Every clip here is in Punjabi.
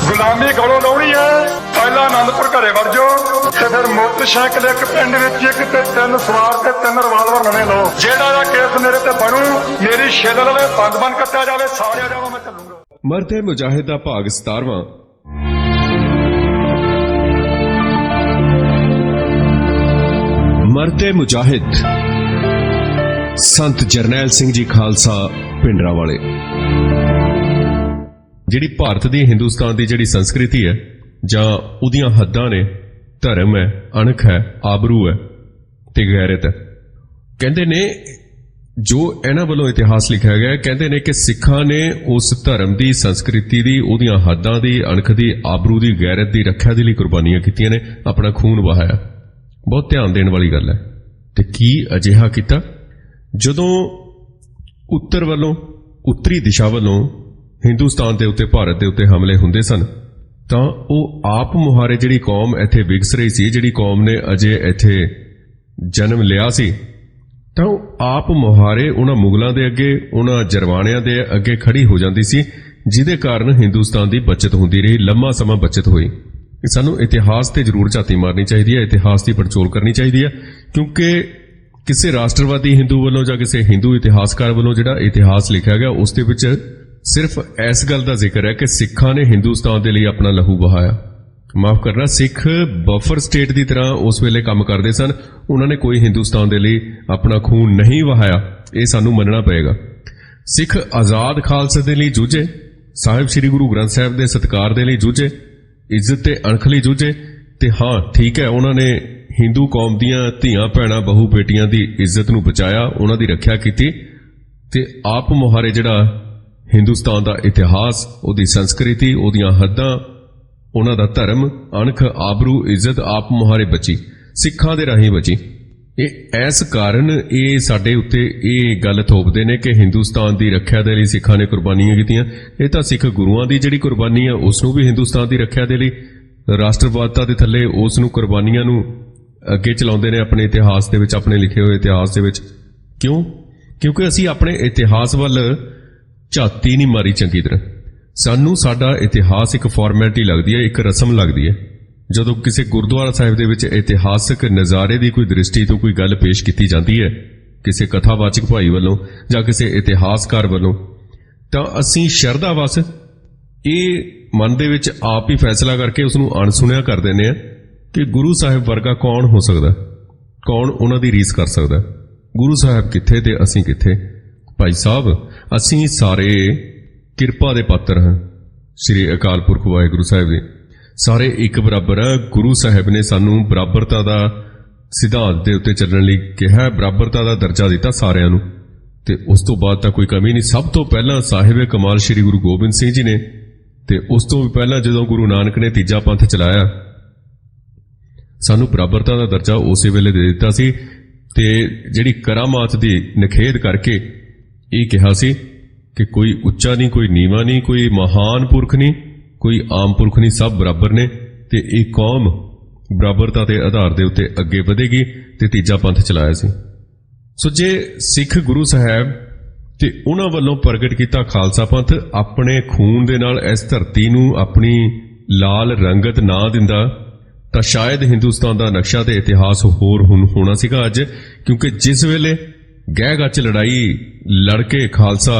ਗੁਲਾਮੀ ਗਲੋਂ ਲਾਉਣੀ ਹੈ, ਪਹਿਲਾਂ ਆਨੰਦਪੁਰ ਘਰੇ ਵੜ ਜਾਓ ਤੇ ਫਿਰ ਮੋਟਰਸਾਈਕਲ ਇੱਕ ਪਿੰਡ ਵਿੱਚ ਇੱਕ ਤੇ 3 ਸਵਾਰ ਤੇ 3 ਰਿਵਾਲਵਰ ਨਵੇਂ ਲਓ। ਜਿਹੜਾ ਦਾ ਕੇਸ ਮੇਰੇ ਤੇ ਬਣੂ, ਮੇਰੀ ਛਿੱਲ ਲਵੇ, ਬੰਦ ਕੱਟਿਆ ਜਾਵੇ, ਸਾਰਿਆ ਜਾਵਾ, ਮੈਂ ਚੱਲੂਗਾ। ਮਰਦੇ ਮੁਜਾਹਿਦ ਦਾ ਭਾਗ 17ਵਾਂ। ਮਰਦੇ ਮੁਜਾਹਿਦ ਸੰਤ ਜਰਨੈਲ ਸਿੰਘ ਜੀ ਖਾਲਸਾ ਪਿੰਡਰਾਵਾਲੇ। ਜਿਹੜੀ ਭਾਰਤ ਦੀ ਹਿੰਦੁਸਤਾਨ ਦੀ ਜਿਹੜੀ ਸੰਸਕ੍ਰਿਤੀ ਹੈ ਜਾਂ ਉਹਦੀਆਂ ਹੱਦਾਂ ਨੇ, ਧਰਮ ਹੈ, ਅਣਖ ਹੈ, ਆਬਰੂ ਹੈ ਤੇ ਗੈਰਤ ਹੈ। ਕਹਿੰਦੇ ਨੇ ਜੋ ਇਹਨਾਂ ਵੱਲੋਂ ਇਤਿਹਾਸ ਲਿਖਿਆ ਗਿਆ, ਕਹਿੰਦੇ ਨੇ ਕਿ ਸਿੱਖਾਂ ਨੇ ਉਸ ਧਰਮ ਦੀ, ਸੰਸਕ੍ਰਿਤੀ ਦੀ, ਉਹਦੀਆਂ ਹੱਦਾਂ ਦੀ, ਅਣਖ ਦੀ, ਆਬਰੂ ਦੀ, ਗੈਰਤ ਦੀ ਰੱਖਿਆ ਦੇ ਲਈ ਕੁਰਬਾਨੀਆਂ ਕੀਤੀਆਂ ਨੇ, ਆਪਣਾ ਖੂਨ ਵਹਾਇਆ। ਬਹੁਤ ਧਿਆਨ ਦੇਣ ਵਾਲੀ ਗੱਲ ਹੈ। ਤੇ ਕੀ ਅਜਿਹਾ ਕੀਤਾ ਜਦੋਂ ਉੱਤਰ ਵੱਲੋਂ, ਉੱਤਰੀ ਦਿਸ਼ਾ ਵੱਲੋਂ ਹਿੰਦੁਸਤਾਨ ਦੇ ਉੱਤੇ, ਭਾਰਤ ਦੇ ਉੱਤੇ ਹਮਲੇ ਹੁੰਦੇ ਸਨ, ਤਾਂ ਉਹ ਆਪ ਮੁਹਾਰੇ ਜਿਹੜੀ ਕੌਮ ਇੱਥੇ ਵਿਗਸ ਰਹੀ ਸੀ, ਜਿਹੜੀ ਕੌਮ ਨੇ ਅਜੇ ਇੱਥੇ ਜਨਮ ਲਿਆ ਸੀ, ਤਾਂ ਉਹ ਆਪ ਮੁਹਾਰੇ ਉਹਨਾਂ ਮੁਗਲਾਂ ਦੇ ਅੱਗੇ, ਉਹਨਾਂ ਜਰਵਾਣਿਆਂ ਦੇ ਅੱਗੇ ਖੜੀ ਹੋ ਜਾਂਦੀ ਸੀ, ਜਿਹਦੇ ਕਾਰਨ ਹਿੰਦੁਸਤਾਨ ਦੀ ਬਚਤ ਹੁੰਦੀ ਰਹੀ, ਲੰਮਾ ਸਮਾਂ ਬਚਤ ਹੋਈ। ਸਾਨੂੰ ਇਤਿਹਾਸ ਤੇ ਜ਼ਰੂਰ ਝਾਤੀ ਮਾਰਨੀ ਚਾਹੀਦੀ ਹੈ, ਇਤਿਹਾਸ ਦੀ ਪੜਚੋਲ ਕਰਨੀ ਚਾਹੀਦੀ ਹੈ, ਕਿਉਂਕਿ ਕਿਸੇ ਰਾਸ਼ਟਰਵਾਦੀ ਹਿੰਦੂ ਵੱਲੋਂ ਜਾਂ ਕਿਸੇ ਹਿੰਦੂ ਇਤਿਹਾਸਕਾਰ ਵੱਲੋਂ ਜਿਹੜਾ ਇਤਿਹਾਸ ਲਿਖਿਆ ਗਿਆ, ਉਸ ਦੇ ਵਿੱਚ ਸਿਰਫ ਇਸ ਗੱਲ ਦਾ ਜ਼ਿਕਰ ਹੈ ਕਿ ਸਿੱਖਾਂ ਨੇ ਹਿੰਦੁਸਤਾਨ ਦੇ ਲਈ ਆਪਣਾ ਲਹੂ ਵਹਾਇਆ। ਮਾਫ ਕਰਨਾ, ਸਿੱਖ ਬਫਰ ਸਟੇਟ ਦੀ ਤਰ੍ਹਾਂ ਉਸ ਵੇਲੇ ਕੰਮ ਕਰਦੇ ਸਨ। ਉਹਨਾਂ ਨੇ ਕੋਈ ਹਿੰਦੁਸਤਾਨ ਦੇ ਲਈ ਆਪਣਾ ਖੂਨ ਨਹੀਂ ਵਹਾਇਆ, ਇਹ ਸਾਨੂੰ ਮੰਨਣਾ ਪਏਗਾ। ਸਿੱਖ ਆਜ਼ਾਦ ਖਾਲਸੇ ਦੇ ਲਈ ਜੂਝੇ, ਸਾਹਿਬ ਸ੍ਰੀ ਗੁਰੂ ਗ੍ਰੰਥ ਸਾਹਿਬ ਦੇ ਸਤਿਕਾਰ ਦੇ ਲਈ ਜੂਝੇ, ਇੱਜ਼ਤ ਤੇ ਅਣਖ ਲਈ ਜੂਝੇ। ਤੇ ਹਾਂ, ਠੀਕ ਹੈ, ਉਹਨਾਂ ਨੇ ਹਿੰਦੂ ਕੌਮ ਦੀਆਂ ਧੀਆਂ ਭੈਣਾਂ, ਬਹੂ ਬੇਟੀਆਂ ਦੀ ਇੱਜ਼ਤ ਨੂੰ ਬਚਾਇਆ, ਉਹਨਾਂ ਦੀ ਰੱਖਿਆ ਕੀਤੀ ਤੇ ਆਪ ਮੁਹਾਰੇ ਜਿਹੜਾ ਹਿੰਦੁਸਤਾਨ ਦਾ ਇਤਿਹਾਸ, ਉਹਦੀ ਸੰਸਕ੍ਰਿਤੀ, ਉਹਦੀਆਂ ਹੱਦਾਂ, ਉਹਨਾਂ ਦਾ ਧਰਮ, ਅਣਖ, ਆਬਰੂ, ਇੱਜ਼ਤ ਆਪ ਮੁਹਾਰੇ ਬਚੀ, ਸਿੱਖਾਂ ਦੇ ਰਾਹੀਂ ਬਚੀ। ਇਸ ਕਾਰਨ ਇਹ ਸਾਡੇ ਉੱਤੇ ਇਹ ਗੱਲ ਥੋਪਦੇ ਨੇ ਕਿ ਹਿੰਦੁਸਤਾਨ ਦੀ ਰੱਖਿਆ ਦੇ ਲਈ ਸਿੱਖਾਂ ਨੇ ਕੁਰਬਾਨੀਆਂ ਕੀਤੀਆਂ। ਇਹ ਤਾਂ ਸਿੱਖ ਗੁਰੂਆਂ ਦੀ ਜਿਹੜੀ ਕੁਰਬਾਨੀ ਹੈ, ਉਸ ਨੂੰ ਵੀ ਹਿੰਦੁਸਤਾਨ ਦੀ ਰੱਖਿਆ ਦੇ ਲਈ, ਰਾਸ਼ਟਰਵਾਦਤਾ ਦੇ ਥੱਲੇ ਉਸ ਨੂੰ, ਕੁਰਬਾਨੀਆਂ ਨੂੰ ਅੱਗੇ ਚਲਾਉਂਦੇ ਨੇ ਆਪਣੇ ਇਤਿਹਾਸ ਦੇ ਵਿੱਚ, ਆਪਣੇ ਲਿਖੇ ਹੋਏ ਇਤਿਹਾਸ ਦੇ ਵਿੱਚ। ਕਿਉਂ? ਕਿਉਂਕਿ ਅਸੀਂ ਆਪਣੇ ਇਤਿਹਾਸ ਵੱਲ ਝਾਤੀ ਨਹੀਂ ਮਾਰੀ ਚੰਗੀ ਤਰ੍ਹਾਂ। ਸਾਨੂੰ ਸਾਡਾ ਇਤਿਹਾਸ ਇੱਕ ਫਾਰਮੈਲਿਟੀ ਲੱਗਦੀ ਹੈ, ਇੱਕ ਰਸਮ ਲੱਗਦੀ ਹੈ। ਜਦੋਂ ਕਿਸੇ ਗੁਰਦੁਆਰਾ ਸਾਹਿਬ ਦੇ ਵਿੱਚ ਇਤਿਹਾਸਕ ਨਜ਼ਾਰੇ ਦੀ ਕੋਈ ਦ੍ਰਿਸ਼ਟੀ ਤੋਂ ਕੋਈ ਗੱਲ ਪੇਸ਼ ਕੀਤੀ ਜਾਂਦੀ ਹੈ, ਕਿਸੇ ਕਥਾਵਾਚਕ ਭਾਈ ਵੱਲੋਂ ਜਾਂ ਕਿਸੇ ਇਤਿਹਾਸਕਾਰ ਵੱਲੋਂ, ਤਾਂ ਅਸੀਂ ਸ਼ਰਧਾ ਵਸ ਇਹ ਮਨ ਦੇ ਵਿੱਚ ਆਪ ਹੀ ਫੈਸਲਾ ਕਰਕੇ ਉਸ ਨੂੰ ਅਣਸੁਣਿਆ ਕਰ ਦਿੰਦੇ ਹਾਂ ਕਿ ਗੁਰੂ ਸਾਹਿਬ ਵਰਗਾ ਕੌਣ ਹੋ ਸਕਦਾ, ਕੌਣ ਉਹਨਾਂ ਦੀ ਰੀਸ ਕਰ ਸਕਦਾ। ਗੁਰੂ ਸਾਹਿਬ ਕਿੱਥੇ ਤੇ ਅਸੀਂ ਕਿੱਥੇ? ਭਾਈ ਸਾਹਿਬ, ਅਸੀਂ ਸਾਰੇ ਕਿਰਪਾ ਦੇ ਪਾਤਰ ਹਾਂ। ਸ੍ਰੀ ਅਕਾਲ ਪੁਰਖ ਵਾਹਿਗੁਰੂ ਸਾਹਿਬ ਜੀ ਸਾਰੇ ਇੱਕ ਬਰਾਬਰ ਹੈ। ਗੁਰੂ ਸਾਹਿਬ ਨੇ ਸਾਨੂੰ ਬਰਾਬਰਤਾ ਦਾ ਸਿਧਾਂਤ ਦੇ ਉੱਤੇ ਚੱਲਣ ਲਈ ਕਿਹਾ, ਬਰਾਬਰਤਾ ਦਾ ਦਰਜਾ ਦਿੱਤਾ ਸਾਰਿਆਂ ਨੂੰ, ਤੇ ਉਸ ਤੋਂ ਬਾਅਦ ਤਾਂ ਕੋਈ ਕਮੀ ਨਹੀਂ। ਸਭ ਤੋਂ ਪਹਿਲਾਂ ਸਾਹਿਬ ਕਮਾਲ ਸ੍ਰੀ ਗੁਰੂ ਗੋਬਿੰਦ ਸਿੰਘ ਜੀ ਨੇ, ਤੇ ਉਸ ਤੋਂ ਵੀ ਪਹਿਲਾਂ ਜਦੋਂ ਗੁਰੂ ਨਾਨਕ ਨੇ ਤੀਜਾ ਪੰਥ ਚਲਾਇਆ, ਸਾਨੂੰ ਬਰਾਬਰਤਾ ਦਾ ਦਰਜਾ ਉਸੇ ਵੇਲੇ ਦੇ ਦਿੱਤਾ ਸੀ। ਤੇ ਜਿਹੜੀ ਕਰਾਮਾਤ ਦੀ ਨਿਖੇਧ ਕਰਕੇ ਇਹ ਕਿਹਾ ਸੀ ਕਿ ਕੋਈ ਉੱਚਾ ਨਹੀਂ, ਕੋਈ ਨੀਵਾਂ ਨਹੀਂ, ਕੋਈ ਮਹਾਨ ਪੁਰਖ ਨਹੀਂ, ਕੋਈ ਆਮ ਪੁਰਖ ਨਹੀਂ, ਸਭ ਬਰਾਬਰ ਨੇ ਤੇ ਇਹ ਕੌਮ ਬਰਾਬਰਤਾ ਦੇ ਆਧਾਰ ਦੇ ਉੱਤੇ ਅੱਗੇ ਵਧੇਗੀ, ਤੇ ਤੀਜਾ ਪੰਥ ਚਲਾਇਆ ਸੀ। ਸੋ ਜੇ ਸਿੱਖ ਗੁਰੂ ਸਾਹਿਬ ਤੇ ਉਹਨਾਂ ਵੱਲੋਂ ਪ੍ਰਗਟ ਕੀਤਾ ਖਾਲਸਾ ਪੰਥ ਆਪਣੇ ਖੂਨ ਦੇ ਨਾਲ ਇਸ ਧਰਤੀ ਨੂੰ ਆਪਣੀ ਲਾਲ ਰੰਗਤ ਨਾ ਦਿੰਦਾ, ਤਾਂ ਸ਼ਾਇਦ ਹਿੰਦੁਸਤਾਨ ਦਾ ਨਕਸ਼ਾ ਤੇ ਇਤਿਹਾਸ ਹੋਰ ਹੋਣਾ ਸੀਗਾ ਅੱਜ। ਕਿਉਂਕਿ ਜਿਸ ਵੇਲੇ ਗਹਿ ਗੱਚ ਲੜਾਈ ਲੜ ਕੇ ਖਾਲਸਾ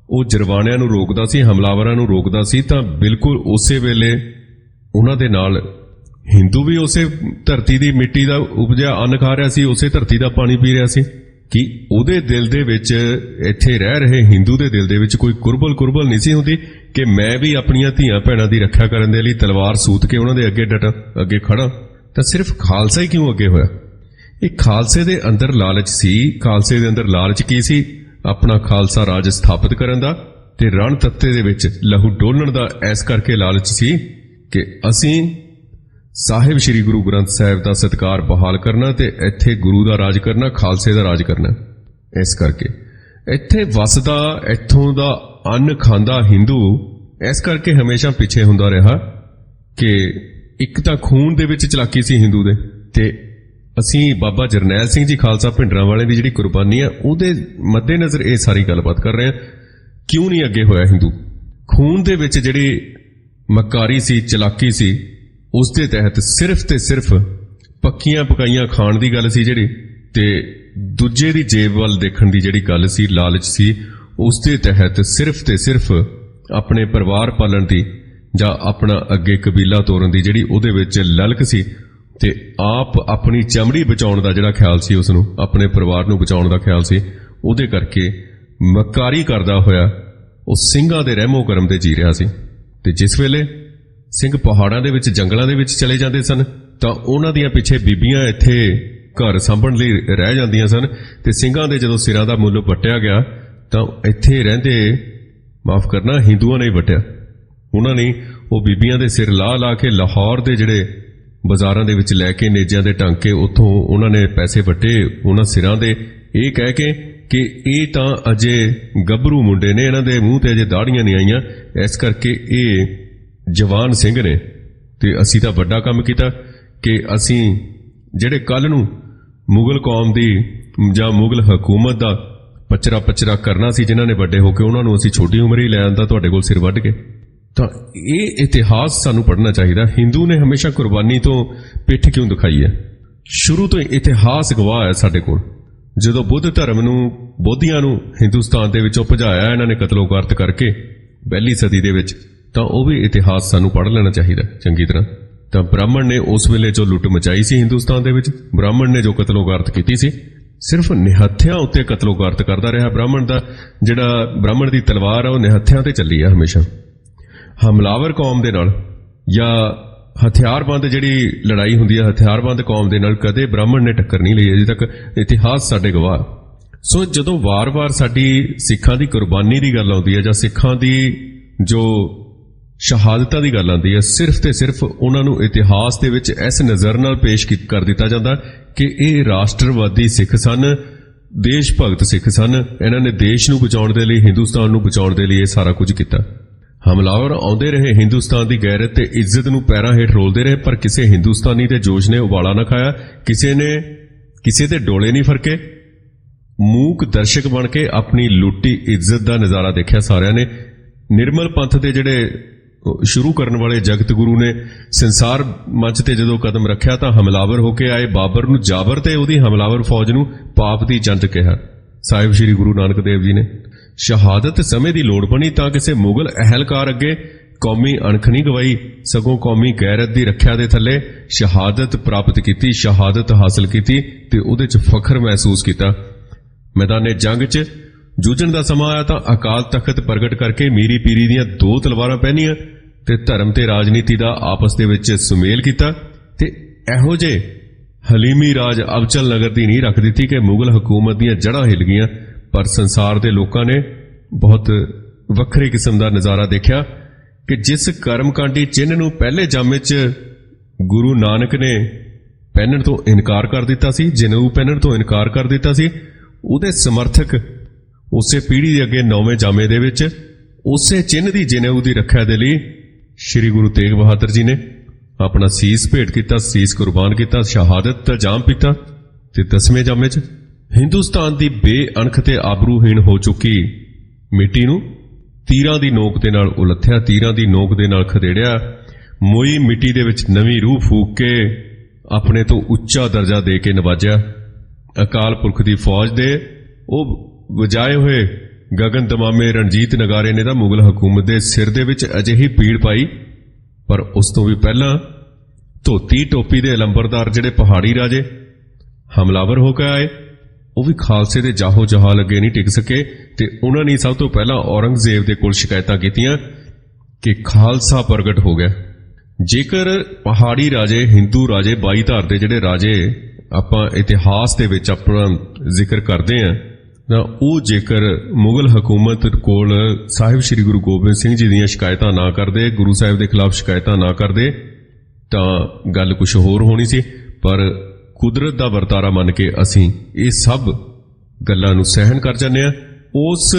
ਉਹ ਜਰਵਾਣਿਆਂ ਨੂੰ ਰੋਕਦਾ ਸੀ, ਹਮਲਾਵਰਾਂ ਨੂੰ ਰੋਕਦਾ ਸੀ, ਤਾਂ ਬਿਲਕੁਲ ਉਸੇ ਵੇਲੇ ਉਹਨਾਂ ਦੇ ਨਾਲ ਹਿੰਦੂ ਵੀ ਉਸੇ ਧਰਤੀ ਦੀ ਮਿੱਟੀ ਦਾ ਉਪਜਿਆ ਅੰਨ ਖਾ ਰਿਹਾ ਸੀ, ਉਸੇ ਧਰਤੀ ਦਾ ਪਾਣੀ ਪੀ ਰਿਹਾ ਸੀ। ਕਿ ਉਹਦੇ ਦਿਲ ਦੇ ਵਿੱਚ, ਇੱਥੇ ਰਹਿ ਰਹੇ ਹਿੰਦੂ ਦੇ ਦਿਲ ਦੇ ਵਿੱਚ ਕੋਈ ਕੁਰਬਲ ਨਹੀਂ ਸੀ ਹੁੰਦੀ ਕਿ ਮੈਂ ਵੀ ਆਪਣੀਆਂ ਧੀਆਂ ਭੈਣਾਂ ਦੀ ਰੱਖਿਆ ਕਰਨ ਦੇ ਲਈ ਤਲਵਾਰ ਸੂਤ ਕੇ ਉਹਨਾਂ ਦੇ ਅੱਗੇ ਡਟਾਂ, ਅੱਗੇ ਖੜਾ। ਤਾਂ ਸਿਰਫ ਖਾਲਸਾ ਹੀ ਕਿਉਂ ਅੱਗੇ ਹੋਇਆ? ਇਹ ਖਾਲਸੇ ਦੇ ਅੰਦਰ ਲਾਲਚ ਸੀ। ਖਾਲਸੇ ਦੇ ਅੰਦਰ ਲਾਲਚ ਕੀ ਸੀ? ਆਪਣਾ ਖਾਲਸਾ ਰਾਜ ਸਥਾਪਿਤ ਕਰਨ ਦਾ ਤੇ ਰਣ ਤੱਤੇ ਦੇ ਵਿੱਚ ਲਹੂ ਡੋਲਣ ਦਾ। ਇਸ ਕਰਕੇ ਲਾਲਚ ਸੀ ਕਿ ਅਸੀਂ ਸਾਹਿਬ ਸ੍ਰੀ ਗੁਰੂ ਗ੍ਰੰਥ ਸਾਹਿਬ ਦਾ ਸਤਿਕਾਰ ਬਹਾਲ ਕਰਨਾ ਤੇ ਇੱਥੇ ਗੁਰੂ ਦਾ ਰਾਜ ਕਰਨਾ, ਖਾਲਸੇ ਦਾ ਰਾਜ ਕਰਨਾ। ਇਸ ਕਰਕੇ ਇੱਥੇ ਵਸਦਾ, ਇੱਥੋਂ ਦਾ ਅੰਨ ਖਾਂਦਾ ਹਿੰਦੂ ਇਸ ਕਰਕੇ ਹਮੇਸ਼ਾ ਪਿੱਛੇ ਹੁੰਦਾ ਰਿਹਾ ਕਿ ਇੱਕ ਤਾਂ ਖੂਨ ਦੇ ਵਿੱਚ ਚਲਾਕੀ ਸੀ ਹਿੰਦੂ ਦੇ, ਤੇ ਅਸੀਂ ਬਾਬਾ ਜਰਨੈਲ ਸਿੰਘ ਜੀ ਖਾਲਸਾ ਭਿੰਡਰਾਂਵਾਲੇ ਦੀ ਜਿਹੜੀ ਕੁਰਬਾਨੀ ਹੈ ਉਹਦੇ ਮੱਦੇਨਜ਼ਰ ਇਹ ਸਾਰੀ ਗੱਲਬਾਤ ਕਰ ਰਹੇ ਹਾਂ। ਕਿਉਂ ਨਹੀਂ ਅੱਗੇ ਹੋਇਆ ਹਿੰਦੂ? ਖੂਨ ਦੇ ਵਿੱਚ ਜਿਹੜੀ ਮਕਾਰੀ ਸੀ, ਚਲਾਕੀ ਸੀ, ਉਸ ਦੇ ਤਹਿਤ ਸਿਰਫ ਤੇ ਸਿਰਫ ਪੱਕੀਆਂ ਪਕਾਈਆਂ ਖਾਣ ਦੀ ਗੱਲ ਸੀ ਜਿਹੜੀ, ਤੇ ਦੂਜੇ ਦੀ ਜੇਬ ਵੱਲ ਦੇਖਣ ਦੀ ਜਿਹੜੀ ਗੱਲ ਸੀ, ਲਾਲਚ ਸੀ, ਉਸ ਦੇ ਤਹਿਤ ਸਿਰਫ ਤੇ ਸਿਰਫ ਆਪਣੇ ਪਰਿਵਾਰ ਪਾਲਣ ਦੀ ਜਾਂ ਆਪਣਾ ਅੱਗੇ ਕਬੀਲਾ ਤੋਰਨ ਦੀ ਜਿਹੜੀ ਉਹਦੇ ਵਿੱਚ ਲਲਕ ਸੀ, ਤੇ ਆਪ ਆਪਣੀ ਚਮੜੀ ਬਚਾਉਣ ਦਾ ਜਿਹੜਾ ਖਿਆਲ ਸੀ, ਉਸ ਨੂੰ ਆਪਣੇ ਪਰਿਵਾਰ ਨੂੰ ਬਚਾਉਣ ਦਾ ਖਿਆਲ ਸੀ, ਉਹਦੇ ਕਰਕੇ ਮਕਾਰੀ ਕਰਦਾ ਹੋਇਆ ਉਹ ਸਿੰਘਾਂ ਦੇ ਰਹਿਮੋ ਕਰਮ ਤੇ ਜੀ ਰਿਹਾ ਸੀ। ਤੇ ਜਿਸ ਵੇਲੇ ਸਿੰਘ ਪਹਾੜਾਂ ਦੇ ਵਿੱਚ, ਜੰਗਲਾਂ ਦੇ ਵਿੱਚ ਚਲੇ ਜਾਂਦੇ ਸਨ ਤਾਂ ਉਹਨਾਂ ਦੀਆਂ ਪਿੱਛੇ ਬੀਬੀਆਂ ਇੱਥੇ ਘਰ ਸਾਂਭਣ ਲਈ ਰਹਿ ਜਾਂਦੀਆਂ ਸਨ, ਤੇ ਸਿੰਘਾਂ ਦੇ ਜਦੋਂ ਸਿਰਾਂ ਦਾ ਮੁੱਲ ਵੱਟਿਆ ਗਿਆ ਤਾਂ ਇੱਥੇ ਰਹਿੰਦੇ, ਮਾਫ ਕਰਨਾ, ਹਿੰਦੂਆਂ ਨੇ ਹੀ ਵੱਟਿਆ। ਉਹਨਾਂ ਨੇ ਉਹ ਬੀਬੀਆਂ ਦੇ ਸਿਰ ਲਾ ਕੇ ਲਾਹੌਰ ਦੇ ਜਿਹੜੇ ਬਾਜ਼ਾਰਾਂ ਦੇ ਵਿੱਚ ਲੈ ਕੇ ਨੇਜਾਂ ਦੇ ਟੰਗ ਕੇ ਉੱਥੋਂ ਉਹਨਾਂ ਨੇ ਪੈਸੇ ਵੱਟੇ ਉਹਨਾਂ ਸਿਰਾਂ ਦੇ, ਇਹ ਕਹਿ ਕੇ ਕਿ ਇਹ ਤਾਂ ਅਜੇ ਗੱਭਰੂ ਮੁੰਡੇ ਨੇ, ਇਹਨਾਂ ਦੇ ਮੂੰਹ ਤੇ ਅਜੇ ਦਾੜੀਆਂ ਨਹੀਂ ਆਈਆਂ, ਇਸ ਕਰਕੇ ਇਹ ਜਵਾਨ ਸਿੰਘ ਨੇ, ਤੇ ਅਸੀਂ ਤਾਂ ਵੱਡਾ ਕੰਮ ਕੀਤਾ ਕਿ ਅਸੀਂ ਜਿਹੜੇ ਕੱਲ ਨੂੰ ਮੁਗਲ ਕੌਮ ਦੀ ਜਾਂ ਮੁਗਲ ਹਕੂਮਤ ਦਾ ਪਚਰਾ ਕਰਨਾ ਸੀ, ਜਿਨ੍ਹਾਂ ਨੇ ਵੱਡੇ ਹੋ ਕੇ, ਉਹਨਾਂ ਨੂੰ ਅਸੀਂ ਛੋਟੀ ਉਮਰ ਹੀ ਲੈ ਆਂਦਾ ਤੁਹਾਡੇ ਕੋਲ ਸਿਰ ਵੱਢ ਕੇ। ਤਾਂ ਇਹ ਇਤਿਹਾਸ ਸਾਨੂੰ ਪੜ੍ਹਨਾ ਚਾਹੀਦਾ। ਹਿੰਦੂ ਨੇ ਹਮੇਸ਼ਾ ਕੁਰਬਾਨੀ ਤੋਂ ਪਿੱਠ ਕਿਉਂ ਦਿਖਾਈ ਹੈ? ਸ਼ੁਰੂ ਤੋਂ ਇਤਿਹਾਸ ਗਵਾਹ ਹੈ ਸਾਡੇ ਕੋਲ। ਜਦੋਂ ਬੁੱਧ ਧਰਮ ਨੂੰ, ਬੋਧੀਆਂ ਨੂੰ ਹਿੰਦੁਸਤਾਨ ਦੇ ਵਿੱਚੋਂ ਭਜਾਇਆ ਇਹਨਾਂ ਨੇ ਕਤਲੋਗਾਰਤ ਕਰਕੇ ਪਹਿਲੀ ਸਦੀ ਦੇ ਵਿੱਚ, ਤਾਂ ਉਹ ਵੀ ਇਤਿਹਾਸ ਸਾਨੂੰ ਪੜ੍ਹ ਲੈਣਾ ਚਾਹੀਦਾ ਚੰਗੀ ਤਰ੍ਹਾਂ। ਤਾਂ ਬ੍ਰਾਹਮਣ ਨੇ ਉਸ ਵੇਲੇ ਜੋ ਲੁੱਟ ਮਚਾਈ ਸੀ ਹਿੰਦੁਸਤਾਨ ਦੇ ਵਿੱਚ, ਬ੍ਰਾਹਮਣ ਨੇ ਜੋ ਕਤਲੋਗਾਰਤ ਕੀਤੀ ਸੀ, ਸਿਰਫ ਨਿਹੱਥਿਆਂ ਉੱਤੇ ਕਤਲੋਗਾਰਤ ਕਰਦਾ ਰਿਹਾ। ਬ੍ਰਾਹਮਣ ਦੀ ਤਲਵਾਰ ਆ ਉਹ ਨਿਹੱਥਿਆਂ ਤੇ ਚੱਲੀ ਆ ਹਮੇਸ਼ਾ। ਹਮਲਾਵਰ ਕੌਮ ਦੇ ਨਾਲ ਜਾਂ ਹਥਿਆਰਬੰਦ ਜਿਹੜੀ ਲੜਾਈ ਹੁੰਦੀ ਹੈ, ਹਥਿਆਰਬੰਦ ਕੌਮ ਦੇ ਨਾਲ ਕਦੇ ਬ੍ਰਾਹਮਣ ਨੇ ਟੱਕਰ ਨਹੀਂ ਲਈ ਅਜੇ ਤੱਕ। ਇਤਿਹਾਸ ਸਾਡੇ ਗਵਾਹ। ਸੋ ਜਦੋਂ ਵਾਰ-ਵਾਰ ਸਾਡੀ ਸਿੱਖਾਂ ਦੀ ਕੁਰਬਾਨੀ ਦੀ ਗੱਲ ਆਉਂਦੀ ਹੈ ਜਾਂ ਸਿੱਖਾਂ ਦੀ ਜੋ ਸ਼ਹਾਦਤਾਂ ਦੀ ਗੱਲ ਆਉਂਦੀ ਹੈ, ਸਿਰਫ ਤੇ ਸਿਰਫ ਉਹਨਾਂ ਨੂੰ ਇਤਿਹਾਸ ਦੇ ਵਿੱਚ ਇਸ ਨਜ਼ਰ ਨਾਲ ਪੇਸ਼ ਕਰ ਦਿੱਤਾ ਜਾਂਦਾ ਕਿ ਇਹ ਰਾਸ਼ਟਰਵਾਦੀ ਸਿੱਖ ਸਨ, ਦੇਸ਼ ਭਗਤ ਸਿੱਖ ਸਨ, ਇਹਨਾਂ ਨੇ ਦੇਸ਼ ਨੂੰ ਬਚਾਉਣ ਦੇ ਲਈ, ਹਿੰਦੁਸਤਾਨ ਨੂੰ ਬਚਾਉਣ ਦੇ ਲਈ ਇਹ ਸਾਰਾ ਕੁਝ ਕੀਤਾ। ਹਮਲਾਵਰ ਆਉਂਦੇ ਰਹੇ, ਹਿੰਦੁਸਤਾਨ ਦੀ ਗੈਰਤ ਤੇ ਇੱਜ਼ਤ ਨੂੰ ਪੈਰਾਂ ਹੇਠ ਰੋਲਦੇ ਰਹੇ, ਪਰ ਕਿਸੇ ਹਿੰਦੁਸਤਾਨੀ ਦੇ ਜੋਸ਼ ਨੇ ਉਬਾਲਾ ਨਾ ਖਾਇਆ, ਕਿਸੇ ਨੇ ਕਿਸੇ ਦੇ ਡੋਲੇ ਨਹੀਂ ਫਰਕੇ। ਮੂਕ ਦਰਸ਼ਕ ਬਣ ਕੇ ਆਪਣੀ ਲੁੱਟੀ ਇੱਜ਼ਤ ਦਾ ਨਜ਼ਾਰਾ ਦੇਖਿਆ ਸਾਰਿਆਂ ਨੇ। ਨਿਰਮਲ ਪੰਥ ਦੇ ਜਿਹੜੇ ਸ਼ੁਰੂ ਕਰਨ ਵਾਲੇ ਜਗਤ ਗੁਰੂ ਨੇ ਸੰਸਾਰ ਮੰਚ ਤੇ ਜਦੋਂ ਕਦਮ ਰੱਖਿਆ ਤਾਂ ਹਮਲਾਵਰ ਹੋ ਕੇ ਆਏ। ਬਾਬਰ ਨੂੰ ਜਾਬਰ ਤੇ ਉਹਦੀ ਹਮਲਾਵਰ ਫੌਜ ਨੂੰ ਪਾਪ ਦੀ ਜੰਤ ਕਿਹਾ ਸਾਹਿਬ ਸ੍ਰੀ ਗੁਰੂ ਨਾਨਕ ਦੇਵ ਜੀ ਨੇ। ਸ਼ਹਾਦਤ ਸਮੇਂ ਦੀ ਲੋੜ ਬਣੀ ਤਾਂ ਕਿਸੇ ਮੁਗਲ ਅਹਿਲਕਾਰ ਅੱਗੇ ਕੌਮੀ ਅਣਖ ਨਹੀਂ ਗਵਾਈ, ਸਗੋਂ ਕੌਮੀ ਗੈਰਤ ਦੀ ਰੱਖਿਆ ਦੇ ਥੱਲੇ ਸ਼ਹਾਦਤ ਪ੍ਰਾਪਤ ਕੀਤੀ, ਸ਼ਹਾਦਤ ਹਾਸਲ ਕੀਤੀ ਤੇ ਉਹਦੇ 'ਚ ਫਖਰ ਮਹਿਸੂਸ ਕੀਤਾ। ਮੈਦਾਨੇ ਜੰਗ 'ਚ ਜੂਝਣ ਦਾ ਸਮਾਂ ਆਇਆ ਤਾਂ ਅਕਾਲ ਤਖਤ ਪ੍ਰਗਟ ਕਰਕੇ ਮੀਰੀ ਪੀਰੀ ਦੀਆਂ ਦੋ ਤਲਵਾਰਾਂ ਪਹਿਨੀਆਂ ਤੇ ਧਰਮ ਤੇ ਰਾਜਨੀਤੀ ਦਾ ਆਪਸ ਦੇ ਵਿੱਚ ਸੁਮੇਲ ਕੀਤਾ, ਤੇ ਇਹੋ ਜਿਹੇ ਹਲੀਮੀ ਰਾਜ ਅਬਚਲ ਨਗਰ ਦੀ ਨਹੀਂ ਰੱਖ ਦਿੱਤੀ ਕਿ ਮੁਗਲ ਹਕੂਮਤ ਦੀਆਂ ਜੜ੍ਹਾਂ ਹਿੱਲ ਗਈਆਂ। ਪਰ ਸੰਸਾਰ ਦੇ ਲੋਕਾਂ ਨੇ ਬਹੁਤ ਵੱਖਰੇ ਕਿਸਮ ਦਾ ਨਜ਼ਾਰਾ ਦੇਖਿਆ ਕਿ ਜਿਸ ਕਰਮਕਾਂਡੀ ਚਿੰਨ੍ਹ ਨੂੰ ਪਹਿਲੇ ਜਾਮੇ 'ਚ ਗੁਰੂ ਨਾਨਕ ਨੇ ਪਹਿਨਣ ਤੋਂ ਇਨਕਾਰ ਕਰ ਦਿੱਤਾ ਸੀ, ਜਨੇਊ ਪਹਿਨਣ ਤੋਂ ਇਨਕਾਰ ਕਰ ਦਿੱਤਾ ਸੀ, ਉਹਦੇ ਸਮਰਥਕ ਉਸੇ ਪੀੜ੍ਹੀ ਦੇ ਅੱਗੇ 9ਵੇਂ ਜਾਮੇ ਦੇ ਵਿੱਚ ਉਸੇ ਚਿੰਨ੍ਹ ਦੀ ਜਨੇਊ ਦੀ ਰੱਖਿਆ ਦੇ ਲਈ ਸ਼੍ਰੀ ਗੁਰੂ ਤੇਗ ਬਹਾਦਰ ਜੀ ਨੇ ਆਪਣਾ ਸੀਸ ਭੇਟ ਕੀਤਾ, ਸੀਸ ਕੁਰਬਾਨ ਕੀਤਾ, ਸ਼ਹਾਦਤ ਦਾ ਜਾਮ ਪੀਤਾ। ਤੇ 10ਵੇਂ ਜਾਮੇ 'ਚ ਹਿੰਦੁਸਤਾਨ ਦੀ ਬੇਅਣਖ ਤੇ ਆਬਰੂਹੀਣ ਹੋ ਚੁੱਕੀ ਮਿੱਟੀ ਨੂੰ ਤੀਰਾਂ ਦੀ ਨੋਕ ਦੇ ਨਾਲ ਉਲੱਥਿਆ, ਤੀਰਾਂ ਦੀ ਨੋਕ ਦੇ ਨਾਲ ਖਦੇੜਿਆ। ਮੋਈ ਮਿੱਟੀ ਦੇ ਵਿੱਚ ਨਵੀਂ ਰੂਹ ਫੂਕ ਕੇ ਆਪਣੇ ਤੋਂ ਉੱਚਾ ਦਰਜਾ ਦੇ ਕੇ ਨਵਾਜਿਆ। ਅਕਾਲ ਪੁਰਖ ਦੀ ਫੌਜ ਦੇ ਉਹ ਵਜਾਏ ਹੋਏ ਗਗਨ ਦਮਾਮੇ ਰਣਜੀਤ ਨਗਾਰੇ ਨੇ ਤਾਂ ਮੁਗਲ ਹਕੂਮਤ ਦੇ ਸਿਰ ਦੇ ਵਿੱਚ ਅਜਿਹੀ ਪੀੜ ਪਾਈ। ਪਰ ਉਸ ਤੋਂ ਵੀ ਪਹਿਲਾਂ ਧੋਤੀ ਟੋਪੀ ਦੇ ਲੰਬਰਦਾਰ ਜਿਹੜੇ ਪਹਾੜੀ ਰਾਜੇ ਹਮਲਾਵਰ ਹੋ ਕੇ ਆਏ, ਉਹ ਵੀ ਖਾਲਸੇ ਦੇ ਜਾਹੋ ਜਹਾਲ ਅੱਗੇ ਨਹੀਂ ਟਿਕ ਸਕੇ, ਤੇ ਉਹਨਾਂ ਨੇ ਸਭ ਤੋਂ ਪਹਿਲਾਂ ਔਰੰਗਜ਼ੇਬ ਦੇ ਕੋਲ ਸ਼ਿਕਾਇਤਾਂ ਕੀਤੀਆਂ ਕਿ ਖਾਲਸਾ ਪ੍ਰਗਟ ਹੋ ਗਿਆ। ਜੇਕਰ ਪਹਾੜੀ ਰਾਜੇ, ਹਿੰਦੂ ਰਾਜੇ, 22 ਧਾਰ ਦੇ ਜਿਹੜੇ ਰਾਜੇ ਆਪਾਂ ਇਤਿਹਾਸ ਦੇ ਵਿੱਚ ਆਪਣਾ ਜ਼ਿਕਰ ਕਰਦੇ ਹਾਂ, ਤਾਂ ਉਹ ਜੇਕਰ ਮੁਗਲ ਹਕੂਮਤ ਕੋਲ ਸਾਹਿਬ ਸ੍ਰੀ ਗੁਰੂ ਗੋਬਿੰਦ ਸਿੰਘ ਜੀ ਦੀਆਂ ਸ਼ਿਕਾਇਤਾਂ ਨਾ ਕਰਦੇ, ਗੁਰੂ ਸਾਹਿਬ ਦੇ ਖਿਲਾਫ ਸ਼ਿਕਾਇਤਾਂ ਨਾ ਕਰਦੇ, ਤਾਂ ਗੱਲ ਕੁਝ ਹੋਰ ਹੋਣੀ ਸੀ। ਪਰ ਕੁਦਰਤ ਦਾ ਵਰਤਾਰਾ ਮੰਨ ਕੇ ਅਸੀਂ ਇਹ ਸਭ ਗੱਲਾਂ ਨੂੰ ਸਹਿਣ ਕਰ ਜਾਂਦੇ ਹਾਂ। ਉਸ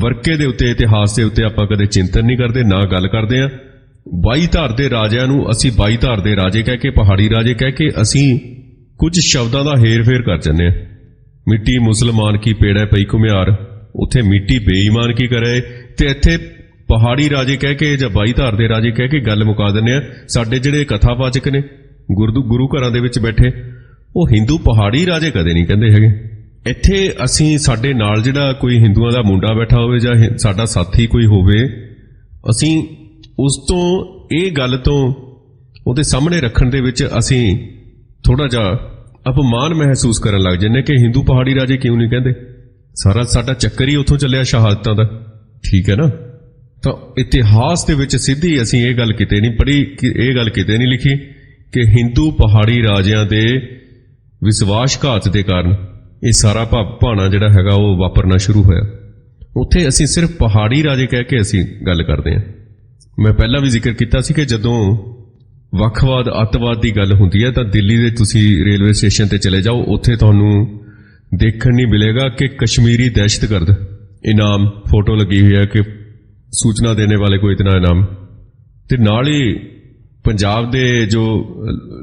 ਵਰਕੇ ਦੇ ਉੱਤੇ, ਇਤਿਹਾਸ ਦੇ ਉੱਤੇ ਆਪਾਂ ਕਦੇ ਚਿੰਤਨ ਨਹੀਂ ਕਰਦੇ, ਨਾ ਗੱਲ ਕਰਦੇ ਹਾਂ। 22 ਧਾਰ ਦੇ ਰਾਜਿਆਂ ਨੂੰ ਅਸੀਂ 22 ਧਾਰ ਦੇ ਰਾਜੇ ਕਹਿ ਕੇ, ਪਹਾੜੀ ਰਾਜੇ ਕਹਿ ਕੇ ਅਸੀਂ ਕੁਝ ਸ਼ਬਦਾਂ ਦਾ ਹੇਰ-ਫੇਰ ਕਰ ਜਾਂਦੇ ਹਾਂ। ਮਿੱਟੀ ਮੁਸਲਮਾਨ ਕੀ ਪੇੜਾ ਪਈ ਘੁਮਿਆਰ, ਉੱਥੇ ਮਿੱਟੀ ਬੇਈਮਾਨ ਕੀ ਕਰੇ, ਤੇ ਇੱਥੇ ਪਹਾੜੀ ਰਾਜੇ ਕਹਿ ਕੇ ਜਾਂ 22 ਧਾਰ ਦੇ ਰਾਜੇ ਕਹਿ ਕੇ ਗੱਲ ਮੁਕਾ ਦਿੰਦੇ ਆ। ਸਾਡੇ ਜਿਹੜੇ ਕਥਾਵਾਚਕ ਨੇ ਗੁਰੂ ਘਰਾਂ ਦੇ ਵਿੱਚ ਬੈਠੇ, ਉਹ ਹਿੰਦੂ ਪਹਾੜੀ ਰਾਜੇ ਕਦੇ ਨਹੀਂ ਕਹਿੰਦੇ ਹੈਗੇ। ਇੱਥੇ ਅਸੀਂ ਸਾਡੇ ਨਾਲ ਜਿਹੜਾ ਕੋਈ ਹਿੰਦੂਆਂ ਦਾ ਮੁੰਡਾ ਬੈਠਾ ਹੋਵੇ ਜਾਂ ਸਾਡਾ ਸਾਥੀ ਕੋਈ ਹੋਵੇ, ਅਸੀਂ ਉਸ ਤੋਂ ਇਹ ਗੱਲ ਤੋਂ ਉਹਦੇ ਸਾਹਮਣੇ ਰੱਖਣ ਦੇ ਵਿੱਚ ਅਸੀਂ ਥੋੜਾ ਜਿਹਾ ਅਪਮਾਨ ਮਹਿਸੂਸ ਕਰਨ ਲੱਗ ਜਾਂਦੇ ਕਿ ਹਿੰਦੂ ਪਹਾੜੀ ਰਾਜੇ ਕਿਉਂ ਨਹੀਂ ਕਹਿੰਦੇ। ਸਾਰਾ ਸਾਡਾ ਚੱਕਰ ਹੀ ਉੱਥੋਂ ਚੱਲਿਆ ਸ਼ਹਾਦਤਾਂ ਦਾ, ਠੀਕ ਹੈ ਨਾ। ਤਾਂ ਇਤਿਹਾਸ ਦੇ ਵਿੱਚ ਸਿੱਧੀ ਅਸੀਂ ਇਹ ਗੱਲ ਕਿਤੇ ਨਹੀਂ ਪੜ੍ਹੀ, ਇਹ ਗੱਲ ਕਿਤੇ ਨਹੀਂ ਲਿਖੀ ਕਿ ਹਿੰਦੂ ਪਹਾੜੀ ਰਾਜਿਆਂ ਦੇ ਵਿਸ਼ਵਾਸਘਾਤ ਦੇ ਕਾਰਨ ਇਹ ਸਾਰਾ ਭਾਣਾ ਜਿਹੜਾ ਹੈਗਾ ਉਹ ਵਾਪਰਨਾ ਸ਼ੁਰੂ ਹੋਇਆ। ਉੱਥੇ ਅਸੀਂ ਸਿਰਫ ਪਹਾੜੀ ਰਾਜੇ ਕਹਿ ਕੇ ਅਸੀਂ ਗੱਲ ਕਰਦੇ ਹਾਂ। ਮੈਂ ਪਹਿਲਾਂ ਵੀ ਜ਼ਿਕਰ ਕੀਤਾ ਸੀ ਕਿ ਜਦੋਂ ਵੱਖਵਾਦ ਅੱਤਵਾਦ ਦੀ ਗੱਲ ਹੁੰਦੀ ਹੈ ਤਾਂ ਦਿੱਲੀ ਦੇ ਤੁਸੀਂ ਰੇਲਵੇ ਸਟੇਸ਼ਨ ਤੇ ਚਲੇ ਜਾਓ, ਉੱਥੇ ਤੁਹਾਨੂੰ ਦੇਖਣ ਨਹੀਂ ਮਿਲੇਗਾ ਕਿ ਕਸ਼ਮੀਰੀ ਦਹਿਸ਼ਤਗਰਦ ਇਨਾਮ ਫੋਟੋ ਲੱਗੀ ਹੋਈ ਹੈ ਕਿ ਸੂਚਨਾ ਦੇਣੇ ਵਾਲੇ को इतना इनाम, ਤੇ ਨਾਲ ਹੀ ਪੰਜਾਬ ਦੇ ਜੋ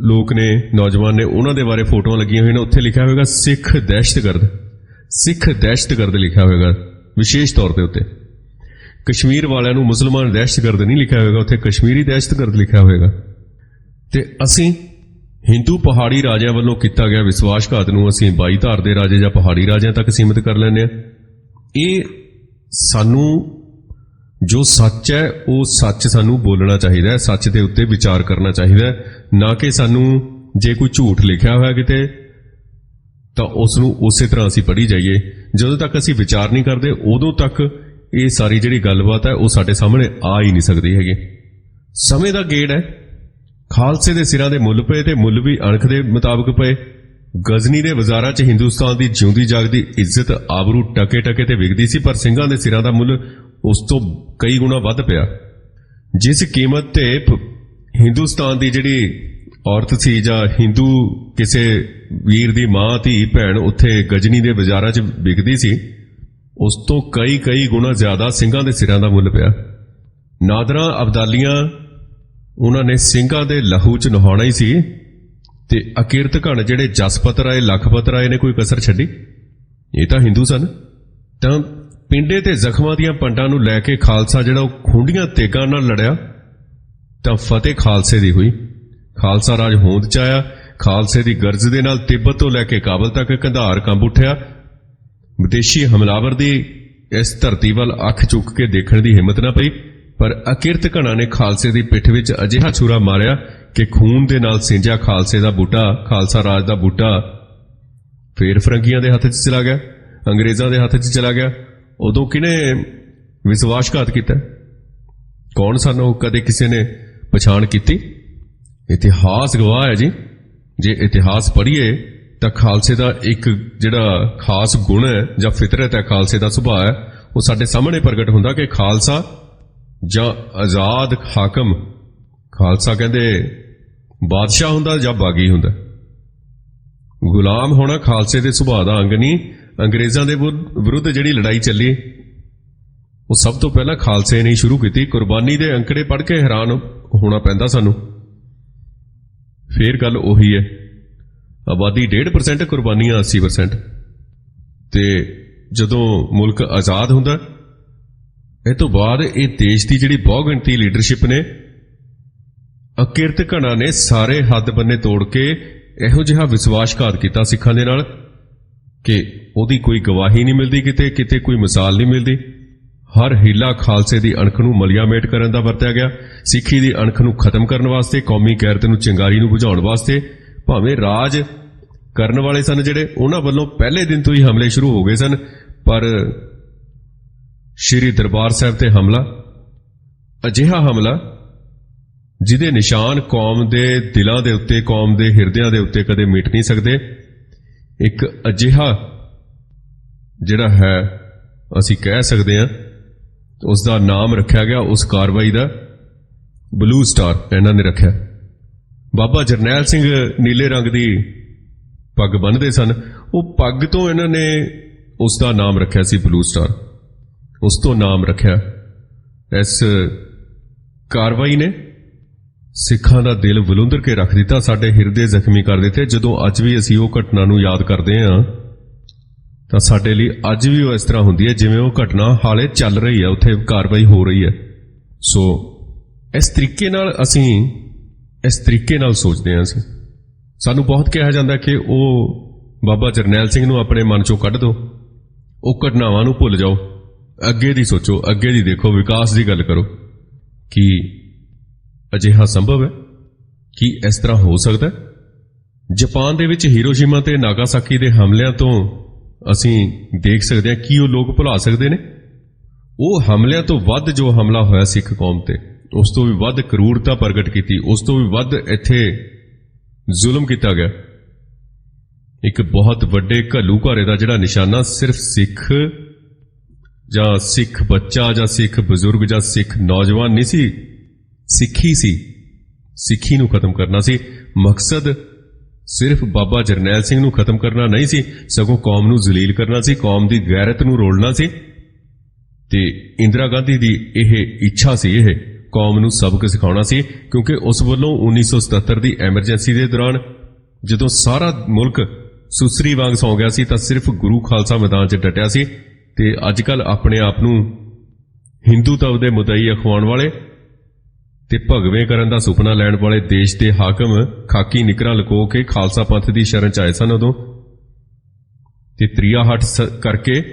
ਲੋਕ ਨੇ ਨੌਜਵਾਨ ਨੇ ਉਹਨਾਂ ਦੇ ਬਾਰੇ ਫੋਟੋਆਂ ਲੱਗੀਆਂ ਹੋਈਆਂ ਨੇ, ਉੱਥੇ ਲਿਖਿਆ ਹੋਵੇਗਾ ਸਿੱਖ ਦਹਿਸ਼ਤਗਰਦ ਲਿਖਿਆ ਹੋਵੇਗਾ ਵਿਸ਼ੇਸ਼ ਤੌਰ ਤੇ ਉੱਤੇ। ਕਸ਼ਮੀਰ ਵਾਲਿਆਂ ਨੂੰ ਮੁਸਲਮਾਨ ਦਹਿਸ਼ਤਗਰਦ ਨਹੀਂ ਲਿਖਿਆ ਹੋਵੇਗਾ, ਉੱਥੇ ਕਸ਼ਮੀਰੀ ਦਹਿਸ਼ਤਗਰਦ ਲਿਖਿਆ ਹੋਵੇਗਾ। ਤੇ ਅਸੀਂ ਹਿੰਦੂ ਪਹਾੜੀ ਰਾਜਿਆਂ ਵੱਲੋਂ ਕੀਤਾ ਗਿਆ ਵਿਸ਼ਵਾਸਘਾਤ ਨੂੰ ਅਸੀਂ 22 ਧਾਰ ਦੇ ਰਾਜੇ ਜਾਂ ਪਹਾੜੀ ਰਾਜਿਆਂ ਤੱਕ ਸੀਮਿਤ ਕਰ ਲੈਂਦੇ ਹਾਂ। ਇਹ ਸਾਨੂੰ ਜੋ ਸੱਚ ਹੈ ਉਹ ਸੱਚ ਸਾਨੂੰ ਬੋਲਣਾ ਚਾਹੀਦਾ ਹੈ, ਸੱਚ ਦੇ ਉੱਤੇ ਵਿਚਾਰ ਕਰਨਾ ਚਾਹੀਦਾ ਹੈ, ਨਾ ਕਿ ਸਾਨੂੰ ਜੇ ਕੋਈ ਝੂਠ ਲਿਖਿਆ ਹੋਇਆ ਕਿਤੇ ਤਾਂ ਉਸ ਨੂੰ ਉਸੇ ਤਰ੍ਹਾਂ ਅਸੀਂ ਪੜ੍ਹੀ ਜਾਈਏ। ਜਦੋਂ ਤੱਕ ਅਸੀਂ ਵਿਚਾਰ ਨਹੀਂ ਕਰਦੇ ਉਦੋਂ ਤੱਕ ਇਹ ਸਾਰੀ ਜਿਹੜੀ ਗੱਲਬਾਤ ਹੈ ਉਹ ਸਾਡੇ ਸਾਹਮਣੇ ਆ ਹੀ ਨਹੀਂ ਸਕਦੀ ਹੈਗੀ। ਸਮੇਂ ਦਾ ਗੇੜ ਹੈ, ਖਾਲਸੇ ਦੇ ਸਿਰਾਂ ਦੇ ਮੁੱਲ ਪਏ ਤੇ ਮੁੱਲ ਵੀ ਅਣਖ ਦੇ ਮੁਤਾਬਕ ਪਏ। ਗਜ਼ਨੀ ਦੇ ਬਾਜ਼ਾਰਾਂ 'ਚ ਹਿੰਦੁਸਤਾਨ ਦੀ ਜਿਉਂਦੀ ਜਾਗਦੀ ਇੱਜ਼ਤ ਆਬਰੂ ਟਕੇ ਟਕੇ ਤੇ ਵਿਕਦੀ ਸੀ, ਪਰ ਸਿੰਘਾਂ ਦੇ ਸਿਰਾਂ ਦਾ ਮੁੱਲ ਉਸ ਤੋਂ ਕਈ ਗੁਣਾ ਵੱਧ ਪਿਆ। ਜਿਸ ਕੀਮਤ ਤੇ ਹਿੰਦੁਸਤਾਨ ਦੀ ਜਿਹੜੀ ਔਰਤ ਸੀ ਜਾਂ ਹਿੰਦੂ ਕਿਸੇ ਵੀਰ ਦੀ ਮਾਂ ਧੀ ਭੈਣ ਉੱਥੇ ਗਜ਼ਨੀ ਦੇ ਬਾਜ਼ਾਰਾਂ 'ਚ ਵਿਕਦੀ ਸੀ, ਉਸ ਤੋਂ ਕਈ ਗੁਣਾ ਜ਼ਿਆਦਾ ਸਿੰਘਾਂ ਦੇ ਸਿਰਾਂ ਦਾ ਮੁੱਲ ਪਿਆ। ਨਾਦਰਾਂ ਅਬਦਾਲੀਆਂ ਉਹਨਾਂ ਨੇ ਸਿੰਘਾਂ ਦੇ ਲਹੂ 'ਚ ਨਹਾਉਣਾ ਹੀ ਸੀ, ਤੇ ਅਕਿਰਤ ਘਣ ਜਿਹੜੇ ਜਸਪਤ ਰਾਏ ਲਖਪਤ ਰਾਏ ਨੇ ਕੋਈ ਕਸਰ ਛੱਡੀ। ਇਹ ਤਾਂ ਹਿੰਦੂ ਸਨ। ਤਾਂ ਪਿੰਡੇ ਤੇ ਜ਼ਖਮਾਂ ਦੀਆਂ ਪੰਡਾਂ ਨੂੰ ਲੈ ਕੇ ਖਾਲਸਾ ਜਿਹੜਾ ਉਹ ਖੁੰਡੀਆਂ ਤੇਗਾਂ ਨਾਲ ਲੜਿਆ ਤਾਂ ਫਤਿਹ ਖਾਲਸੇ ਦੀ ਹੋਈ। ਖਾਲਸਾ ਰਾਜ ਹੋਂਦ 'ਚ ਆਇਆ। ਖਾਲਸੇ ਦੀ ਗਰਜ ਦੇ ਨਾਲ ਤਿੱਬਤ ਤੋਂ ਲੈ ਕੇ ਕਾਬਲ ਤੱਕ ਕੰਧਾਰ ਕੰਬ ਉੱਠਿਆ। ਵਿਦੇਸ਼ੀ ਹਮਲਾਵਰ ਦੀ ਇਸ ਧਰਤੀ ਵੱਲ ਅੱਖ ਚੁੱਕ ਕੇ ਦੇਖਣ ਦੀ ਹਿੰਮਤ ਨਾ ਪਈ, ਪਰ ਅਕਿਰਤ ਘਣਾ ਨੇ ਖਾਲਸੇ ਦੀ ਪਿੱਠ ਵਿੱਚ ਅਜਿਹਾ ਛੁਰਾ ਮਾਰਿਆ ਕਿ ਖੂਨ ਦੇ ਨਾਲ ਸਿੰਜਿਆ ਖਾਲਸੇ ਦਾ ਬੂਟਾ, ਖਾਲਸਾ ਰਾਜ ਦਾ ਬੂਟਾ ਫੇਰ ਫਰੰਗੀਆਂ ਦੇ ਹੱਥ 'ਚ ਚਲਾ ਗਿਆ, ਅੰਗਰੇਜ਼ਾਂ ਦੇ ਹੱਥ 'ਚ ਚਲਾ ਗਿਆ। ਉਦੋਂ ਕਿਹਨੇ ਵਿਸ਼ਵਾਸਘਾਤ ਕੀਤਾ? ਕੌਣ ਸਨ ਉਹ? ਕਦੇ ਕਿਸੇ ਨੇ ਪਛਾਣ ਕੀਤੀ? ਇਤਿਹਾਸ ਗਵਾਹ ਹੈ ਜੀ। ਜੇ ਇਤਿਹਾਸ ਪੜ੍ਹੀਏ ਤਾਂ ਖਾਲਸੇ ਦਾ ਇੱਕ ਜਿਹੜਾ ਖਾਸ ਗੁਣ ਹੈ ਜਾਂ ਫਿਤਰਤ ਹੈ, ਖਾਲਸੇ ਦਾ ਸੁਭਾਅ ਹੈ, ਉਹ ਸਾਡੇ ਸਾਹਮਣੇ ਪ੍ਰਗਟ ਹੁੰਦਾ ਕਿ ਖਾਲਸਾ ਜਾਂ ਆਜ਼ਾਦ ਹਾਕਮ, ਖਾਲਸਾ ਕਹਿੰਦੇ ਬਾਦਸ਼ਾਹ ਹੁੰਦਾ ਜਾਂ ਬਾਗੀ ਹੁੰਦਾ। ਗੁਲਾਮ ਹੋਣਾ ਖਾਲਸੇ ਦੇ ਸੁਭਾਅ ਦਾ ਅੰਗ ਨਹੀਂ। ਅੰਗਰੇਜ਼ਾਂ ਦੇ ਵਿਰੁੱਧ ਜਿਹੜੀ ਲੜਾਈ ਚੱਲੀ ਉਹ ਸਭ ਤੋਂ ਪਹਿਲਾਂ ਖਾਲਸੇ ਨੇ ਸ਼ੁਰੂ ਕੀਤੀ। ਕੁਰਬਾਨੀ ਦੇ ਅੰਕੜੇ ਪੜ੍ਹ ਕੇ ਹੈਰਾਨ ਹੋਣਾ ਪੈਂਦਾ ਸਾਨੂੰ। ਫੇਰ ਗੱਲ ਉਹੀ ਹੈ, ਆਬਾਦੀ 1.5%, ਕੁਰਬਾਨੀਆਂ 80%। ਤੇ ਜਦੋਂ ਮੁਲਕ ਆਜ਼ਾਦ ਹੁੰਦਾ, ਇਹ ਤੋਂ ਬਾਅਦ ਇਹ ਦੇਸ਼ ਦੀ ਜਿਹੜੀ ਬਹੁਗਿਣਤੀ ਲੀਡਰਸ਼ਿਪ ਨੇ, ਅਕਿਰਤ ਘਣਾ ਨੇ ਸਾਰੇ ਹੱਦ ਬੰਨੇ ਤੋੜ ਕੇ ਇਹੋ ਜਿਹਾ ਵਿਸ਼ਵਾਸਘਾਤ ਕੀਤਾ ਸਿੱਖਾਂ ਦੇ ਨਾਲ ਕਿ ਉਹਦੀ ਕੋਈ ਗਵਾਹੀ ਨਹੀਂ ਮਿਲਦੀ, ਕਿਤੇ ਕੋਈ ਮਿਸਾਲ ਨਹੀਂ ਮਿਲਦੀ। ਹਰ ਹੀਲਾ ਖਾਲਸੇ ਦੀ ਅਣਖ ਨੂੰ ਮਲਿਆਮੇਟ ਕਰਨ ਦਾ ਵਰਤਿਆ ਗਿਆ। ਸਿੱਖੀ ਦੀ ਅਣਖ ਨੂੰ ਖਤਮ ਕਰਨ ਵਾਸਤੇ, ਕੌਮੀ ਗੈਰਤ ਨੂੰ ਚਿੰਗਾਰੀ ਨੂੰ ਬੁਝਾਉਣ ਵਾਸਤੇ। ਭਾਵੇਂ ਰਾਜ ਕਰਨ ਵਾਲੇ ਸਨ ਜਿਹੜੇ, ਉਹਨਾਂ ਵੱਲੋਂ ਪਹਿਲੇ ਦਿਨ ਤੋਂ ਹੀ ਹਮਲੇ ਸ਼ੁਰੂ ਹੋ ਗਏ ਸਨ, ਪਰ ਸ਼੍ਰੀ ਦਰਬਾਰ ਸਾਹਿਬ ਤੇ ਹਮਲਾ, ਅਜਿਹਾ ਹਮਲਾ ਜਿਹਦੇ ਨਿਸ਼ਾਨ ਕੌਮ ਦੇ ਦਿਲਾਂ ਦੇ ਉੱਤੇ, ਕੌਮ ਦੇ ਹਿਰਦਿਆਂ ਦੇ ਉੱਤੇ ਕਦੇ ਮਿਟ ਨਹੀਂ ਸਕਦੇ। ਇੱਕ ਅਜਿਹਾ ਜਿਹੜਾ ਹੈ ਅਸੀਂ ਕਹਿ ਸਕਦੇ ਹਾਂ, ਉਸ ਦਾ ਨਾਮ ਰੱਖਿਆ ਗਿਆ ਉਸ ਕਾਰਵਾਈ ਦਾ ਬਲੂ ਸਟਾਰ ਇਹਨਾਂ ਨੇ ਰੱਖਿਆ। ਬਾਬਾ ਜਰਨੈਲ ਸਿੰਘ ਨੀਲੇ ਰੰਗ ਦੀ ਪੱਗ ਬੰਨ੍ਹਦੇ ਸਨ, ਉਹ ਪੱਗ ਤੋਂ ਇਹਨਾਂ ਨੇ ਉਸ ਦਾ ਨਾਮ ਰੱਖਿਆ ਸੀ ਬਲੂ ਸਟਾਰ। ਉਸ ਤੋਂ ਨਾਮ ਰੱਖਿਆ। ਇਸ ਕਾਰਵਾਈ ਨੇ ਸਿੱਖਾਂ ਦਾ ਦਿਲ ਵਿਲੁੰਦਰ ਕੇ ਰੱਖ ਦਿੱਤਾ, ਸਾਡੇ ਹਿਰਦੇ ਜ਼ਖਮੀ ਕਰ ਦਿੱਤੇ। ਜਦੋਂ ਅੱਜ ਵੀ ਅਸੀਂ ਉਹ ਘਟਨਾ ਨੂੰ ਯਾਦ ਕਰਦੇ ਹਾਂ ਤਾਂ ਸਾਡੇ ਲਈ ਅੱਜ ਵੀ ਉਹ ਇਸ ਤਰ੍ਹਾਂ ਹੁੰਦੀ ਹੈ ਜਿਵੇਂ ਉਹ ਘਟਨਾ ਹਾਲੇ ਚੱਲ ਰਹੀ ਹੈ, ਉੱਥੇ ਕਾਰਵਾਈ ਹੋ ਰਹੀ ਹੈ। ਸੋ ਇਸ ਤਰੀਕੇ ਨਾਲ ਸੋਚਦੇ ਹਾਂ ਅਸੀਂ। ਸਾਨੂੰ ਬਹੁਤ ਕਿਹਾ ਜਾਂਦਾ ਕਿ ਉਹ ਬਾਬਾ ਜਰਨੈਲ ਸਿੰਘ ਨੂੰ ਆਪਣੇ ਮਨ ਚੋਂ ਕੱਢ ਦਿਓ, ਉਹ ਘਟਨਾਵਾਂ ਨੂੰ ਭੁੱਲ ਜਾਓ, ਅੱਗੇ ਦੀ ਸੋਚੋ, ਅੱਗੇ ਦੀ ਦੇਖੋ, ਵਿਕਾਸ ਦੀ ਗੱਲ ਕਰੋ। ਕੀ ਅਜਿਹਾ ਸੰਭਵ ਹੈ? ਕੀ ਇਸ ਤਰ੍ਹਾਂ ਹੋ ਸਕਦਾ ਹੈ? ਜਾਪਾਨ ਦੇ ਵਿੱਚ ਹੀਰੋਸ਼ੀਮਾ ਤੇ ਨਾਗਾਸਾਕੀ ਦੇ ਹਮਲਿਆਂ ਤੋਂ ਅਸੀਂ ਦੇਖ ਸਕਦੇ ਹਾਂ ਕਿ ਉਹ ਲੋਕ ਭੁਲਾ ਸਕਦੇ ਨੇ? ਉਹ ਹਮਲਿਆਂ ਤੋਂ ਵੱਧ ਜੋ ਹਮਲਾ ਹੋਇਆ ਸਿੱਖ ਕੌਮ ਤੇ, ਉਸ ਤੋਂ ਵੀ ਵੱਧ ਕਰੂਰਤਾ ਪ੍ਰਗਟ ਕੀਤੀ, ਉਸ ਤੋਂ ਵੀ ਵੱਧ ਇੱਥੇ ਜ਼ੁਲਮ ਕੀਤਾ ਗਿਆ। ਇੱਕ ਬਹੁਤ ਵੱਡੇ ਘੱਲੂਘਾਰੇ ਦਾ ਜਿਹੜਾ ਨਿਸ਼ਾਨਾ ਸਿਰਫ ਸਿੱਖ ਜਾਂ ਸਿੱਖ ਬੱਚਾ ਜਾਂ ਸਿੱਖ ਬਜ਼ੁਰਗ ਜਾਂ ਸਿੱਖ ਨੌਜਵਾਨ ਨਹੀਂ ਸੀ, ਸਿੱਖੀ ਸੀ। ਸਿੱਖੀ ਨੂੰ ਖਤਮ ਕਰਨਾ ਸੀ ਮਕਸਦ। ਸਿਰਫ ਬਾਬਾ ਜਰਨੈਲ ਸਿੰਘ ਨੂੰ ਖਤਮ ਕਰਨਾ ਨਹੀਂ ਸੀ, ਸਗੋਂ ਕੌਮ ਨੂੰ ਜ਼ਲੀਲ ਕਰਨਾ ਸੀ, ਕੌਮ ਦੀ ਗੈਰਤ ਨੂੰ ਰੋਲਣਾ ਸੀ। ਤੇ ਇੰਦਰਾ ਗਾਂਧੀ ਦੀ ਇਹ ਇੱਛਾ ਸੀ, ਇਹ ਕੌਮ ਨੂੰ ਸਬਕ ਸਿਖਾਉਣਾ ਸੀ, ਕਿਉਂਕਿ ਉਸ ਵੱਲੋਂ 1977 ਦੀ ਐਮਰਜੈਂਸੀ ਦੇ ਦੌਰਾਨ ਜਦੋਂ ਸਾਰਾ ਮੁਲਕ ਸੁਸਰੀ ਵਾਂਗ ਸੌਂ ਗਿਆ ਸੀ ਤਾਂ ਸਿਰਫ ਗੁਰੂ ਖਾਲਸਾ ਮੈਦਾਨ 'ਚ ਡਟਿਆ ਸੀ। ਤੇ ਅੱਜਕੱਲ ਆਪਣੇ ਆਪ ਨੂੰ ਹਿੰਦੂਤਵ ਦੇ ਮੁਦਈ ਅਖਵਾਉਣ ਵਾਲੇ ਤੇ ਭਗਵੇਂ ਕਰਨ ਦਾ ਸੁਪਨਾ ਲੈਣ ਵਾਲੇ ਦੇਸ਼ ਦੇ ਹਾਕਮ ਖਾਕੀ ਨਿਕਰਾਂ ਲਕੋ ਕੇ ਖਾਲਸਾ ਪੰਥ ਦੀ ਸ਼ਰਨ 'ਚ ਆਏ ਸਨ ਉਦੋਂ, ਤੇ ਤ੍ਰਿਆ ਹੱਟ ਕਰਕੇ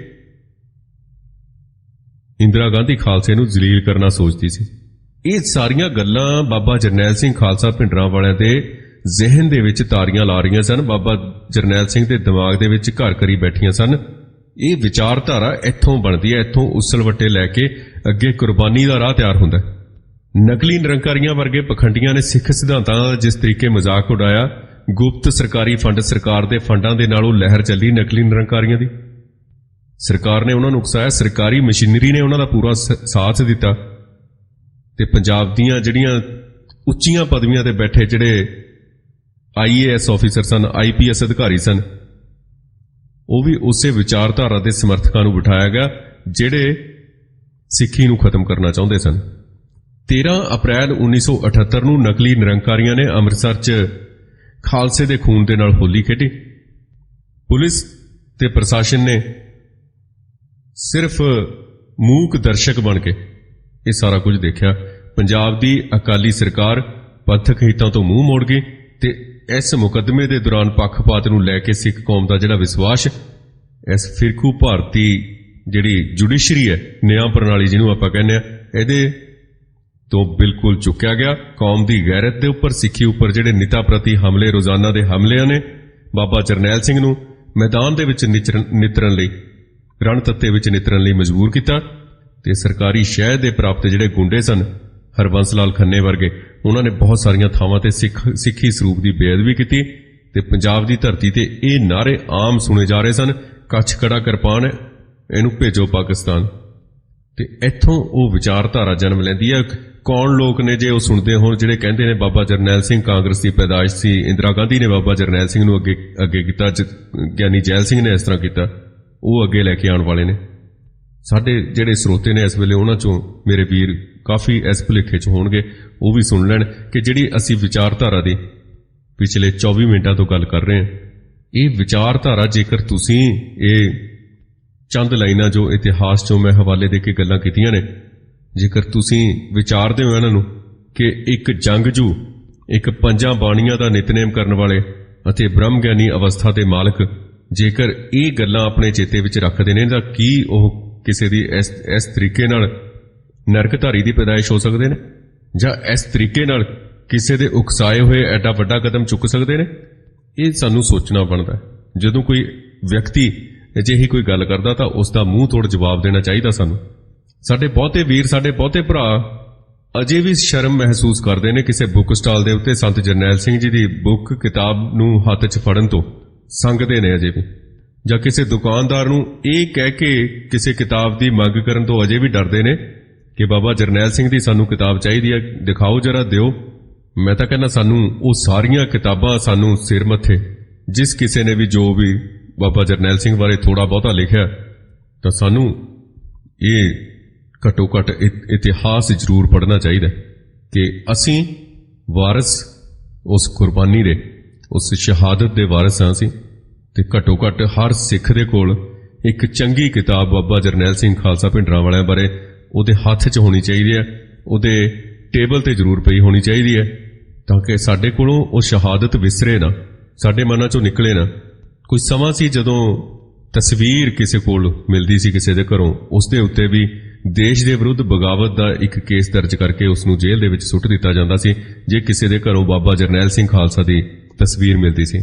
ਇੰਦਰਾ ਗਾਂਧੀ ਖਾਲਸੇ ਨੂੰ ਜ਼ਲੀਲ ਕਰਨਾ ਸੋਚਦੀ ਸੀ। ਇਹ ਸਾਰੀਆਂ ਗੱਲਾਂ ਬਾਬਾ ਜਰਨੈਲ ਸਿੰਘ ਖਾਲਸਾ ਭਿੰਡਰਾਂ ਵਾਲਿਆਂ ਦੇ ਜ਼ਿਹਨ ਦੇ ਵਿੱਚ ਤਾਰੀਆਂ ਲਾ ਰਹੀਆਂ ਸਨ, ਬਾਬਾ ਜਰਨੈਲ ਸਿੰਘ ਦੇ ਦਿਮਾਗ ਦੇ ਵਿੱਚ ਘਰ ਕਰੀ ਬੈਠੀਆਂ ਸਨ। ਇਹ ਵਿਚਾਰਧਾਰਾ ਇੱਥੋਂ ਬਣਦੀ ਹੈ, ਇੱਥੋਂ ਉਸਲਵੱਟੇ ਲੈ ਕੇ ਅੱਗੇ ਕੁਰਬਾਨੀ ਦਾ ਰਾਹ ਤਿਆਰ ਹੁੰਦਾ ਹੈ। ਨਕਲੀ ਨਿਰੰਕਾਰੀਆਂ ਵਰਗੇ ਪਖੰਡੀਆਂ ਨੇ ਸਿੱਖ ਸਿਧਾਂਤਾਂ ਦਾ ਜਿਸ ਤਰੀਕੇ ਮਜ਼ਾਕ ਉਡਾਇਆ, ਗੁਪਤ ਸਰਕਾਰੀ ਫੰਡ, ਸਰਕਾਰ ਦੇ ਫੰਡਾਂ ਦੇ ਨਾਲੋਂ ਲਹਿਰ ਚੱਲੀ ਨਕਲੀ ਨਿਰੰਕਾਰੀਆਂ ਦੀ। ਸਰਕਾਰ ਨੇ ਉਹਨਾਂ ਨੂੰ ਉਕਸਾਇਆ, ਸਰਕਾਰੀ ਮਸ਼ੀਨਰੀ ਨੇ ਉਹਨਾਂ ਦਾ ਪੂਰਾ ਸਾਥ ਦਿੱਤਾ। ਤੇ ਪੰਜਾਬ ਦੀਆਂ ਜਿਹੜੀਆਂ ਉੱਚੀਆਂ ਪਦਵੀਆਂ ਤੇ ਬੈਠੇ ਜਿਹੜੇ IAS ਆਫੀਸਰ ਸਨ, IPS ਅਧਿਕਾਰੀ ਸਨ, ਉਹ ਵੀ ਉਸੇ ਵਿਚਾਰਧਾਰਾ ਦੇ ਸਮਰਥਕਾਂ ਨੂੰ ਬਿਠਾਇਆ ਗਿਆ ਜਿਹੜੇ ਸਿੱਖੀ ਨੂੰ ਖਤਮ ਕਰਨਾ ਚਾਹੁੰਦੇ ਸਨ। 13 ਅਪ੍ਰੈਲ 1978 ਨੂੰ ਨਕਲੀ ਨਿਰੰਕਾਰੀਆਂ ਨੇ ਅੰਮ੍ਰਿਤਸਰ 'ਚ ਖਾਲਸੇ ਦੇ ਖੂਨ ਦੇ ਨਾਲ ਹੋਲੀ ਖੇਡੀ। ਪੁਲਿਸ ਤੇ ਪ੍ਰਸ਼ਾਸਨ ਨੇ ਸਿਰਫ ਮੂਕ ਦਰਸ਼ਕ ਬਣ ਕੇ ਇਹ ਸਾਰਾ ਕੁਝ ਦੇਖਿਆ। ਪੰਜਾਬ ਦੀ ਅਕਾਲੀ ਸਰਕਾਰ ਪੰਥਕ ਹਿੱਤਾਂ ਤੋਂ ਮੂੰਹ ਮੋੜ ਗਈ ਤੇ ਇਸ ਮੁਕੱਦਮੇ ਦੇ ਦੌਰਾਨ ਪੱਖਪਾਤ ਨੂੰ ਲੈ ਕੇ ਸਿੱਖ ਕੌਮ ਦਾ ਜਿਹੜਾ ਵਿਸ਼ਵਾਸ, ਇਸ ਫਿਰਕੂ ਭਾਰਤੀ ਜਿਹੜੀ ਜੁਡੀਸ਼ਰੀ ਹੈ, ਨਿਆਂ ਪ੍ਰਣਾਲੀ ਜਿਹਨੂੰ ਆਪਾਂ ਕਹਿੰਦੇ ਆ, ਇਹਦੇ ਤੋਂ ਬਿਲਕੁਲ ਚੁੱਕਿਆ ਗਿਆ। ਕੌਮ ਦੀ ਗੈਰਤ ਦੇ ਉੱਪਰ, ਸਿੱਖੀ ਉੱਪਰ ਜਿਹੜੇ ਨਿਤਾ ਪ੍ਰਤੀ ਹਮਲੇ, ਰੋਜ਼ਾਨਾ ਦੇ ਹਮਲਿਆਂ ਨੇ ਬਾਬਾ ਜਰਨੈਲ ਸਿੰਘ ਨੂੰ ਮੈਦਾਨ ਦੇ ਵਿੱਚ ਨਿਤਰਨ ਲਈ, ਰਣਤੱਤੇ ਵਿੱਚ ਨਿਤਰਨ ਲਈ ਮਜਬੂਰ ਕੀਤਾ। ਤੇ ਸਰਕਾਰੀ ਸ਼ਹਿ ਦੇ ਪ੍ਰਾਪਤ ਜਿਹੜੇ ਗੁੰਡੇ ਸਨ, ਹਰਬੰਸ ਲਾਲ ਖੰਨੇ ਵਰਗੇ, ਉਹਨਾਂ ਨੇ ਬਹੁਤ ਸਾਰੀਆਂ ਥਾਵਾਂ ਤੇ ਸਿੱਖੀ ਸਰੂਪ ਦੀ ਬੇਅਦਬੀ ਕੀਤੀ। ਤੇ ਪੰਜਾਬ ਦੀ ਧਰਤੀ ਤੇ ਇਹ ਨਾਅਰੇ ਆਮ ਸੁਣੇ ਜਾ ਰਹੇ ਸਨ, ਕੱਛ ਕੜਾ ਕਿਰਪਾਨ ਹੈ, ਇਹਨੂੰ ਭੇਜੋ ਪਾਕਿਸਤਾਨ। ਤੇ ਇੱਥੋਂ ਉਹ ਵਿਚਾਰਧਾਰਾ ਜਨਮ ਲੈਂਦੀ ਹੈ। ਕੌਣ ਲੋਕ ਨੇ ਜੇ ਉਹ ਸੁਣਦੇ ਹੋਣ ਜਿਹੜੇ ਕਹਿੰਦੇ ਨੇ ਬਾਬਾ ਜਰਨੈਲ ਸਿੰਘ ਕਾਂਗਰਸ ਦੀ ਪੈਦਾਇਸ਼ ਸੀ, ਇੰਦਰਾ ਗਾਂਧੀ ਨੇ ਬਾਬਾ ਜਰਨੈਲ ਸਿੰਘ ਨੂੰ ਅੱਗੇ ਕੀਤਾ, ਗਿਆਨੀ ਜੈਲ ਸਿੰਘ ਨੇ ਇਸ ਤਰ੍ਹਾਂ ਕੀਤਾ, ਉਹ ਅੱਗੇ ਲੈ ਕੇ ਆਉਣ ਵਾਲੇ ਨੇ। ਸਾਡੇ ਜਿਹੜੇ ਸਰੋਤੇ ਨੇ ਇਸ ਵੇਲੇ, ਉਹਨਾਂ ਚੋਂ ਮੇਰੇ ਵੀਰ ਕਾਫੀ ਇਸ ਭੁਲੇਖੇ 'ਚ ਹੋਣਗੇ, ਉਹ ਵੀ ਸੁਣ ਲੈਣ ਕਿ ਜਿਹੜੀ ਅਸੀਂ ਵਿਚਾਰਧਾਰਾ ਦੀ ਪਿਛਲੇ 24 ਮਿੰਟਾਂ ਤੋਂ ਗੱਲ ਕਰ ਰਹੇ ਹਾਂ, ਇਹ ਵਿਚਾਰਧਾਰਾ ਜੇਕਰ ਤੁਸੀਂ ਇਹ ਚੰਦ ਲਾਈਨਾਂ ਜੋ ਇਤਿਹਾਸ 'ਚੋਂ ਮੈਂ ਹਵਾਲੇ ਦੇ ਕੇ ਗੱਲਾਂ ਕੀਤੀਆਂ ਨੇ, ਜੇਕਰ ਤੁਸੀਂ ਵਿਚਾਰਦੇ ਹੋ ਇਹਨਾਂ ਨੂੰ ਕਿ ਇੱਕ ਜੰਗਜੂ, ਇੱਕ ਪੰਜਾਂ ਬਾਣੀਆਂ ਦਾ ਨਿਤਨੇਮ ਕਰਨ ਵਾਲੇ ਅਤੇ ਬ੍ਰਹਮ ਗਿਆਨੀ ਅਵਸਥਾ ਦੇ ਮਾਲਕ ਜੇਕਰ ਇਹ ਗੱਲਾਂ ਆਪਣੇ ਚੇਤੇ ਵਿੱਚ ਰੱਖਦੇ ਨੇ ਤਾਂ ਕੀ ਉਹ ਕਿਸੇ ਦੀ ਇਸ ਤਰੀਕੇ ਨਾਲ ਨਰਕਧਾਰੀ ਦੀ ਪੈਦਾਇਸ਼ ਹੋ ਸਕਦੇ ਨੇ, ਜਾਂ ਇਸ ਤਰੀਕੇ ਨਾਲ ਕਿਸੇ ਦੇ ਉਕਸਾਏ ਹੋਏ ਐਡਾ ਵੱਡਾ ਕਦਮ ਚੁੱਕ ਸਕਦੇ ਨੇ? ਇਹ ਸਾਨੂੰ ਸੋਚਣਾ ਬਣਦਾ। ਜਦੋਂ ਕੋਈ ਵਿਅਕਤੀ ਅਜਿਹੀ ਕੋਈ ਗੱਲ ਕਰਦਾ ਤਾਂ ਉਸ ਦਾ ਮੂੰਹ ਤੋੜ ਜਵਾਬ ਦੇਣਾ ਚਾਹੀਦਾ ਸਾਨੂੰ। ਸਾਡੇ ਬਹੁਤੇ ਵੀਰ, ਸਾਡੇ ਬਹੁਤੇ ਭਰਾ ਅਜੇ ਵੀ ਸ਼ਰਮ ਮਹਿਸੂਸ ਕਰਦੇ ਨੇ ਕਿਸੇ ਬੁੱਕ ਸਟਾਲ ਦੇ ਉੱਤੇ ਸੰਤ ਜਰਨੈਲ ਸਿੰਘ ਜੀ ਦੀ ਬੁੱਕ, ਕਿਤਾਬ ਨੂੰ ਹੱਥ 'ਚ ਫੜਨ ਤੋਂ ਸੰਗਦੇ ਨੇ ਅਜੇ ਵੀ, ਜਾਂ ਕਿਸੇ ਦੁਕਾਨਦਾਰ ਨੂੰ ਇਹ ਕਹਿ ਕੇ ਕਿਸੇ ਕਿਤਾਬ ਦੀ ਮੰਗ ਕਰਨ ਤੋਂ ਅਜੇ ਵੀ ਡਰਦੇ ਨੇ ਕਿ ਬਾਬਾ ਜਰਨੈਲ ਸਿੰਘ ਦੀ ਸਾਨੂੰ ਕਿਤਾਬ ਚਾਹੀਦੀ ਹੈ, ਦਿਖਾਓ ਜਰਾ, ਦਿਓ। ਮੈਂ ਤਾਂ ਕਹਿੰਦਾ ਸਾਨੂੰ ਉਹ ਸਾਰੀਆਂ ਕਿਤਾਬਾਂ, ਸਾਨੂੰ ਸਿਰ ਮੱਥੇ ਜਿਸ ਕਿਸੇ ਨੇ ਵੀ ਜੋ ਵੀ ਬਾਬਾ ਜਰਨੈਲ ਸਿੰਘ ਬਾਰੇ ਥੋੜਾ ਬਹੁਤਾ ਲਿਖਿਆ, ਤਾਂ ਸਾਨੂੰ ਇਹ ਘੱਟੋ ਘੱਟ ਇਤਿਹਾਸ ਜ਼ਰੂਰ ਪੜ੍ਹਨਾ ਚਾਹੀਦਾ ਕਿ ਅਸੀਂ ਵਾਰਿਸ ਉਸ ਕੁਰਬਾਨੀ ਦੇ, ਉਸ ਸ਼ਹਾਦਤ ਦੇ ਵਾਰਿਸ ਹਾਂ ਅਸੀਂ। ਤੇ ਘੱਟੋ ਘੱਟ ਹਰ ਸਿੱਖ ਦੇ ਕੋਲ ਇੱਕ ਚੰਗੀ ਕਿਤਾਬ ਬਾਬਾ ਜਰਨੈਲ ਸਿੰਘ ਖਾਲਸਾ ਭਿੰਡਰਾਂ ਵਾਲਿਆਂ ਬਾਰੇ ਉਹਦੇ ਹੱਥ 'ਚ ਹੋਣੀ ਚਾਹੀਦੀ ਹੈ। ਉਹਦੇ ਟੇਬਲ ਤੇ ਜ਼ਰੂਰ ਪਈ ਹੋਣੀ ਚਾਹੀਦੀ ਹੈ, ਤਾਂ ਕਿ ਸਾਡੇ ਕੋਲੋਂ ਉਹ ਸ਼ਹਾਦਤ ਵਿਸਰੇ ਨਾ, ਸਾਡੇ ਮਨਾਂ ਚੋਂ ਨਿਕਲੇ ਨਾ। ਕੁਝ ਸਮਾਂ ਸੀ ਜਦੋਂ ਤਸਵੀਰ ਕਿਸੇ ਕੋਲ ਮਿਲਦੀ ਸੀ ਕਿਸੇ ਦੇ ਘਰੋਂ, ਉਸ ਦੇ ਉੱਤੇ ਵੀ ਦੇਸ਼ ਦੇ ਵਿਰੁੱਧ ਬਗਾਵਤ ਦਾ ਇੱਕ ਕੇਸ ਦਰਜ ਕਰਕੇ ਉਸ ਨੂੰ ਜੇਲ੍ਹ ਦੇ ਵਿੱਚ ਸੁੱਟ ਦਿੱਤਾ ਜਾਂਦਾ ਸੀ ਜੇ ਕਿਸੇ ਦੇ ਘਰੋਂ ਬਾਬਾ ਜਰਨੈਲ ਸਿੰਘ ਖਾਲਸਾ ਦੀ ਤਸਵੀਰ ਮਿਲਦੀ ਸੀ।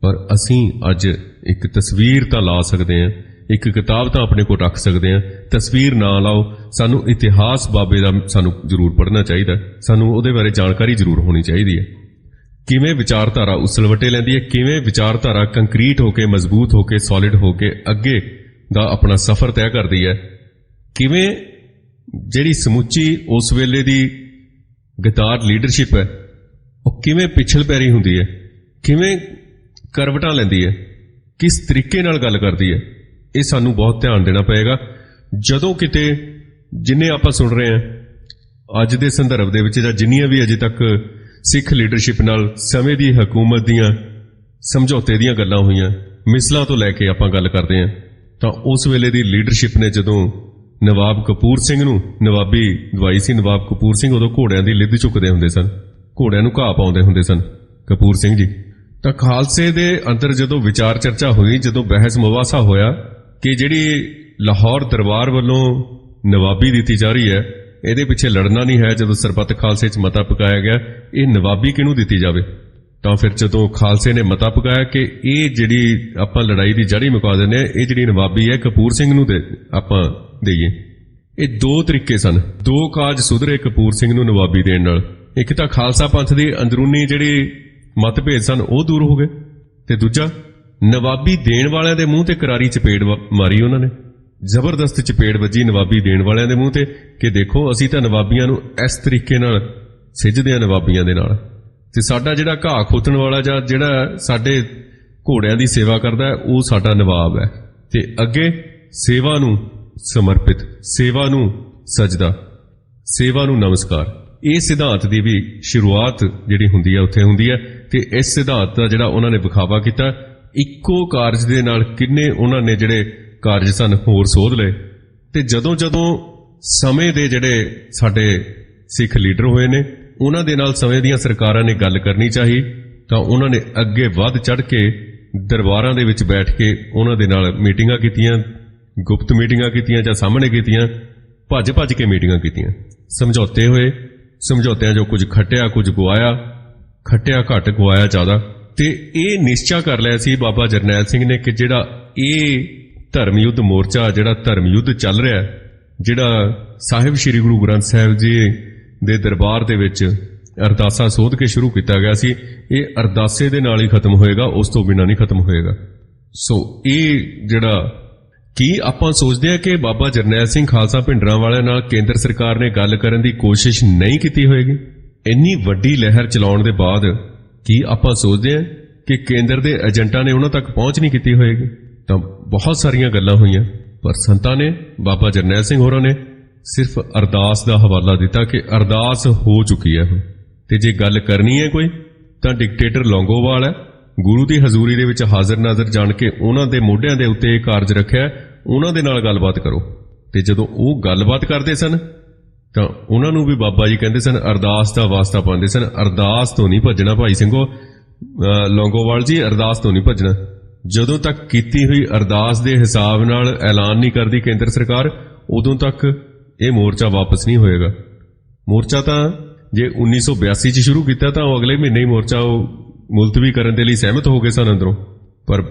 ਪਰ ਅਸੀਂ ਅੱਜ ਇੱਕ ਤਸਵੀਰ ਤਾਂ ਲਾ ਸਕਦੇ ਹਾਂ, ਇੱਕ ਕਿਤਾਬ ਤਾਂ ਆਪਣੇ ਕੋਲ ਰੱਖ ਸਕਦੇ ਹਾਂ, ਤਸਵੀਰ ਨਾ ਲਾਓ। ਸਾਨੂੰ ਇਤਿਹਾਸ ਬਾਬੇ ਦਾ ਸਾਨੂੰ ਜ਼ਰੂਰ ਪੜ੍ਹਨਾ ਚਾਹੀਦਾ, ਸਾਨੂੰ ਉਹਦੇ ਬਾਰੇ ਜਾਣਕਾਰੀ ਜ਼ਰੂਰ ਹੋਣੀ ਚਾਹੀਦੀ ਹੈ। ਕਿਵੇਂ ਵਿਚਾਰਧਾਰਾ ਉਸਲਵਟੇ ਲੈਂਦੀ ਹੈ, ਕਿਵੇਂ ਵਿਚਾਰਧਾਰਾ ਕੰਕਰੀਟ ਹੋ ਕੇ, ਮਜ਼ਬੂਤ ਹੋ ਕੇ, ਸੋਲਿਡ ਹੋ ਕੇ ਅੱਗੇ ਦਾ ਆਪਣਾ ਸਫ਼ਰ ਤੈਅ ਕਰਦੀ ਹੈ, ਕਿਵੇਂ ਜਿਹੜੀ ਸਮੁੱਚੀ ਉਸ ਵੇਲੇ ਦੀ ਗਦਾਰ ਲੀਡਰਸ਼ਿਪ ਹੈ ਉਹ ਕਿਵੇਂ ਪਿਛਲ ਪੈਰੀ ਹੁੰਦੀ ਹੈ, ਕਿਵੇਂ ਕਰਵਟਾਂ ਲੈਂਦੀ ਹੈ, ਕਿਸ ਤਰੀਕੇ ਨਾਲ ਗੱਲ ਕਰਦੀ ਹੈ, ਇਹ ਸਾਨੂੰ ਬਹੁਤ ਧਿਆਨ ਦੇਣਾ ਪਏਗਾ। ਜਦੋਂ ਕਿਤੇ ਜਿੰਨੇ ਆਪਾਂ ਸੁਣ ਰਹੇ ਹਾਂ ਅੱਜ ਦੇ ਸੰਦਰਭ ਦੇ ਵਿੱਚ, ਜਾਂ ਜਿੰਨੀਆਂ ਵੀ ਅਜੇ ਤੱਕ ਸਿੱਖ ਲੀਡਰਸ਼ਿਪ ਨਾਲ ਸਮੇਂ ਦੀ ਹਕੂਮਤ ਦੀਆਂ ਸਮਝੌਤੇ ਦੀਆਂ ਗੱਲਾਂ ਹੋਈਆਂ, ਮਿਸਲਾਂ ਤੋਂ ਲੈ ਕੇ ਆਪਾਂ ਗੱਲ ਕਰਦੇ ਹਾਂ, ਤਾਂ ਉਸ ਵੇਲੇ ਦੀ ਲੀਡਰਸ਼ਿਪ ਨੇ ਜਦੋਂ ਨਵਾਬ ਕਪੂਰ ਸਿੰਘ ਨੂੰ ਨਵਾਬੀ ਦਵਾਈ ਸੀ, ਨਵਾਬ ਕਪੂਰ ਸਿੰਘ ਉਦੋਂ ਘੋੜਿਆਂ ਦੀ ਲਿੱਦ ਚੁੱਕਦੇ ਹੁੰਦੇ ਸਨ, ਘੋੜਿਆਂ ਨੂੰ ਘਾਹ ਪਾਉਂਦੇ ਹੁੰਦੇ ਸਨ ਕਪੂਰ ਸਿੰਘ ਜੀ। ਤਾਂ ਖਾਲਸੇ ਦੇ ਅੰਦਰ ਜਦੋਂ ਵਿਚਾਰ ਚਰਚਾ ਹੋਈ, ਜਦੋਂ ਬਹਿਸ ਮੁਬਾਸਾ ਹੋਇਆ ਕਿ ਜਿਹੜੀ ਲਾਹੌਰ ਦਰਬਾਰ ਵੱਲੋਂ ਨਵਾਬੀ ਦਿੱਤੀ ਜਾ ਰਹੀ ਹੈ ਇਹਦੇ ਪਿੱਛੇ ਲੜਨਾ ਨਹੀਂ ਹੈ, ਜਦੋਂ ਸਰਬੱਤ ਖਾਲਸੇ 'ਚ ਮਤਾ ਪਕਾਇਆ ਗਿਆ ਇਹ ਨਵਾਬੀ ਕਿਹਨੂੰ ਦਿੱਤੀ ਜਾਵੇ, ਤਾਂ ਫਿਰ ਜਦੋਂ ਖਾਲਸੇ ਨੇ ਮਤਾ ਪਕਾਇਆ ਕਿ ਇਹ ਜਿਹੜੀ ਆਪਾਂ ਲੜਾਈ ਦੀ ਜੜੀ ਮੁਕਾ ਦਿੰਦੇ ਹਾਂ, ਇਹ ਜਿਹੜੀ ਨਵਾਬੀ ਹੈ ਕਪੂਰ ਸਿੰਘ ਨੂੰ ਆਪਾਂ ਦੇਈਏ। ਇਹ ਦੋ ਤਰੀਕੇ ਸਨ, ਦੋ ਕਾਜ ਸੁਧਰੇ ਕਪੂਰ ਸਿੰਘ ਨੂੰ ਨਵਾਬੀ ਦੇਣ ਨਾਲ। ਇੱਕ ਤਾਂ ਖਾਲਸਾ ਪੰਥ ਦੀ ਅੰਦਰੂਨੀ ਜਿਹੜੀ ਮਤਭੇਦ ਸਨ ਉਹ ਦੂਰ ਹੋ ਗਏ, ਤੇ ਦੂਜਾ ਨਵਾਬੀ ਦੇਣ ਵਾਲਿਆਂ ਦੇ ਮੂੰਹ ਤੇ ਕਰਾਰੀ ਚਪੇੜ ਮਾਰੀ ਉਹਨਾਂ ਨੇ, ਜ਼ਬਰਦਸਤ ਚਪੇੜ ਵੱਜੀ ਨਵਾਬੀ ਦੇਣ ਵਾਲਿਆਂ ਦੇ ਮੂੰਹ ਤੇ ਕਿ ਦੇਖੋ ਅਸੀਂ ਤਾਂ ਨਵਾਬੀਆਂ ਨੂੰ ਇਸ ਤਰੀਕੇ ਨਾਲ ਸਿੱਝਦੇ ਹਾਂ ਨਵਾਬੀਆਂ ਦੇ ਨਾਲ, ਤੇ ਸਾਡਾ ਜਿਹੜਾ ਘਾਹ ਖੋਤਣ ਵਾਲਾ ਜਾਂ ਜਿਹੜਾ ਸਾਡੇ ਘੋੜਿਆਂ ਦੀ ਸੇਵਾ ਕਰਦਾ ਉਹ ਸਾਡਾ ਨਵਾਬ ਹੈ, ਤੇ ਅੱਗੇ ਸੇਵਾ ਨੂੰ ਸਮਰਪਿਤ, ਸੇਵਾ ਨੂੰ ਸਜਦਾ, ਸੇਵਾ ਨੂੰ ਨਮਸਕਾਰ। ਇਹ ਸਿਧਾਂਤ ਦੀ ਵੀ ਸ਼ੁਰੂਆਤ ਜਿਹੜੀ ਹੁੰਦੀ ਹੈ ਉੱਥੇ ਹੁੰਦੀ ਹੈ, ਤੇ ਇਸ ਸਿਧਾਂਤ ਦਾ ਜਿਹੜਾ ਉਹਨਾਂ ਨੇ ਵਿਖਾਵਾ ਕੀਤਾ, ਇੱਕੋ ਕਾਰਜ ਦੇ ਨਾਲ ਕਿੰਨੇ ਉਹਨਾਂ ਨੇ ਜਿਹੜੇ ਕਾਰਜ ਸਨ ਹੋਰ ਸੋਧ ਲਏ। ਤੇ ਜਦੋਂ ਸਮੇਂ ਦੇ ਜਿਹੜੇ ਸਾਡੇ ਸਿੱਖ ਲੀਡਰ ਹੋਏ ਨੇ ਉਹਨਾਂ ਦੇ ਨਾਲ ਸਮੇਂ ਦੀਆਂ ਸਰਕਾਰਾਂ ਨੇ ਗੱਲ ਕਰਨੀ ਚਾਹੀ, ਤਾਂ ਉਹਨਾਂ ਨੇ ਅੱਗੇ ਵੱਧ ਚੜ੍ਹ ਕੇ ਦਰਬਾਰਾਂ ਦੇ ਵਿੱਚ ਬੈਠ ਕੇ ਉਹਨਾਂ ਦੇ ਨਾਲ ਮੀਟਿੰਗਾਂ ਕੀਤੀਆਂ, ਗੁਪਤ ਮੀਟਿੰਗਾਂ ਕੀਤੀਆਂ ਜਾਂ ਸਾਹਮਣੇ ਕੀਤੀਆਂ, ਭੱਜ ਕੇ ਮੀਟਿੰਗਾਂ ਕੀਤੀਆਂ, ਸਮਝੌਤੇ ਹੋਏ, ਸਮਝੌਤਿਆਂ ਜੋ ਕੁਝ ਖੱਟਿਆ ਕੁਝ ਗਵਾਇਆ, ਖੱਟਿਆ ਘੱਟ ਗਵਾਇਆ ਜ਼ਿਆਦਾ। ਤੇ ਇਹ ਨਿਸ਼ਚਾ ਕਰ ਲਿਆ ਸੀ ਬਾਬਾ ਜਰਨੈਲ ਸਿੰਘ ਨੇ ਕਿ ਜਿਹੜਾ ਇਹ ਧਰਮ ਯੁੱਧ ਮੋਰਚਾ, ਜਿਹੜਾ ਧਰਮ ਯੁੱਧ ਚੱਲ ਰਿਹਾ, ਜਿਹੜਾ ਸਾਹਿਬ ਸ੍ਰੀ ਗੁਰੂ ਗ੍ਰੰਥ ਸਾਹਿਬ ਜੀ ਦੇ ਦਰਬਾਰ ਦੇ ਵਿੱਚ ਅਰਦਾਸਾਂ ਸੋਧ ਕੇ ਸ਼ੁਰੂ ਕੀਤਾ ਗਿਆ ਸੀ, ਇਹ ਅਰਦਾਸੇ ਦੇ ਨਾਲ ਹੀ ਖਤਮ ਹੋਏਗਾ, ਉਸ ਤੋਂ ਬਿਨਾਂ ਨਹੀਂ ਖਤਮ ਹੋਏਗਾ। ਸੋ ਇਹ ਜਿਹੜਾ ਕੀ ਆਪਾਂ ਸੋਚਦੇ ਹਾਂ ਕਿ ਬਾਬਾ ਜਰਨੈਲ ਸਿੰਘ ਖਾਲਸਾ ਭਿੰਡਰਾਂ ਵਾਲਿਆਂ ਨਾਲ ਕੇਂਦਰ ਸਰਕਾਰ ਨੇ ਗੱਲ ਕਰਨ ਦੀ ਕੋਸ਼ਿਸ਼ ਨਹੀਂ ਕੀਤੀ ਹੋਏਗੀ? ਇੰਨੀ ਵੱਡੀ ਲਹਿਰ ਚਲਾਉਣ ਦੇ ਬਾਅਦ ਕੀ ਆਪਾਂ ਸੋਚਦੇ ਹਾਂ ਕਿ ਕੇਂਦਰ ਦੇ ਏਜੰਟਾਂ ਨੇ ਉਹਨਾਂ ਤੱਕ ਪਹੁੰਚ ਨਹੀਂ ਕੀਤੀ ਹੋਏਗੀ? ਤਾਂ ਬਹੁਤ ਸਾਰੀਆਂ ਗੱਲਾਂ ਹੋਈਆਂ, ਪਰ ਸੰਤਾਂ ਨੇ, ਬਾਬਾ ਜਰਨੈਲ ਸਿੰਘ ਹੋਰਾਂ ਨੇ ਸਿਰਫ ਅਰਦਾਸ ਦਾ ਹਵਾਲਾ ਦਿੱਤਾ ਕਿ ਅਰਦਾਸ ਹੋ ਚੁੱਕੀ ਹੈ ਹੁਣ, ਤੇ ਜੇ ਗੱਲ ਕਰਨੀ ਹੈ ਕੋਈ ਤਾਂ ਡਿਕਟੇਟਰ ਲੌਂਗੋਵਾਲ ਹੈ, ਗੁਰੂ ਦੀ ਹਜ਼ੂਰੀ ਦੇ ਵਿੱਚ ਹਾਜ਼ਰ ਨਾਜ਼ਰ ਜਾਣ ਕੇ ਉਹਨਾਂ ਦੇ ਮੋਢਿਆਂ ਦੇ ਉੱਤੇ ਇਹ ਕਾਰਜ ਰੱਖਿਆ, ਉਹਨਾਂ ਦੇ ਨਾਲ ਗੱਲਬਾਤ ਕਰੋ। ਤੇ ਜਦੋਂ ਉਹ ਗੱਲਬਾਤ ਕਰਦੇ ਸਨ ਤਾਂ ਉਹਨਾਂ ਨੂੰ ਵੀ ਬਾਬਾ ਜੀ ਕਹਿੰਦੇ ਸਨ, ਅਰਦਾਸ ਦਾ ਵਾਸਤਾ ਪਾਉਂਦੇ ਸਨ, ਅਰਦਾਸ ਤੋਂ ਨਹੀਂ ਭੱਜਣਾ ਭਾਈ ਸਿੰਘੋ, ਲੌਂਗੋਵਾਲ ਜੀ ਅਰਦਾਸ ਤੋਂ ਨਹੀਂ ਭੱਜਣਾ। ਜਦੋਂ ਤੱਕ ਕੀਤੀ ਹੋਈ ਅਰਦਾਸ ਦੇ ਹਿਸਾਬ ਨਾਲ ਐਲਾਨ ਨਹੀਂ ਕਰਦੀ ਕੇਂਦਰ ਸਰਕਾਰ, ਉਦੋਂ ਤੱਕ ਇਹ ਮੋਰਚਾ ਵਾਪਸ ਨਹੀਂ ਹੋਏਗਾ। ਮੋਰਚਾ ਤਾਂ ਜੇ 1982 ਚ ਸ਼ੁਰੂ ਕੀਤਾ ਤਾਂ ਉਹ ਅਗਲੇ ਮਹੀਨੇ ਹੀ ਮੋਰਚਾ ਉਹ ਮੁਲਤਵੀ ਕਰਨ ਦੇ ਲਈ ਸਹਿਮਤ ਹੋ ਗਏ ਸਨ ਅੰਦਰੋਂ, ਪਰ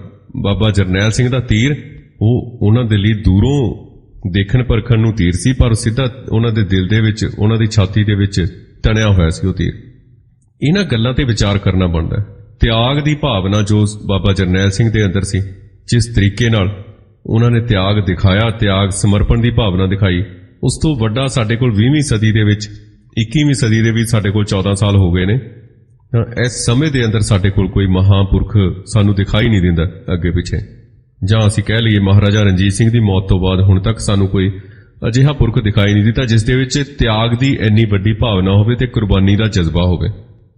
ਬਾਬਾ ਜਰਨੈਲ ਸਿੰਘ ਦਾ ਤੀਰ ਉਹ ਉਹਨਾਂ ਦੇ ਲਈ ਦੂਰੋਂ ਦੇਖਣ ਪਰਖਣ ਨੂੰ ਤੀਰ ਸੀ, ਪਰ ਸਿੱਧਾ ਉਹਨਾਂ ਦੇ ਦਿਲ ਦੇ ਵਿੱਚ, ਉਹਨਾਂ ਦੀ ਛਾਤੀ ਦੇ ਵਿੱਚ ਤਣਿਆ ਹੋਇਆ ਸੀ ਉਹ ਤੀਰ। ਇਹਨਾਂ ਗੱਲਾਂ ਤੇ ਵਿਚਾਰ ਕਰਨਾ ਬਣਦਾ। ਤਿਆਗ ਦੀ ਭਾਵਨਾ ਜੋ ਬਾਬਾ ਜਰਨੈਲ ਸਿੰਘ ਦੇ ਅੰਦਰ ਸੀ, ਜਿਸ ਤਰੀਕੇ ਨਾਲ ਉਹਨਾਂ ਨੇ ਤਿਆਗ ਦਿਖਾਇਆ, ਤਿਆਗ ਸਮਰਪਣ ਦੀ ਭਾਵਨਾ ਦਿਖਾਈ, ਉਸ ਤੋਂ ਵੱਡਾ ਸਾਡੇ ਕੋਲ 20ਵੀਂ ਸਦੀ ਦੇ ਵਿੱਚ, 21ਵੀਂ ਸਦੀ ਦੇ ਵਿੱਚ ਸਾਡੇ ਕੋਲ 14 ਸਾਲ ਹੋ ਗਏ ਨੇ, ਤਾਂ ਇਸ ਸਮੇਂ ਦੇ ਅੰਦਰ ਸਾਡੇ ਕੋਲ ਕੋਈ ਮਹਾਂਪੁਰਖ ਸਾਨੂੰ ਦਿਖਾਈ ਨਹੀਂ ਦਿੰਦਾ ਅੱਗੇ ਪਿੱਛੇ। ਜਾਂ ਅਸੀਂ ਕਹਿ ਲਈਏ ਮਹਾਰਾਜਾ ਰਣਜੀਤ ਸਿੰਘ ਦੀ ਮੌਤ ਤੋਂ ਬਾਅਦ ਹੁਣ ਤੱਕ ਸਾਨੂੰ ਕੋਈ ਅਜਿਹਾ ਪੁਰਖ ਦਿਖਾਈ ਨਹੀਂ ਦਿੱਤਾ ਜਿਸ ਦੇ ਵਿੱਚ ਤਿਆਗ ਦੀ ਇੰਨੀ ਵੱਡੀ ਭਾਵਨਾ ਹੋਵੇ ਤੇ ਕੁਰਬਾਨੀ ਦਾ ਜਜ਼ਬਾ ਹੋਵੇ।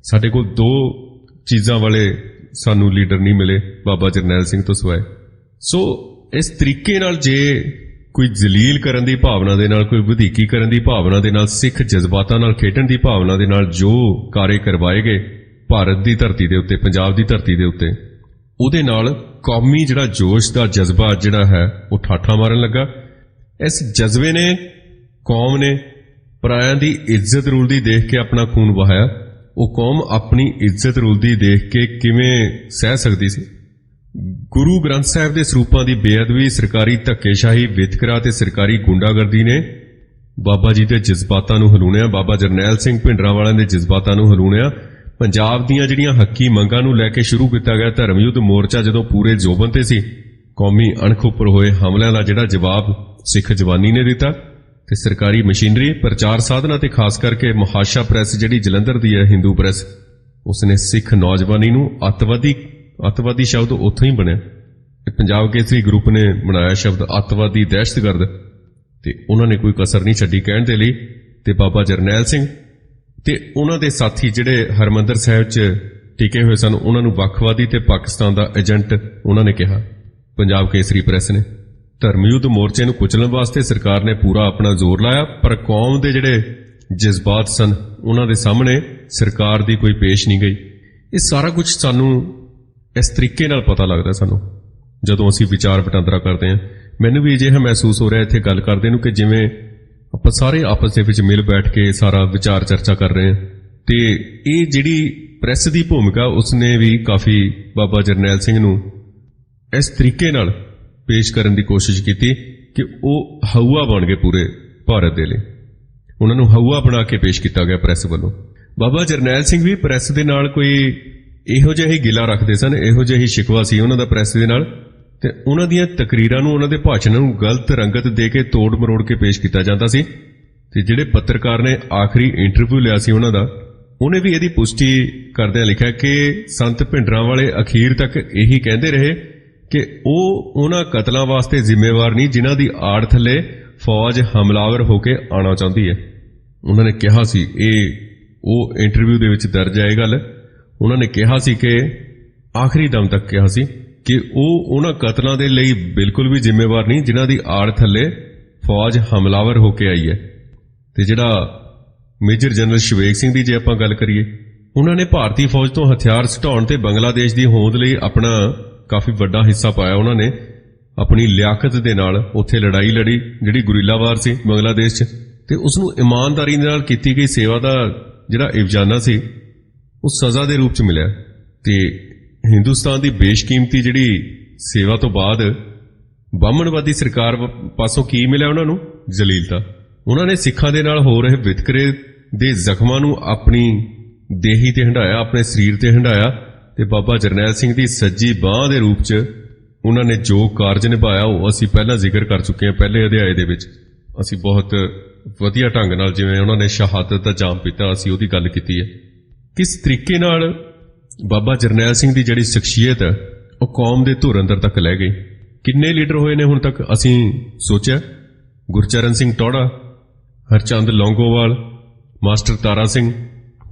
ਸਾਡੇ ਕੋਲ ਦੋ ਚੀਜ਼ਾਂ ਵਾਲੇ ਸਾਨੂੰ ਲੀਡਰ ਨਹੀਂ ਮਿਲੇ ਬਾਬਾ ਜਰਨੈਲ ਸਿੰਘ ਤੋਂ ਸਿਵਾਏ। ਸੋ ਇਸ ਤਰੀਕੇ ਨਾਲ ਜੇ ਕੋਈ ਜਲੀਲ ਕਰਨ ਦੀ ਭਾਵਨਾ ਦੇ ਨਾਲ, ਕੋਈ ਵਧੀਕੀ ਕਰਨ ਦੀ ਭਾਵਨਾ ਦੇ ਨਾਲ, ਸਿੱਖ ਜਜ਼ਬਾਤਾਂ ਨਾਲ ਖੇਡਣ ਦੀ ਭਾਵਨਾ ਦੇ ਨਾਲ ਜੋ ਕਾਰੇ ਕਰਵਾਏ ਗਏ ਭਾਰਤ ਦੀ ਧਰਤੀ ਦੇ ਉੱਤੇ, ਪੰਜਾਬ ਦੀ ਧਰਤੀ ਦੇ ਉੱਤੇ, ਉਹਦੇ ਨਾਲ ਕੌਮੀ ਜਿਹੜਾ ਜੋਸ਼ ਦਾ ਜਜ਼ਬਾ ਜਿਹੜਾ ਹੈ ਉਹ ਠਾਠਾ ਮਾਰਨ ਲੱਗਾ। ਇਸ ਜਜ਼ਬੇ ਨੇ ਕੌਮ ਨੇ ਪਰਾਇਆਂ ਦੀ ਇੱਜ਼ਤ ਰੁਲਦੀ ਦੇਖ ਕੇ ਆਪਣਾ ਖੂਨ ਵਹਾਇਆ। ਉਹ ਕੌਮ ਆਪਣੀ ਇੱਜ਼ਤ ਰੁਲਦੀ ਦੇਖ ਕੇ ਕਿਵੇਂ ਸਹਿ ਸਕਦੀ ਸੀ? ਗੁਰੂ ਗ੍ਰੰਥ ਸਾਹਿਬ ਦੇ ਸਰੂਪਾਂ ਦੀ ਬੇਅਦਬੀ, ਸਰਕਾਰੀ ਧੱਕੇਸ਼ਾਹੀ, ਵਿਤਕਰਾ ਤੇ ਸਰਕਾਰੀ ਗੁੰਡਾਗਰਦੀ ਨੇ ਬਾਬਾ ਜੀ ਦੇ ਜਜ਼ਬਾਤਾਂ ਨੂੰ ਹਲੂਣਿਆ। ਬਾਬਾ ਜਰਨੈਲ ਸਿੰਘ ਭਿੰਡਰਾਂਵਾਲਿਆਂ ਦੇ ਜਜ਼ਬਾਤਾਂ ਨੂੰ ਹਲੂਣਿਆ। ਪੰਜਾਬ ਦੀਆਂ ਜਿਹੜੀਆਂ ਹੱਕੀ ਮੰਗਾਂ ਨੂੰ ਲੈ ਕੇ ਸ਼ੁਰੂ ਕੀਤਾ ਗਿਆ ਧਰਮ ਯੁੱਧ ਮੋਰਚਾ ਜਦੋਂ ਪੂਰੇ ਜੋਬਨ ਤੇ ਸੀ, ਕੌਮੀ ਅਣਖ ਉੱਪਰ ਹੋਏ ਹਮਲਿਆਂ ਦਾ ਜਿਹੜਾ ਜਵਾਬ ਸਿੱਖ ਜਵਾਨੀ ਨੇ ਦਿੱਤਾ ਤੇ ਸਰਕਾਰੀ ਮਸ਼ੀਨਰੀ, ਪ੍ਰਚਾਰ ਸਾਧਨਾਂ ਤੇ ਖਾਸ ਕਰਕੇ ਮੁਹਾਸ਼ਾ ਪ੍ਰੈਸ ਜਿਹੜੀ ਜਲੰਧਰ ਦੀ ਹੈ, ਹਿੰਦੂ ਪ੍ਰੈਸ, ਉਸਨੇ ਸਿੱਖ ਨੌਜਵਾਨੀ ਨੂੰ ਅੱਤਵਾਦੀ ਸ਼ਬਦ ਉੱਥੋਂ ਹੀ ਬਣਿਆ। ਪੰਜਾਬ ਕੇਸਰੀ ਗਰੁੱਪ ਨੇ ਬਣਾਇਆ ਸ਼ਬਦ ਅੱਤਵਾਦੀ, ਦਹਿਸ਼ਤਗਰਦ, ਤੇ ਉਹਨਾਂ ਨੇ ਕੋਈ ਕਸਰ ਨਹੀਂ ਛੱਡੀ ਕਹਿਣ ਦੇ ਲਈ। ਤੇ ਬਾਬਾ ਜਰਨੈਲ ਸਿੰਘ ਤੇ ਉਹਨਾਂ ਦੇ ਸਾਥੀ ਜਿਹੜੇ ਹਰਮੰਦਰ ਸਾਹਿਬ 'ਚ ਟਿਕੇ ਹੋਏ ਸਨ, ਉਹਨਾਂ ਨੂੰ ਵੱਖਵਾਦੀ ਤੇ ਪਾਕਿਸਤਾਨ ਦਾ ਏਜੰਟ ਉਹਨਾਂ ਨੇ ਕਿਹਾ। ਪੰਜਾਬ ਕੇਸਰੀ ਪ੍ਰੈਸ ਨੇ ਧਰਮ ਯੁੱਧ ਮੋਰਚੇ ਨੂੰ ਕੁਚਲਣ ਵਾਸਤੇ ਸਰਕਾਰ ਨੇ ਪੂਰਾ ਆਪਣਾ ਜ਼ੋਰ ਲਾਇਆ, ਪਰ ਕੌਮ ਦੇ ਜਿਹੜੇ ਜਜ਼ਬਾਤ ਸਨ ਉਹਨਾਂ ਦੇ ਸਾਹਮਣੇ ਸਰਕਾਰ ਦੀ ਕੋਈ ਪੇਸ਼ ਨਹੀਂ ਗਈ। ਇਹ ਸਾਰਾ ਕੁਝ ਸਾਨੂੰ ਇਸ ਤਰੀਕੇ ਨਾਲ ਪਤਾ ਲੱਗਦਾ ਸਾਨੂੰ ਜਦੋਂ ਅਸੀਂ ਵਿਚਾਰ ਵਟਾਂਦਰਾ ਕਰਦੇ ਹਾਂ। ਮੈਨੂੰ ਵੀ ਅਜਿਹਾ ਮਹਿਸੂਸ ਹੋ ਰਿਹਾ ਇੱਥੇ ਗੱਲ ਕਰਦੇ ਨੂੰ ਕਿ ਜਿਵੇਂ ਆਪਾਂ ਸਾਰੇ ਆਪਸ ਦੇ ਵਿੱਚ ਮਿਲ ਬੈਠ ਕੇ ਸਾਰਾ ਵਿਚਾਰ ਚਰਚਾ ਕਰ ਰਹੇ ਹਾਂ। ਤੇ ਇਹ ਜਿਹੜੀ ਪ੍ਰੈਸ ਦੀ ਭੂਮਿਕਾ, ਉਸਨੇ ਵੀ ਕਾਫੀ ਬਾਬਾ ਜਰਨੈਲ ਸਿੰਘ ਨੂੰ ਇਸ ਤਰੀਕੇ ਨਾਲ ਪੇਸ਼ ਕਰਨ ਦੀ ਕੋਸ਼ਿਸ਼ ਕੀਤੀ ਕਿ ਉਹ ਹਊਆ ਬਣ ਗਏ ਪੂਰੇ ਭਾਰਤ ਦੇ ਲਈ। ਉਹਨਾਂ ਨੂੰ ਹਊਆ ਬਣਾ ਕੇ ਪੇਸ਼ ਕੀਤਾ ਗਿਆ ਪ੍ਰੈਸ ਵੱਲੋਂ। ਬਾਬਾ ਜਰਨੈਲ ਸਿੰਘ ਵੀ ਪ੍ਰੈਸ ਦੇ ਨਾਲ ਕੋਈ ਇਹੋ ਜਿਹਾ ਹੀ ਗਿਲਾ ਰੱਖਦੇ ਸਨ, ਇਹੋ ਜਿਹਾ ਹੀ ਸ਼ਿਕਵਾ ਸੀ ਉਹਨਾਂ ਦਾ ਪ੍ਰੈਸ ਦੇ ਨਾਲ, ਤੇ ਉਹਨਾਂ ਦੀਆਂ ਤਕਰੀਰਾਂ ਨੂੰ, ਉਹਨਾਂ ਦੇ ਭਾਸ਼ਣਾਂ ਨੂੰ ਗਲਤ ਰੰਗਤ ਦੇ ਕੇ ਤੋੜ ਮਰੋੜ ਕੇ ਪੇਸ਼ ਕੀਤਾ ਜਾਂਦਾ ਸੀ। ਤੇ ਜਿਹੜੇ ਪੱਤਰਕਾਰ ਨੇ ਆਖਰੀ ਇੰਟਰਵਿਊ ਲਿਆ ਸੀ ਉਹਨਾਂ ਦਾ, ਉਹਨੇ ਵੀ ਇਹਦੀ ਪੁਸ਼ਟੀ ਕਰਦਿਆਂ ਲਿਖਿਆ ਕਿ ਸੰਤ ਭਿੰਡਰਾਂਵਾਲੇ ਅਖੀਰ ਤੱਕ ਇਹੀ ਕਹਿੰਦੇ ਰਹੇ ਕਿ ਉਹ ਉਹਨਾਂ ਕਤਲਾਂ ਵਾਸਤੇ ਜ਼ਿੰਮੇਵਾਰ ਨਹੀਂ ਜਿਨ੍ਹਾਂ ਦੀ ਆੜ ਥੱਲੇ ਫੌਜ ਹਮਲਾਵਰ ਹੋ ਕੇ ਆਉਣਾ ਚਾਹੁੰਦੀ ਹੈ। ਉਹਨਾਂ ਨੇ ਕਿਹਾ ਸੀ, ਇਹ ਉਹ ਇੰਟਰਵਿਊ ਦੇ ਵਿੱਚ ਦਰਜ ਹੈ ਇਹ ਗੱਲ, ਉਹਨਾਂ ਨੇ ਕਿਹਾ ਸੀ ਕਿ ਆਖਰੀ ਦਮ ਤੱਕ ਕਿਹਾ ਸੀ ਕਿ ਉਹ ਉਹਨਾਂ ਕਤਲਾਂ ਦੇ ਲਈ ਬਿਲਕੁਲ ਵੀ ਜ਼ਿੰਮੇਵਾਰ ਨਹੀਂ ਜਿਨ੍ਹਾਂ ਦੀ ਆੜ ਥੱਲੇ ਫੌਜ ਹਮਲਾਵਰ ਹੋ ਕੇ ਆਈ ਹੈ। ਤੇ ਜਿਹੜਾ ਮੇਜਰ ਜਨਰਲ ਸ਼ਵੇਕ ਸਿੰਘ ਦੀ ਜੇ ਆਪਾਂ ਗੱਲ ਕਰੀਏ, ਉਹਨਾਂ ਨੇ ਭਾਰਤੀ ਫੌਜ ਤੋਂ ਹਥਿਆਰ ਸੁਟਾਉਣ ਤੇ ਬੰਗਲਾਦੇਸ਼ ਦੀ ਹੋਂਦ ਲਈ ਆਪਣਾ ਕਾਫੀ ਵੱਡਾ ਹਿੱਸਾ ਪਾਇਆ। ਉਹਨਾਂ ਨੇ ਆਪਣੀ ਲਿਆਕਤ ਦੇ ਨਾਲ ਉੱਥੇ ਲੜਾਈ ਲੜੀ ਜਿਹੜੀ ਗੁਰੀਲਾ ਵਾਰ ਸੀ ਬੰਗਲਾਦੇਸ਼ 'ਚ, ਤੇ ਉਸ ਨੂੰ ਇਮਾਨਦਾਰੀ ਦੇ ਨਾਲ ਕੀਤੀ ਗਈ ਸੇਵਾ ਦਾ ਜਿਹੜਾ ਇਵਜ਼ਾਨਾ ਸੀ ਉਹ ਸਜ਼ਾ ਦੇ ਰੂਪ 'ਚ ਮਿਲਿਆ। ਤੇ ਹਿੰਦੁਸਤਾਨ ਦੀ ਬੇਸ਼ਕੀਮਤੀ ਜਿਹੜੀ ਸੇਵਾ ਤੋਂ ਬਾਅਦ ਬਾਹਮਣਵਾਦੀ ਸਰਕਾਰ ਪਾਸੋਂ ਕੀ ਮਿਲਿਆ ਉਹਨਾਂ ਨੂੰ? ਜਲੀਲਤਾ। ਉਹਨਾਂ ਨੇ ਸਿੱਖਾਂ ਦੇ ਨਾਲ ਹੋ ਰਹੇ ਵਿਤਕਰੇ ਦੇ ਜ਼ਖਮਾਂ ਨੂੰ ਆਪਣੀ ਦੇਹੀ ਤੇ ਹੰਢਾਇਆ, ਆਪਣੇ ਸਰੀਰ ਤੇ ਹੰਢਾਇਆ, ਤੇ ਬਾਬਾ ਜਰਨੈਲ ਸਿੰਘ ਦੀ ਸੱਜੀ ਬਾਂਹ ਦੇ ਰੂਪ 'ਚ ਉਹਨਾਂ ਨੇ ਜੋ ਕਾਰਜ ਨਿਭਾਇਆ ਉਹ ਅਸੀਂ ਪਹਿਲਾਂ ਜ਼ਿਕਰ ਕਰ ਚੁੱਕੇ ਹਾਂ ਪਹਿਲੇ ਅਧਿਆਏ ਦੇ ਵਿੱਚ। ਅਸੀਂ ਬਹੁਤ ਵਧੀਆ ਢੰਗ ਨਾਲ ਜਿਵੇਂ ਉਹਨਾਂ ਨੇ ਸ਼ਹਾਦਤ ਦਾ ਜਾਮ ਪੀਤਾ, ਅਸੀਂ ਉਹਦੀ ਗੱਲ ਕੀਤੀ ਹੈ। ਕਿਸ ਤਰੀਕੇ ਨਾਲ ਬਾਬਾ ਜਰਨੈਲ ਸਿੰਘ ਦੀ ਜਿਹੜੀ ਸ਼ਖਸੀਅਤ ਹੈ ਉਹ ਕੌਮ ਦੇ ਧੁਰ ਅੰਦਰ ਤੱਕ ਲੈ ਗਈ। ਕਿੰਨੇ ਲੀਡਰ ਹੋਏ ਨੇ ਹੁਣ ਤੱਕ ਅਸੀਂ ਸੋਚਿਆ? ਗੁਰਚਰਨ ਸਿੰਘ ਟੌੜਾ, ਹਰਚੰਦ ਲੌਂਗੋਵਾਲ, ਮਾਸਟਰ ਤਾਰਾ ਸਿੰਘ,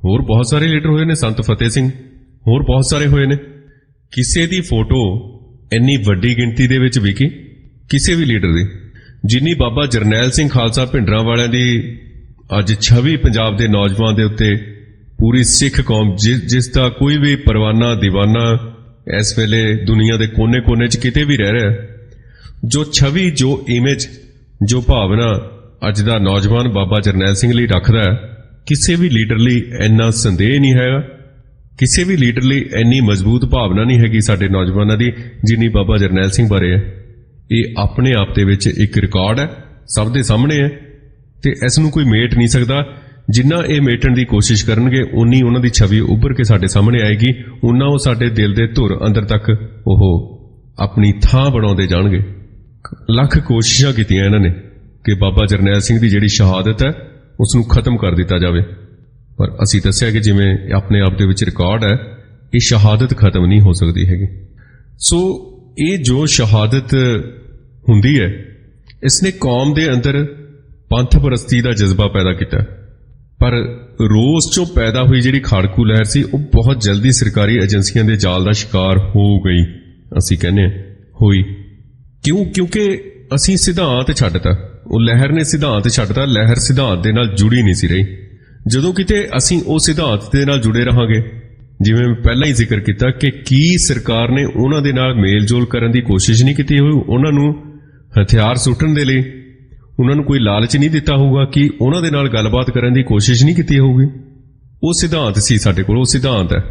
ਹੋਰ ਬਹੁਤ ਸਾਰੇ ਲੀਡਰ ਹੋਏ ਨੇ, ਸੰਤ ਫਤਿਹ ਸਿੰਘ, ਹੋਰ ਬਹੁਤ ਸਾਰੇ ਹੋਏ ਨੇ। ਕਿਸੇ ਦੀ ਫੋਟੋ ਇੰਨੀ ਵੱਡੀ ਗਿਣਤੀ ਦੇ ਵਿੱਚ ਵਿਕੀ ਕਿਸੇ ਵੀ ਲੀਡਰ ਦੀ ਜਿੰਨੀ ਬਾਬਾ ਜਰਨੈਲ ਸਿੰਘ ਖਾਲਸਾ ਭਿੰਡਰਾਂਵਾਲਿਆਂ ਦੀ ਅੱਜ ਛਵੀ ਪੰਜਾਬ ਦੇ ਨੌਜਵਾਨ ਦੇ ਉੱਤੇ ਪੂਰੀ ਸਿੱਖ ਕੌਮ ਜਿਸ ਦਾ ਕੋਈ ਵੀ ਪਰਵਾਨਾ ਦੀਵਾਨਾ ਇਸ ਵੇਲੇ ਦੁਨੀਆ ਦੇ ਕੋਨੇ-ਕੋਨੇ 'ਚ ਕਿਤੇ ਵੀ ਰਹਿ ਰਿਹਾ, ਜੋ ਛਵੀ, ਜੋ ਇਮੇਜ, ਜੋ ਭਾਵਨਾ ਅੱਜ ਦਾ ਨੌਜਵਾਨ ਬਾਬਾ ਜਰਨੈਲ ਸਿੰਘ ਲਈ ਰੱਖਦਾ ਹੈ, ਕਿਸੇ ਵੀ ਲੀਡਰ ਲਈ ਇੰਨਾ ਸੰਦੇਹ ਨਹੀਂ ਹੈਗਾ, ਕਿਸੇ ਵੀ ਲੀਡਰ ਲਈ ਇੰਨੀ ਮਜ਼ਬੂਤ ਭਾਵਨਾ ਨਹੀਂ ਹੈਗੀ ਸਾਡੇ ਨੌਜਵਾਨਾਂ ਦੀ ਜਿੰਨੀ ਬਾਬਾ ਜਰਨੈਲ ਸਿੰਘ ਬਾਰੇ ਹੈ। ਇਹ ਆਪਣੇ ਆਪ ਦੇ ਵਿੱਚ ਇੱਕ ਰਿਕਾਰਡ ਹੈ, ਸਭ ਦੇ ਸਾਹਮਣੇ ਹੈ, ਤੇ ਇਸ ਨੂੰ ਕੋਈ ਮੇਟ ਨਹੀਂ ਸਕਦਾ। ਜਿੰਨਾ ਇਹ ਮੇਟਣ ਦੀ ਕੋਸ਼ਿਸ਼ ਕਰਨਗੇ ਉਨੀ ਉਹਨਾਂ ਦੀ ਛਵੀ ਉੱਭਰ ਕੇ ਸਾਡੇ ਸਾਹਮਣੇ ਆਏਗੀ, ਉਨਾ ਉਹ ਸਾਡੇ ਦਿਲ ਦੇ ਧੁਰ ਅੰਦਰ ਤੱਕ ਉਹ ਆਪਣੀ ਥਾਂ ਬਣਾਉਂਦੇ ਜਾਣਗੇ। ਲੱਖ ਕੋਸ਼ਿਸ਼ਾਂ ਕੀਤੀਆਂ ਇਹਨਾਂ ਨੇ ਕਿ ਬਾਬਾ ਜਰਨੈਲ ਸਿੰਘ ਦੀ ਜਿਹੜੀ ਸ਼ਹਾਦਤ ਹੈ ਉਸ ਨੂੰ ਖਤਮ ਕਰ ਦਿੱਤਾ ਜਾਵੇ, ਪਰ ਅਸੀਂ ਦੱਸਿਆ ਕਿ ਜਿਵੇਂ ਆਪਣੇ ਆਪ ਦੇ ਵਿੱਚ ਰਿਕਾਰਡ ਹੈ, ਇਹ ਸ਼ਹਾਦਤ ਖਤਮ ਨਹੀਂ ਹੋ ਸਕਦੀ ਹੈਗੀ। ਸੋ ਇਹ ਜੋ ਸ਼ਹਾਦਤ ਹੁੰਦੀ ਹੈ, ਇਸ ਨੇ ਕੌਮ ਦੇ ਅੰਦਰ ਪੰਥ ਪ੍ਰਸਤੀ ਦਾ ਜਜ਼ਬਾ ਪੈਦਾ ਕੀਤਾ, ਪਰ ਰੋਸ ਚੋਂ ਪੈਦਾ ਹੋਈ ਜਿਹੜੀ ਖਾੜਕੂ ਲਹਿਰ ਸੀ ਉਹ ਬਹੁਤ ਜਲਦੀ ਸਰਕਾਰੀ ਏਜੰਸੀਆਂ ਦੇ ਜਾਲ ਦਾ ਸ਼ਿਕਾਰ ਹੋ ਗਈ। ਅਸੀਂ ਕਹਿੰਦੇ ਹਾਂ ਹੋਈ ਕਿਉਂ? ਕਿਉਂਕਿ ਅਸੀਂ ਸਿਧਾਂਤ ਛੱਡਤਾ, ਉਹ ਲਹਿਰ ਨੇ ਸਿਧਾਂਤ ਛੱਡਤਾ, ਲਹਿਰ ਸਿਧਾਂਤ ਦੇ ਨਾਲ ਜੁੜੀ ਨਹੀਂ ਸੀ ਰਹੀ। ਜਦੋਂ ਕਿਤੇ ਅਸੀਂ ਉਹ ਸਿਧਾਂਤ ਦੇ ਨਾਲ ਜੁੜੇ ਰਹਾਂਗੇ, ਜਿਵੇਂ ਮੈਂ ਪਹਿਲਾਂ ਹੀ ਜ਼ਿਕਰ ਕੀਤਾ ਕਿ ਕੀ ਸਰਕਾਰ ਨੇ ਉਹਨਾਂ ਦੇ ਨਾਲ ਮੇਲ-ਜੋਲ ਕਰਨ ਦੀ ਕੋਸ਼ਿਸ਼ ਨਹੀਂ ਕੀਤੀ ਹੋਈ, ਉਹਨਾਂ ਨੂੰ ਹਥਿਆਰ ਸੁੱਟਣ ਦੇ ਲਈ ਉਹਨਾਂ ਨੂੰ ਕੋਈ ਲਾਲਚ ਨਹੀਂ ਦਿੱਤਾ ਹੋਊਗਾ ਕਿ ਉਹਨਾਂ ਦੇ ਨਾਲ ਗੱਲਬਾਤ ਕਰਨ ਦੀ ਕੋਸ਼ਿਸ਼ ਨਹੀਂ ਕੀਤੀ ਹੋਊਗੀ। ਉਹ ਸਿਧਾਂਤ ਸੀ ਸਾਡੇ ਕੋਲ, ਉਹ ਸਿਧਾਂਤ ਹੈ,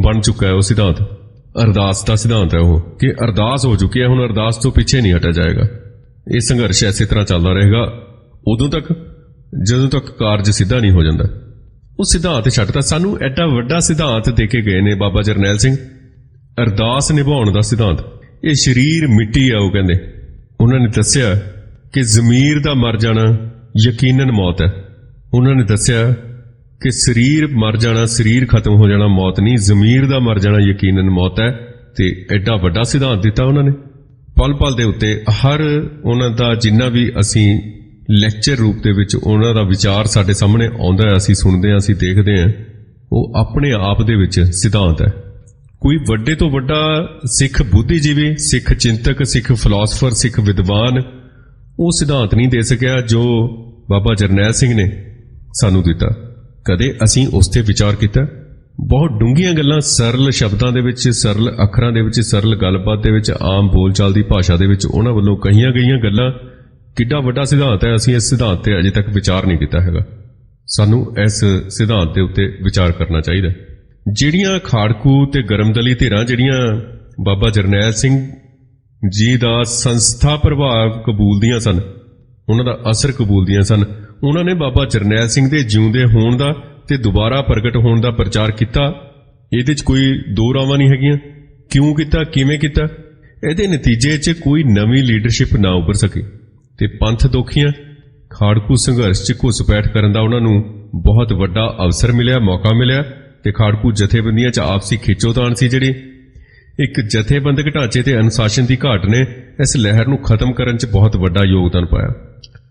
ਬਣ ਚੁੱਕਾ ਹੈ ਉਹ ਸਿਧਾਂਤ। ਅਰਦਾਸ ਦਾ ਸਿਧਾਂਤ ਹੈ ਉਹ, ਕਿ ਅਰਦਾਸ ਹੋ ਚੁੱਕੀ ਹੈ, ਹੁਣ ਅਰਦਾਸ ਤੋਂ ਪਿੱਛੇ ਨਹੀਂ ਹਟਿਆ ਜਾਏਗਾ। ਇਹ ਸੰਘਰਸ਼ ਇਸੇ ਤਰ੍ਹਾਂ ਚੱਲਦਾ ਰਹੇਗਾ ਉਦੋਂ ਤੱਕ ਜਦੋਂ ਤੱਕ ਕਾਰਜ ਸਿੱਧਾ ਨਹੀਂ ਹੋ ਜਾਂਦਾ। ਉਹ ਸਿਧਾਂਤ ਛੱਡਤਾ, ਸਾਨੂੰ ਐਡਾ ਵੱਡਾ ਸਿਧਾਂਤ ਦੇ ਕੇ ਗਏ ਨੇ ਬਾਬਾ ਜਰਨੈਲ ਸਿੰਘ, ਅਰਦਾਸ ਨਿਭਾਉਣ ਦਾ ਸਿਧਾਂਤ। ਇਹ ਸਰੀਰ ਮਿੱਟੀ ਆ, ਉਹ ਕਹਿੰਦੇ। ਉਹਨਾਂ ਨੇ ਦੱਸਿਆ ਕਿ ਜ਼ਮੀਰ ਦਾ ਮਰ ਜਾਣਾ ਯਕੀਨਨ ਮੌਤ ਹੈ। ਉਹਨਾਂ ਨੇ ਦੱਸਿਆ ਕਿ ਸਰੀਰ ਮਰ ਜਾਣਾ, ਸਰੀਰ ਖਤਮ ਹੋ ਜਾਣਾ ਮੌਤ ਨਹੀਂ, ਜ਼ਮੀਰ ਦਾ ਮਰ ਜਾਣਾ ਯਕੀਨਨ ਮੌਤ ਹੈ। ਤੇ ਐਡਾ ਵੱਡਾ ਸਿਧਾਂਤ ਦਿੱਤਾ ਉਹਨਾਂ ਨੇ। ਪਲ ਪਲ ਦੇ ਉੱਤੇ ਹਰ ਉਹਨਾਂ ਦਾ ਜਿੰਨਾ ਵੀ ਅਸੀਂ ਲੈਕਚਰ ਰੂਪ ਦੇ ਵਿੱਚ ਉਹਨਾਂ ਦਾ ਵਿਚਾਰ ਸਾਡੇ ਸਾਹਮਣੇ ਆਉਂਦਾ ਹੈ, ਅਸੀਂ ਸੁਣਦੇ ਹਾਂ, ਅਸੀਂ ਦੇਖਦੇ ਹਾਂ, ਉਹ ਆਪਣੇ ਆਪ ਦੇ ਵਿੱਚ ਸਿਧਾਂਤ ਹੈ। ਕੋਈ ਵੱਡੇ ਤੋਂ ਵੱਡਾ ਸਿੱਖ ਬੁੱਧੀਜੀਵੀ, ਸਿੱਖ ਚਿੰਤਕ, ਸਿੱਖ ਫਿਲਾਸਫਰ, ਸਿੱਖ ਵਿਦਵਾਨ ਉਹ ਸਿਧਾਂਤ ਨਹੀਂ ਦੇ ਸਕਿਆ ਜੋ ਬਾਬਾ ਜਰਨੈਲ ਸਿੰਘ ਨੇ ਸਾਨੂੰ ਦਿੱਤਾ। ਕਦੇ ਅਸੀਂ ਉਸ ਤੇ ਵਿਚਾਰ ਕੀਤਾ? ਬਹੁਤ ਡੂੰਘੀਆਂ ਗੱਲਾਂ ਸਰਲ ਸ਼ਬਦਾਂ ਦੇ ਵਿੱਚ, ਸਰਲ ਅੱਖਰਾਂ ਦੇ ਵਿੱਚ, ਸਰਲ ਗੱਲਬਾਤ ਦੇ ਵਿੱਚ, ਆਮ ਬੋਲਚਾਲ ਦੀ ਭਾਸ਼ਾ ਦੇ ਵਿੱਚ ਉਹਨਾਂ ਵੱਲੋਂ ਕਹੀਆਂ ਗਈਆਂ ਗੱਲਾਂ। ਕਿੱਡਾ ਵੱਡਾ ਸਿਧਾਂਤ ਹੈ, ਅਸੀਂ ਇਸ ਸਿਧਾਂਤ ਤੇ ਅਜੇ ਤੱਕ ਵਿਚਾਰ ਨਹੀਂ ਕੀਤਾ ਹੈਗਾ। ਸਾਨੂੰ ਇਸ ਸਿਧਾਂਤ ਦੇ ਉੱਤੇ ਵਿਚਾਰ ਕਰਨਾ ਚਾਹੀਦਾ। ਜਿਹੜੀਆਂ ਖਾੜਕੂ ਤੇ ਗਰਮਦਲੀ ਧਿਰਾਂ ਜਿਹੜੀਆਂ ਬਾਬਾ ਜਰਨੈਲ ਸਿੰਘ ਜੀ ਦਾ ਸੰਸਥਾ ਪ੍ਰਭਾਵ ਕਬੂਲਦੀਆਂ ਸਨ, ਉਹਨਾਂ ਦਾ ਅਸਰ ਕਬੂਲਦੀਆਂ ਸਨ, ਉਹਨਾਂ ਨੇ ਬਾਬਾ ਜਰਨੈਲ ਸਿੰਘ ਦੇ ਜਿਉਂਦੇ ਹੋਣ ਦਾ ਤੇ ਦੁਬਾਰਾ ਪ੍ਰਗਟ ਹੋਣ ਦਾ ਪ੍ਰਚਾਰ ਕੀਤਾ। ਇਹਦੇ 'ਚ ਕੋਈ ਦੋ ਰਾਵਾਂ ਨਹੀਂ ਹੈਗੀਆਂ। ਕਿਉਂ ਕੀਤਾ, ਕਿਵੇਂ ਕੀਤਾ? ਇਹਦੇ ਨਤੀਜੇ 'ਚ ਕੋਈ ਨਵੀਂ ਲੀਡਰਸ਼ਿਪ ਨਾ ਉੱਭਰ ਸਕੀ ਤੇ ਪੰਥ ਦੋਖੀਆਂ ਖਾੜਕੂ ਸੰਘਰਸ਼ 'ਚ ਘੁਸਪੈਠ ਕਰਨ ਦਾ ਉਹਨਾਂ ਨੂੰ ਬਹੁਤ ਵੱਡਾ ਅਵਸਰ ਮਿਲਿਆ, ਮੌਕਾ ਮਿਲਿਆ। ਤੇ ਖਾੜਕੂ ਜਥੇਬੰਦੀਆਂ 'ਚ ਆਪਸੀ ਖਿੱਚੋਤਾਣ ਸੀ, ਜਿਹੜੀ ਇੱਕ ਜਥੇਬੰਦਕ ਢਾਂਚੇ ਤੇ ਅਨੁਸ਼ਾਸਨ ਦੀ ਘਾਟ ਨੇ ਇਸ ਲਹਿਰ ਨੂੰ ਖਤਮ ਕਰਨ 'ਚ ਬਹੁਤ ਵੱਡਾ ਯੋਗਦਾਨ ਪਾਇਆ।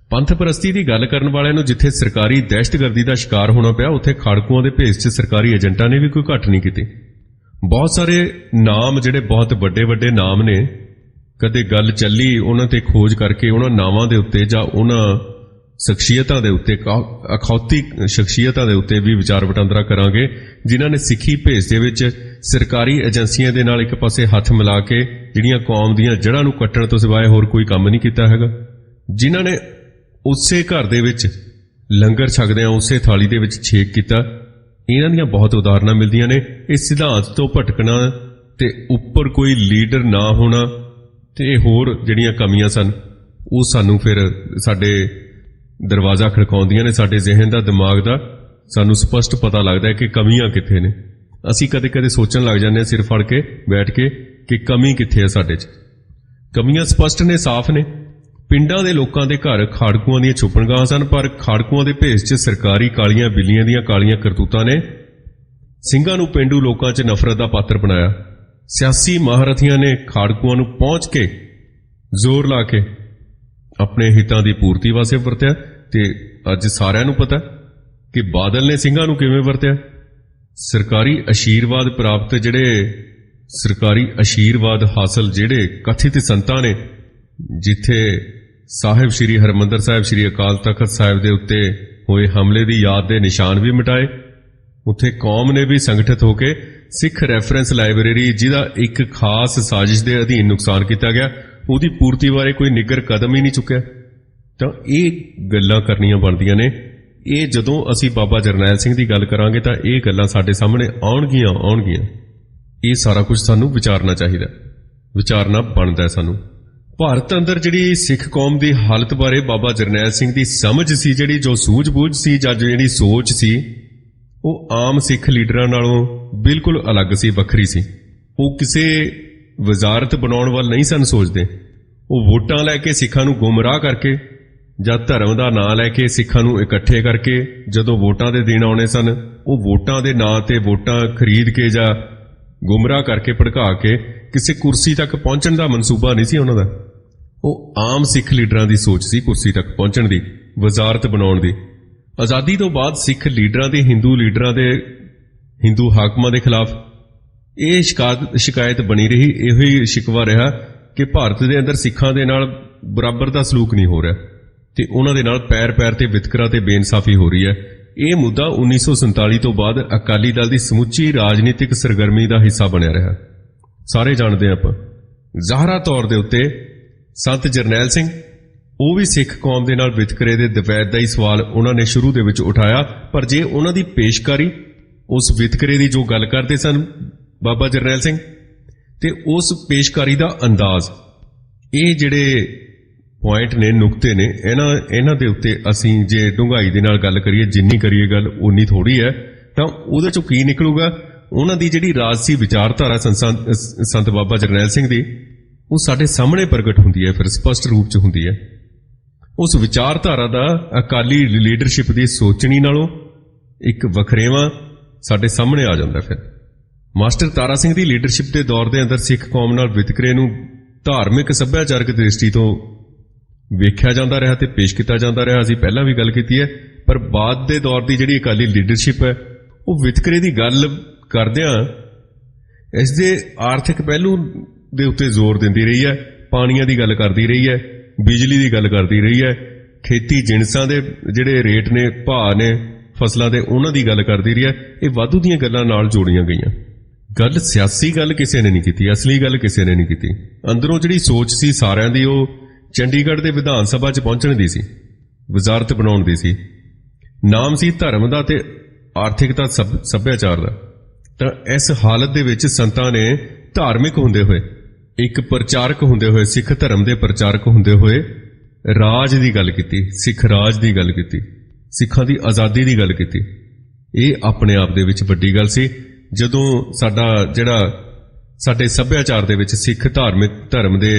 ਪੰਥ ਪ੍ਰਸਤੀ ਦੀ ਗੱਲ ਕਰਨ ਵਾਲਿਆਂ ਨੂੰ ਜਿੱਥੇ ਸਰਕਾਰੀ ਦਹਿਸ਼ਤਗਰਦੀ ਦਾ ਸ਼ਿਕਾਰ ਹੋਣਾ ਪਿਆ, ਉੱਥੇ ਖਾੜਕੂਆਂ ਦੇ ਭੇਸ 'ਚ ਸਰਕਾਰੀ ਏਜੰਟਾਂ ਨੇ ਵੀ ਕੋਈ ਘੱਟ ਨਹੀਂ ਕੀਤੀ। ਬਹੁਤ ਸਾਰੇ ਨਾਮ ਜਿਹੜੇ ਬਹੁਤ ਵੱਡੇ ਵੱਡੇ ਨਾਮ ਨੇ, ਕਦੇ ਗੱਲ ਚੱਲੀ ਉਹਨਾਂ ਤੇ ਖੋਜ ਕਰਕੇ ਉਹਨਾਂ ਨਾਵਾਂ ਦੇ ਉੱਤੇ ਜਾਂ ਉਹਨਾਂ ਸ਼ਖਸੀਅਤਾਂ ਦੇ ਉੱਤੇ, ਅਖੌਤੀ ਸ਼ਖਸੀਅਤਾਂ ਦੇ ਉੱਤੇ ਵੀ ਵਿਚਾਰ ਵਟਾਂਦਰਾ ਕਰਾਂਗੇ, ਜਿਨ੍ਹਾਂ ਨੇ ਸਿੱਖੀ ਭੇਸ ਦੇ ਵਿੱਚ ਸਰਕਾਰੀ ਏਜੰਸੀਆਂ ਦੇ ਨਾਲ ਇੱਕ ਪਾਸੇ ਹੱਥ ਮਿਲਾ ਕੇ ਜਿਹੜੀਆਂ ਕੌਮ ਦੀਆਂ ਜੜ੍ਹਾਂ ਨੂੰ ਕੱਟਣ ਤੋਂ ਸਿਵਾਏ ਹੋਰ ਕੋਈ ਕੰਮ ਨਹੀਂ ਕੀਤਾ ਹੈਗਾ, ਜਿਨ੍ਹਾਂ ਨੇ ਉਸੇ ਘਰ ਦੇ ਵਿੱਚ ਲੰਗਰ ਛਕਦਿਆਂ ਉਸੇ ਥਾਲੀ ਦੇ ਵਿੱਚ ਛੇਕ ਕੀਤਾ। ਇਹਨਾਂ ਦੀਆਂ ਬਹੁਤ ਉਦਾਹਰਨਾਂ ਮਿਲਦੀਆਂ ਨੇ। ਇਸ ਸਿਧਾਂਤ ਤੋਂ ਭਟਕਣਾ ਤੇ ਉੱਪਰ ਕੋਈ ਲੀਡਰ ਨਾ ਹੋਣਾ ਤੇ ਹੋਰ ਜਿਹੜੀਆਂ ਕਮੀਆਂ ਸਨ, ਉਹ ਸਾਨੂੰ ਫਿਰ ਸਾਡੇ ਦਰਵਾਜ਼ਾ ਖੜਕਾਉਂਦੀਆਂ ਨੇ, ਸਾਡੇ ਜ਼ਿਹਨ ਦਾ, ਦਿਮਾਗ ਦਾ। ਸਾਨੂੰ ਸਪਸ਼ਟ ਪਤਾ ਲੱਗਦਾ ਹੈ ਕਿ ਕਮੀਆਂ ਕਿੱਥੇ ਨੇ। ਅਸੀਂ ਕਦੇ ਕਦੇ ਸੋਚਣ ਲੱਗ ਜਾਂਦੇ ਹਾਂ ਸਿਰ ਫੜ ਕੇ ਬੈਠ ਕੇ ਕਿ ਕਮੀ ਕਿੱਥੇ ਹੈ ਸਾਡੇ 'ਚ। ਕਮੀਆਂ ਸਪਸ਼ਟ ਨੇ, ਸਾਫ਼ ਨੇ। ਪਿੰਡਾਂ ਦੇ ਲੋਕਾਂ ਦੇ ਘਰ ਖਾੜਕੂਆਂ ਦੀਆਂ ਛੁਪਣਗਾਹਾਂ ਸਨ, ਪਰ ਖਾੜਕੂਆਂ ਦੇ ਭੇਸ 'ਚ ਸਰਕਾਰੀ ਕਾਲੀਆਂ ਬਿੱਲੀਆਂ ਦੀਆਂ ਕਾਲੀਆਂ ਕਰਤੂਤਾਂ ਨੇ ਸਿੰਘਾਂ ਨੂੰ ਪੇਂਡੂ ਲੋਕਾਂ 'ਚ ਨਫ਼ਰਤ ਦਾ ਪਾਤਰ ਬਣਾਇਆ। ਸਿਆਸੀ ਮਹਾਰਥੀਆਂ ਨੇ ਖਾੜਕੂਆਂ ਨੂੰ ਪਹੁੰਚ ਕੇ ਜ਼ੋਰ ਲਾ ਕੇ ਆਪਣੇ ਹਿੱਤਾਂ ਦੀ ਪੂਰਤੀ ਵਾਸਤੇ ਵਰਤਿਆ। ਤੇ ਅੱਜ ਸਾਰਿਆਂ ਨੂੰ ਪਤਾ ਕਿ ਬਾਦਲ ਨੇ ਸਿੰਘਾਂ ਨੂੰ ਕਿਵੇਂ ਵਰਤਿਆ। ਸਰਕਾਰੀ ਅਸ਼ੀਰਵਾਦ ਪ੍ਰਾਪਤ, ਜਿਹੜੇ ਸਰਕਾਰੀ ਅਸ਼ੀਰਵਾਦ ਹਾਸਲ ਜਿਹੜੇ ਕਥਿਤ ਸੰਤਾਂ ਨੇ, ਜਿੱਥੇ ਸਾਹਿਬ ਸ੍ਰੀ ਹਰਿਮੰਦਰ ਸਾਹਿਬ, ਸ੍ਰੀ ਅਕਾਲ ਤਖਤ ਸਾਹਿਬ ਦੇ ਉੱਤੇ ਹੋਏ ਹਮਲੇ ਦੀ ਯਾਦ ਦੇ ਨਿਸ਼ਾਨ ਵੀ ਮਿਟਾਏ, ਉੱਥੇ ਕੌਮ ਨੇ ਵੀ ਸੰਗਠਿਤ ਹੋ ਕੇ ਸਿੱਖ ਰੈਫਰੈਂਸ ਲਾਇਬ੍ਰੇਰੀ, ਜਿਹਦਾ ਇੱਕ ਖਾਸ ਸਾਜ਼ਿਸ਼ ਦੇ ਅਧੀਨ ਨੁਕਸਾਨ ਕੀਤਾ ਗਿਆ, ਉਹਦੀ ਪੂਰਤੀ ਬਾਰੇ ਕੋਈ ਨਿੱਗਰ ਕਦਮ ਹੀ ਨਹੀਂ ਚੁੱਕਿਆ। ਤਾਂ ਇਹ ਗੱਲਾਂ ਕਰਨੀਆਂ ਬਣਦੀਆਂ ਨੇ। ਇਹ ਜਦੋਂ ਅਸੀਂ ਬਾਬਾ ਜਰਨੈਲ ਸਿੰਘ ਦੀ ਗੱਲ ਕਰਾਂਗੇ ਤਾਂ ਇਹ ਗੱਲਾਂ ਸਾਡੇ ਸਾਹਮਣੇ ਆਉਣਗੀਆਂ। ਇਹ ਸਾਰਾ ਕੁਝ ਸਾਨੂੰ ਵਿਚਾਰਨਾ ਚਾਹੀਦਾ, ਵਿਚਾਰਨਾ ਬਣਦਾ ਸਾਨੂੰ। ਭਾਰਤ ਅੰਦਰ ਜਿਹੜੀ ਸਿੱਖ ਕੌਮ ਦੀ ਹਾਲਤ ਬਾਰੇ ਬਾਬਾ ਜਰਨੈਲ ਸਿੰਘ ਦੀ ਸਮਝ ਸੀ, ਜਿਹੜੀ ਜੋ ਸੂਝ-ਬੂਝ ਸੀ ਜਾਂ ਜਿਹੜੀ ਸੋਚ ਸੀ, ਉਹ ਆਮ ਸਿੱਖ ਲੀਡਰਾਂ ਨਾਲੋਂ ਬਿਲਕੁਲ ਅਲੱਗ ਸੀ, ਵੱਖਰੀ ਸੀ। ਉਹ ਕਿਸੇ ਵਜ਼ਾਰਤ ਬਣਾਉਣ ਵੱਲ ਨਹੀਂ ਸਨ ਸੋਚਦੇ। ਉਹ ਵੋਟਾਂ ਲੈ ਕੇ ਸਿੱਖਾਂ ਨੂੰ ਗੁੰਮਰਾਹ ਕਰਕੇ ਜਾਂ ਧਰਮ ਦਾ ਨਾਂ ਲੈ ਕੇ ਸਿੱਖਾਂ ਨੂੰ ਇਕੱਠੇ ਕਰਕੇ ਜਦੋਂ ਵੋਟਾਂ ਦੇ ਦਿਨ ਆਉਣੇ ਸਨ, ਉਹ ਵੋਟਾਂ ਦੇ ਨਾਂ ਤੇ ਵੋਟਾਂ ਖਰੀਦ ਕੇ ਜਾਂ ਗੁੰਮਰਾਹ ਕਰਕੇ ਭੜਕਾ ਕੇ ਕਿਸੇ ਕੁਰਸੀ ਤੱਕ ਪਹੁੰਚਣ ਦਾ ਮਨਸੂਬਾ ਨਹੀਂ ਸੀ ਉਹਨਾਂ ਦਾ। ਉਹ ਆਮ ਸਿੱਖ ਲੀਡਰਾਂ ਦੀ ਸੋਚ ਸੀ ਕੁਰਸੀ ਤੱਕ ਪਹੁੰਚਣ ਦੀ, ਵਜ਼ਾਰਤ ਬਣਾਉਣ ਦੀ। ਆਜ਼ਾਦੀ ਤੋਂ ਬਾਅਦ ਸਿੱਖ ਲੀਡਰਾਂ ਦੇ, ਹਿੰਦੂ ਲੀਡਰਾਂ ਦੇ, ਹਿੰਦੂ ਹਾਕਮਾਂ ਦੇ ਖਿਲਾਫ ਇਹ ਸ਼ਿਕਾਇਤ ਬਣੀ ਰਹੀ, ਇਹੋ ਹੀ ਸ਼ਿਕਵਾ ਰਿਹਾ ਕਿ ਭਾਰਤ ਦੇ ਅੰਦਰ ਸਿੱਖਾਂ ਦੇ ਨਾਲ ਬਰਾਬਰ ਦਾ ਸਲੂਕ ਨਹੀਂ ਹੋ ਰਿਹਾ ਤੇ ਉਹਨਾਂ ਦੇ ਨਾਲ ਪੈਰ ਤੇ ਵਿਤਕਰਾ ਤੇ ਬੇਇਨਸਾਫੀ ਹੋ ਰਹੀ ਹੈ। ਇਹ ਮੁੱਦਾ 1947 ਤੋਂ ਬਾਅਦ ਅਕਾਲੀ ਦਲ ਦੀ ਸਮੁੱਚੀ ਰਾਜਨੀਤਿਕ ਸਰਗਰਮੀ ਦਾ ਹਿੱਸਾ ਬਣਿਆ ਰਿਹਾ। ਸਾਰੇ ਜਾਣਦੇ ਹਾਂ ਆਪਾਂ। ਜ਼ਾਹਰਾ ਤੌਰ ਦੇ ਉੱਤੇ ਸੰਤ ਜਰਨੈਲ ਸਿੰਘ, ਉਹ ਵੀ ਸਿੱਖ ਕੌਮ ਦੇ ਨਾਲ ਵਿਤਕਰੇ ਦੇ ਦਵੈਤ ਦਾ ਹੀ ਸਵਾਲ ਉਹਨਾਂ ਨੇ ਸ਼ੁਰੂ ਦੇ ਵਿੱਚ ਉਠਾਇਆ, ਪਰ ਜੇ ਉਹਨਾਂ ਦੀ ਪੇਸ਼ਕਾਰੀ ਉਸ ਵਿਤਕਰੇ ਦੀ ਜੋ ਗੱਲ ਕਰਦੇ ਸਨ ਬਾਬਾ ਜਰਨੈਲ ਸਿੰਘ ਤੇ ਉਸ ਪੇਸ਼ਕਾਰੀ ਦਾ ਅੰਦਾਜ਼, ਇਹ ਜਿਹੜੇ ਪੁਆਇੰਟ ਨੇ, ਨੁਕਤੇ ਨੇ, ਇਹਨਾਂ ਦੇ ਉੱਤੇ ਅਸੀਂ ਜੇ ਡੂੰਘਾਈ ਦੇ ਨਾਲ ਗੱਲ ਕਰੀਏ, ਜਿੰਨੀ ਕਰੀਏ ਗੱਲ ਉਨੀ ਥੋੜੀ ਹੈ, ਤਾਂ ਉਹਦੇ ਚੋਂ ਕੀ ਨਿਕਲੂਗਾ? ਉਹਨਾਂ ਦੀ ਜਿਹੜੀ ਰਾਜਸੀ ਵਿਚਾਰਧਾਰਾ ਸੰਤ ਬਾਬਾ ਜਰਨੈਲ ਸਿੰਘ ਦੀ, ਉਹ ਸਾਡੇ ਸਾਹਮਣੇ ਪ੍ਰਗਟ ਹੁੰਦੀ ਹੈ, ਫਿਰ ਸਪਸ਼ਟ ਰੂਪ 'ਚ ਹੁੰਦੀ ਹੈ। ਉਸ ਵਿਚਾਰਧਾਰਾ ਦਾ ਅਕਾਲੀ ਲੀਡਰਸ਼ਿਪ ਦੀ ਸੋਚਣੀ ਨਾਲੋਂ ਇੱਕ ਵਖਰੇਵਾਂ ਸਾਡੇ ਸਾਹਮਣੇ ਆ ਜਾਂਦਾ। ਫਿਰ ਮਾਸਟਰ ਤਾਰਾ ਸਿੰਘ ਦੀ ਲੀਡਰਸ਼ਿਪ ਦੇ ਦੌਰ ਦੇ ਅੰਦਰ ਸਿੱਖ ਕੌਮ ਨਾਲ ਵਿਤਕਰੇ ਨੂੰ ਧਾਰਮਿਕ ਸੱਭਿਆਚਾਰਕ ਦ੍ਰਿਸ਼ਟੀ ਤੋਂ ਵੇਖਿਆ ਜਾਂਦਾ ਰਿਹਾ ਤੇ ਪੇਸ਼ ਕੀਤਾ ਜਾਂਦਾ ਰਿਹਾ। ਅਸੀਂ ਪਹਿਲਾਂ ਵੀ ਗੱਲ ਕੀਤੀ ਹੈ, ਪਰ ਬਾਅਦ ਦੇ ਦੌਰ ਦੀ ਜਿਹੜੀ ਅਕਾਲੀ ਲੀਡਰਸ਼ਿਪ ਹੈ, ਉਹ ਵਿਤਕਰੇ ਦੀ ਗੱਲ ਕਰਦਿਆਂ ਇਸ ਦੇ ਆਰਥਿਕ ਪਹਿਲੂ ਦੇ ਉੱਤੇ ਜ਼ੋਰ ਦਿੰਦੀ ਰਹੀ ਹੈ, ਪਾਣੀਆਂ ਦੀ ਗੱਲ ਕਰਦੀ ਰਹੀ ਹੈ, ਬਿਜਲੀ ਦੀ ਗੱਲ ਕਰਦੀ ਰਹੀ ਹੈ, ਖੇਤੀ ਜਿਣਸਾਂ ਦੇ ਜਿਹੜੇ ਰੇਟ ਨੇ, ਭਾਅ ਨੇ ਫਸਲਾਂ ਦੇ, ਉਹਨਾਂ ਦੀ ਗੱਲ ਕਰਦੀ ਰਹੀ ਹੈ। ਇਹ ਵਾਧੂ ਦੀਆਂ ਗੱਲਾਂ ਨਾਲ ਜੋੜੀਆਂ ਗਈਆਂ। ਗੱਲ ਸਿਆਸੀ ਗੱਲ ਕਿਸੇ ਨੇ ਨਹੀਂ ਕੀਤੀ, ਅਸਲੀ ਗੱਲ ਕਿਸੇ ਨੇ ਨਹੀਂ ਕੀਤੀ। ਅੰਦਰੋਂ ਜਿਹੜੀ ਸੋਚ ਸੀ ਸਾਰਿਆਂ ਦੀ, ਉਹ ਚੰਡੀਗੜ੍ਹ ਦੇ ਵਿਧਾਨ ਸਭਾ 'ਚ ਪਹੁੰਚਣ ਦੀ ਸੀ, ਵਜ਼ਾਰਤ ਬਣਾਉਣ ਦੀ ਸੀ। ਨਾਮ ਸੀ ਧਰਮ ਦਾ ਤੇ ਆਰਥਿਕਤਾ ਸੱਭਿਆਚਾਰ ਦਾ। ਤਾਂ ਇਸ ਹਾਲਤ ਦੇ ਵਿੱਚ ਸੰਤਾਂ ਨੇ ਧਾਰਮਿਕ ਹੁੰਦੇ ਹੋਏ, ਇੱਕ ਪ੍ਰਚਾਰਕ ਹੁੰਦੇ ਹੋਏ, ਸਿੱਖ ਧਰਮ ਦੇ ਪ੍ਰਚਾਰਕ ਹੁੰਦੇ ਹੋਏ ਰਾਜ ਦੀ ਗੱਲ ਕੀਤੀ, ਸਿੱਖ ਰਾਜ ਦੀ ਗੱਲ ਕੀਤੀ, ਸਿੱਖਾਂ ਦੀ ਆਜ਼ਾਦੀ ਦੀ ਗੱਲ ਕੀਤੀ। ਇਹ ਆਪਣੇ ਆਪ ਦੇ ਵਿੱਚ ਵੱਡੀ ਗੱਲ ਸੀ। ਜਦੋਂ ਸਾਡੇ ਸੱਭਿਆਚਾਰ ਦੇ ਵਿੱਚ ਸਿੱਖ ਧਾਰਮਿਕ ਧਰਮ ਦੇ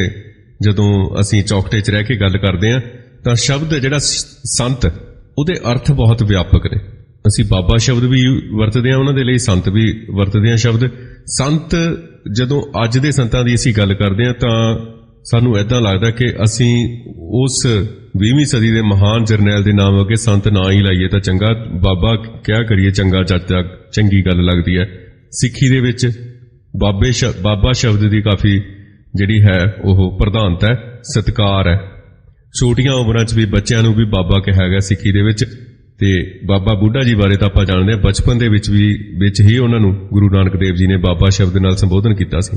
ਜਦੋਂ ਅਸੀਂ ਚੌਕਟੇ 'ਚ ਰਹਿ ਕੇ ਗੱਲ ਕਰਦੇ ਹਾਂ, ਤਾਂ ਸ਼ਬਦ ਜਿਹੜਾ ਸੰਤ, ਉਹਦੇ ਅਰਥ ਬਹੁਤ ਵਿਆਪਕ ਨੇ। ਅਸੀਂ ਬਾਬਾ ਸ਼ਬਦ ਵੀ ਵਰਤਦੇ ਹਾਂ ਉਹਨਾਂ ਦੇ ਲਈ, ਸੰਤ ਵੀ ਵਰਤਦੇ ਹਾਂ ਸ਼ਬਦ। ਸੰਤ, ਜਦੋਂ ਅੱਜ ਦੇ ਸੰਤਾਂ ਦੀ ਅਸੀਂ ਗੱਲ ਕਰਦੇ ਹਾਂ, ਤਾਂ ਸਾਨੂੰ ਏਦਾਂ ਲੱਗਦਾ ਕਿ ਅਸੀਂ ਉਸ 20ਵੀਂ ਸਦੀ ਦੇ ਮਹਾਨ ਜਰਨੈਲ ਦੇ ਨਾਮ ਅੱਗੇ ਸੰਤ ਨਾ ਹੀ ਲਾਈਏ ਤਾਂ ਚੰਗਾ। ਬਾਬਾ ਕਿਆ ਕਰੀਏ, ਚੰਗਾ ਚਾਚਾ, ਚੰਗੀ ਗੱਲ ਲੱਗਦੀ ਹੈ। ਸਿੱਖੀ ਦੇ ਵਿੱਚ ਬਾਬਾ ਸ਼ਬਦ ਦੀ ਕਾਫੀ ਜਿਹੜੀ ਹੈ ਉਹ ਪ੍ਰਧਾਨਤਾ ਹੈ, ਸਤਿਕਾਰ ਹੈ। ਛੋਟੀਆਂ ਉਮਰਾਂ 'ਚ ਵੀ ਬੱਚਿਆਂ ਨੂੰ ਵੀ ਬਾਬਾ ਕਿਹਾ ਗਿਆ ਸਿੱਖੀ ਦੇ ਵਿੱਚ। ਤੇ ਬਾਬਾ ਬੁੱਢਾ ਜੀ ਬਾਰੇ ਤਾਂ ਆਪਾਂ ਜਾਣਦੇ ਹਾਂ, ਬਚਪਨ ਦੇ ਵਿੱਚ ਹੀ ਉਹਨਾਂ ਨੂੰ ਗੁਰੂ ਨਾਨਕ ਦੇਵ ਜੀ ਨੇ ਬਾਬਾ ਸ਼ਬਦ ਨਾਲ ਸੰਬੋਧਨ ਕੀਤਾ ਸੀ।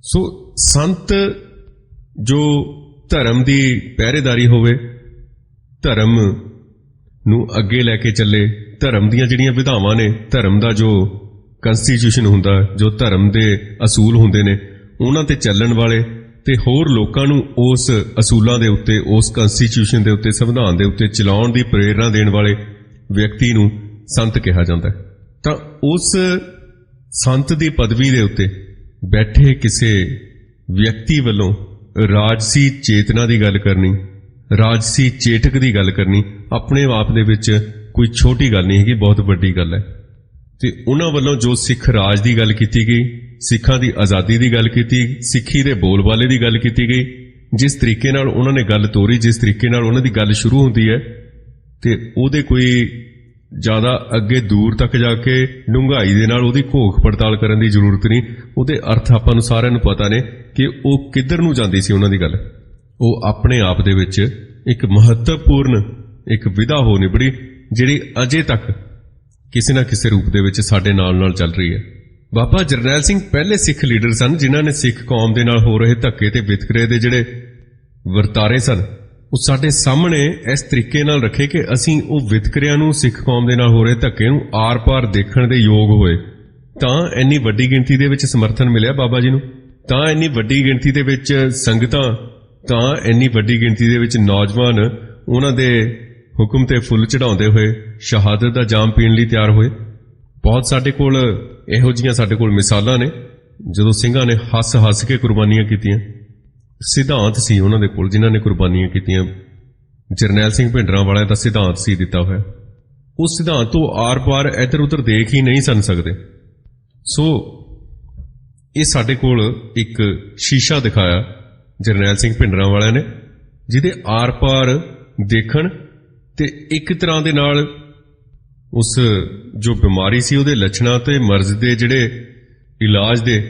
ਸੋ ਸੰਤ ਜੋ ਧਰਮ ਦੀ ਪਹਿਰੇਦਾਰੀ ਹੋਵੇ, ਧਰਮ ਨੂੰ ਅੱਗੇ ਲੈ ਕੇ ਚੱਲੇ, ਧਰਮ ਦੀਆਂ ਜਿਹੜੀਆਂ ਵਿਧਾਵਾਂ ਨੇ, ਧਰਮ ਦਾ ਜੋ ਕਨਸਟੀਟਿਊਸ਼ਨ ਹੁੰਦਾ, ਜੋ ਧਰਮ ਦੇ ਅਸੂਲ ਹੁੰਦੇ ਨੇ, ਉਹਨਾਂ ਤੇ ਚੱਲਣ ਵਾਲੇ ਤੇ ਹੋਰ ਲੋਕਾਂ ਨੂੰ ਉਸ ਅਸੂਲਾਂ ਦੇ ਉੱਤੇ, ਉਸ ਕਨਸਟੀਟਿਊਸ਼ਨ ਦੇ ਉੱਤੇ, ਸੰਵਿਧਾਨ ਦੇ ਉੱਤੇ ਚਲਾਉਣ ਦੀ ਪ੍ਰੇਰਣਾ ਦੇਣ ਵਾਲੇ ਵਿਅਕਤੀ ਨੂੰ ਸੰਤ ਕਿਹਾ ਜਾਂਦਾ ਹੈ। ਤਾਂ ਉਸ ਸੰਤ ਦੀ ਪਦਵੀ ਦੇ ਉੱਤੇ ਬੈਠੇ ਕਿਸੇ ਵਿਅਕਤੀ ਵੱਲੋਂ ਰਾਜਸੀ ਚੇਤਨਾ ਦੀ ਗੱਲ ਕਰਨੀ, ਰਾਜਸੀ ਚੇਤਕ ਦੀ ਗੱਲ ਕਰਨੀ ਆਪਣੇ ਆਪ ਦੇ ਵਿੱਚ ਕੋਈ ਛੋਟੀ ਗੱਲ ਨਹੀਂ ਹੈਗੀ, ਬਹੁਤ ਵੱਡੀ ਗੱਲ ਹੈ। ਤੇ ਉਹਨਾਂ ਵੱਲੋਂ ਜੋ ਸਿੱਖ ਰਾਜ ਦੀ ਗੱਲ ਕੀਤੀ ਗਈ, ਸਿੱਖਾਂ ਦੀ ਆਜ਼ਾਦੀ ਦੀ ਗੱਲ ਕੀਤੀ, ਸਿੱਖੀ ਦੇ ਬੋਲਬਾਲੇ ਦੀ ਗੱਲ ਕੀਤੀ ਗਈ, ਜਿਸ ਤਰੀਕੇ ਨਾਲ ਉਹਨਾਂ ਨੇ ਗੱਲ ਤੋਰੀ, ਜਿਸ ਤਰੀਕੇ ਨਾਲ ਉਹਨਾਂ ਦੀ ਗੱਲ ਸ਼ੁਰੂ ਹੁੰਦੀ ਹੈ, ਤੇ ਉਹਦੇ ਕੋਈ ਜ਼ਿਆਦਾ ਅੱਗੇ ਦੂਰ ਤੱਕ ਜਾ ਕੇ ਡੂੰਘਾਈ ਦੇ ਨਾਲ ਉਹਦੀ ਘੋਖ ਪੜਤਾਲ ਕਰਨ ਦੀ ਜ਼ਰੂਰਤ ਨਹੀਂ। ਉਹਦੇ ਅਰਥ ਆਪਾਂ ਨੂੰ ਸਾਰਿਆਂ ਨੂੰ ਪਤਾ ਨੇ ਕਿ ਉਹ ਕਿੱਧਰ ਨੂੰ ਜਾਂਦੀ ਸੀ ਉਹਨਾਂ ਦੀ ਗੱਲ। ਉਹ ਆਪਣੇ ਆਪ ਦੇ ਵਿੱਚ ਇੱਕ ਮਹੱਤਵਪੂਰਨ ਇੱਕ ਵਿਧਾ ਹੋ ਨਿਬੜੀ, ਜਿਹੜੀ ਅਜੇ ਤੱਕ ਕਿਸੇ ਨਾ ਕਿਸੇ ਰੂਪ ਦੇ ਵਿੱਚ ਸਾਡੇ ਨਾਲ ਚੱਲ ਰਹੀ ਹੈ। ਬਾਬਾ ਜਰਨੈਲ ਸਿੰਘ ਪਹਿਲੇ ਸਿੱਖ ਲੀਡਰ ਸਨ ਜਿਨ੍ਹਾਂ ਨੇ ਸਿੱਖ ਕੌਮ ਦੇ ਨਾਲ ਹੋ ਰਹੇ ਧੱਕੇ ਤੇ ਵਿਤਕਰੇ ਦੇ ਜਿਹੜੇ ਵਰਤਾਰੇ ਸਨ, ਉਹ ਸਾਡੇ ਸਾਹਮਣੇ ਇਸ ਤਰੀਕੇ ਨਾਲ ਰੱਖੇ ਕਿ ਅਸੀਂ ਉਹ ਵਿਤਕਰਿਆਂ ਨੂੰ, ਸਿੱਖ ਕੌਮ ਦੇ ਨਾਲ ਹੋ ਰਹੇ ਧੱਕੇ ਨੂੰ ਆਰ-ਪਾਰ ਦੇਖਣ ਦੇ ਯੋਗ ਹੋਏ। ਤਾਂ ਇੰਨੀ ਵੱਡੀ ਗਿਣਤੀ ਦੇ ਵਿੱਚ ਸਮਰਥਨ ਮਿਲਿਆ ਬਾਬਾ ਜੀ ਨੂੰ, ਤਾਂ ਇੰਨੀ ਵੱਡੀ ਗਿਣਤੀ ਦੇ ਵਿੱਚ ਸੰਗਤਾਂ, ਤਾਂ ਇੰਨੀ ਵੱਡੀ ਗਿਣਤੀ ਦੇ ਵਿੱਚ ਨੌਜਵਾਨ ਉਹਨਾਂ ਦੇ ਹੁਕਮ ਤੇ ਫੁੱਲ ਚੜਾਉਂਦੇ ਹੋਏ ਸ਼ਹਾਦਤ ਦਾ ਜਾਮ ਪੀਣ ਲਈ ਤਿਆਰ ਹੋਏ। ਬਹੁਤ ਸਾਡੇ ਕੋਲ ਇਹੋ ਜਿਹੀਆਂ ਸਾਡੇ ਕੋਲ ਮਿਸਾਲਾਂ ਨੇ, ਜਦੋਂ ਸਿੰਘਾਂ ਨੇ ਹੱਸ ਕੇ ਕੁਰਬਾਨੀਆਂ ਕੀਤੀਆਂ। ਸਿਧਾਂਤ ਸੀ ਉਹਨਾਂ ਦੇ ਕੋਲ ਜਿਨ੍ਹਾਂ ਨੇ ਕੁਰਬਾਨੀਆਂ ਕੀਤੀਆਂ। ਜਰਨੈਲ ਸਿੰਘ ਭਿੰਡਰਾਂ ਵਾਲਿਆਂ ਦਾ ਸਿਧਾਂਤ ਸੀ ਦਿੱਤਾ ਹੋਇਆ। ਉਸ ਸਿਧਾਂਤ ਤੋਂ ਆਰ-ਪਾਰ ਇੱਧਰ ਉੱਧਰ ਦੇਖ ਹੀ ਨਹੀਂ ਸਨ ਸਕਦੇ। ਸੋ ਇਹ ਸਾਡੇ ਕੋਲ ਇੱਕ ਸ਼ੀਸ਼ਾ ਦਿਖਾਇਆ ਜਰਨੈਲ ਸਿੰਘ ਭਿੰਡਰਾਂ ਵਾਲਿਆਂ ਨੇ, ਜਿਹਦੇ ਆਰ-ਪਾਰ ਦੇਖਣ ਤੇ ਇੱਕ ਤਰ੍ਹਾਂ ਦੇ ਨਾਲ ਉਸ ਜੋ ਬਿਮਾਰੀ ਸੀ ਉਹਦੇ ਲੱਛਣਾਂ ਤੇ ਮਰਜ਼ ਦੇ ਜਿਹੜੇ ਇਲਾਜ ਦੇ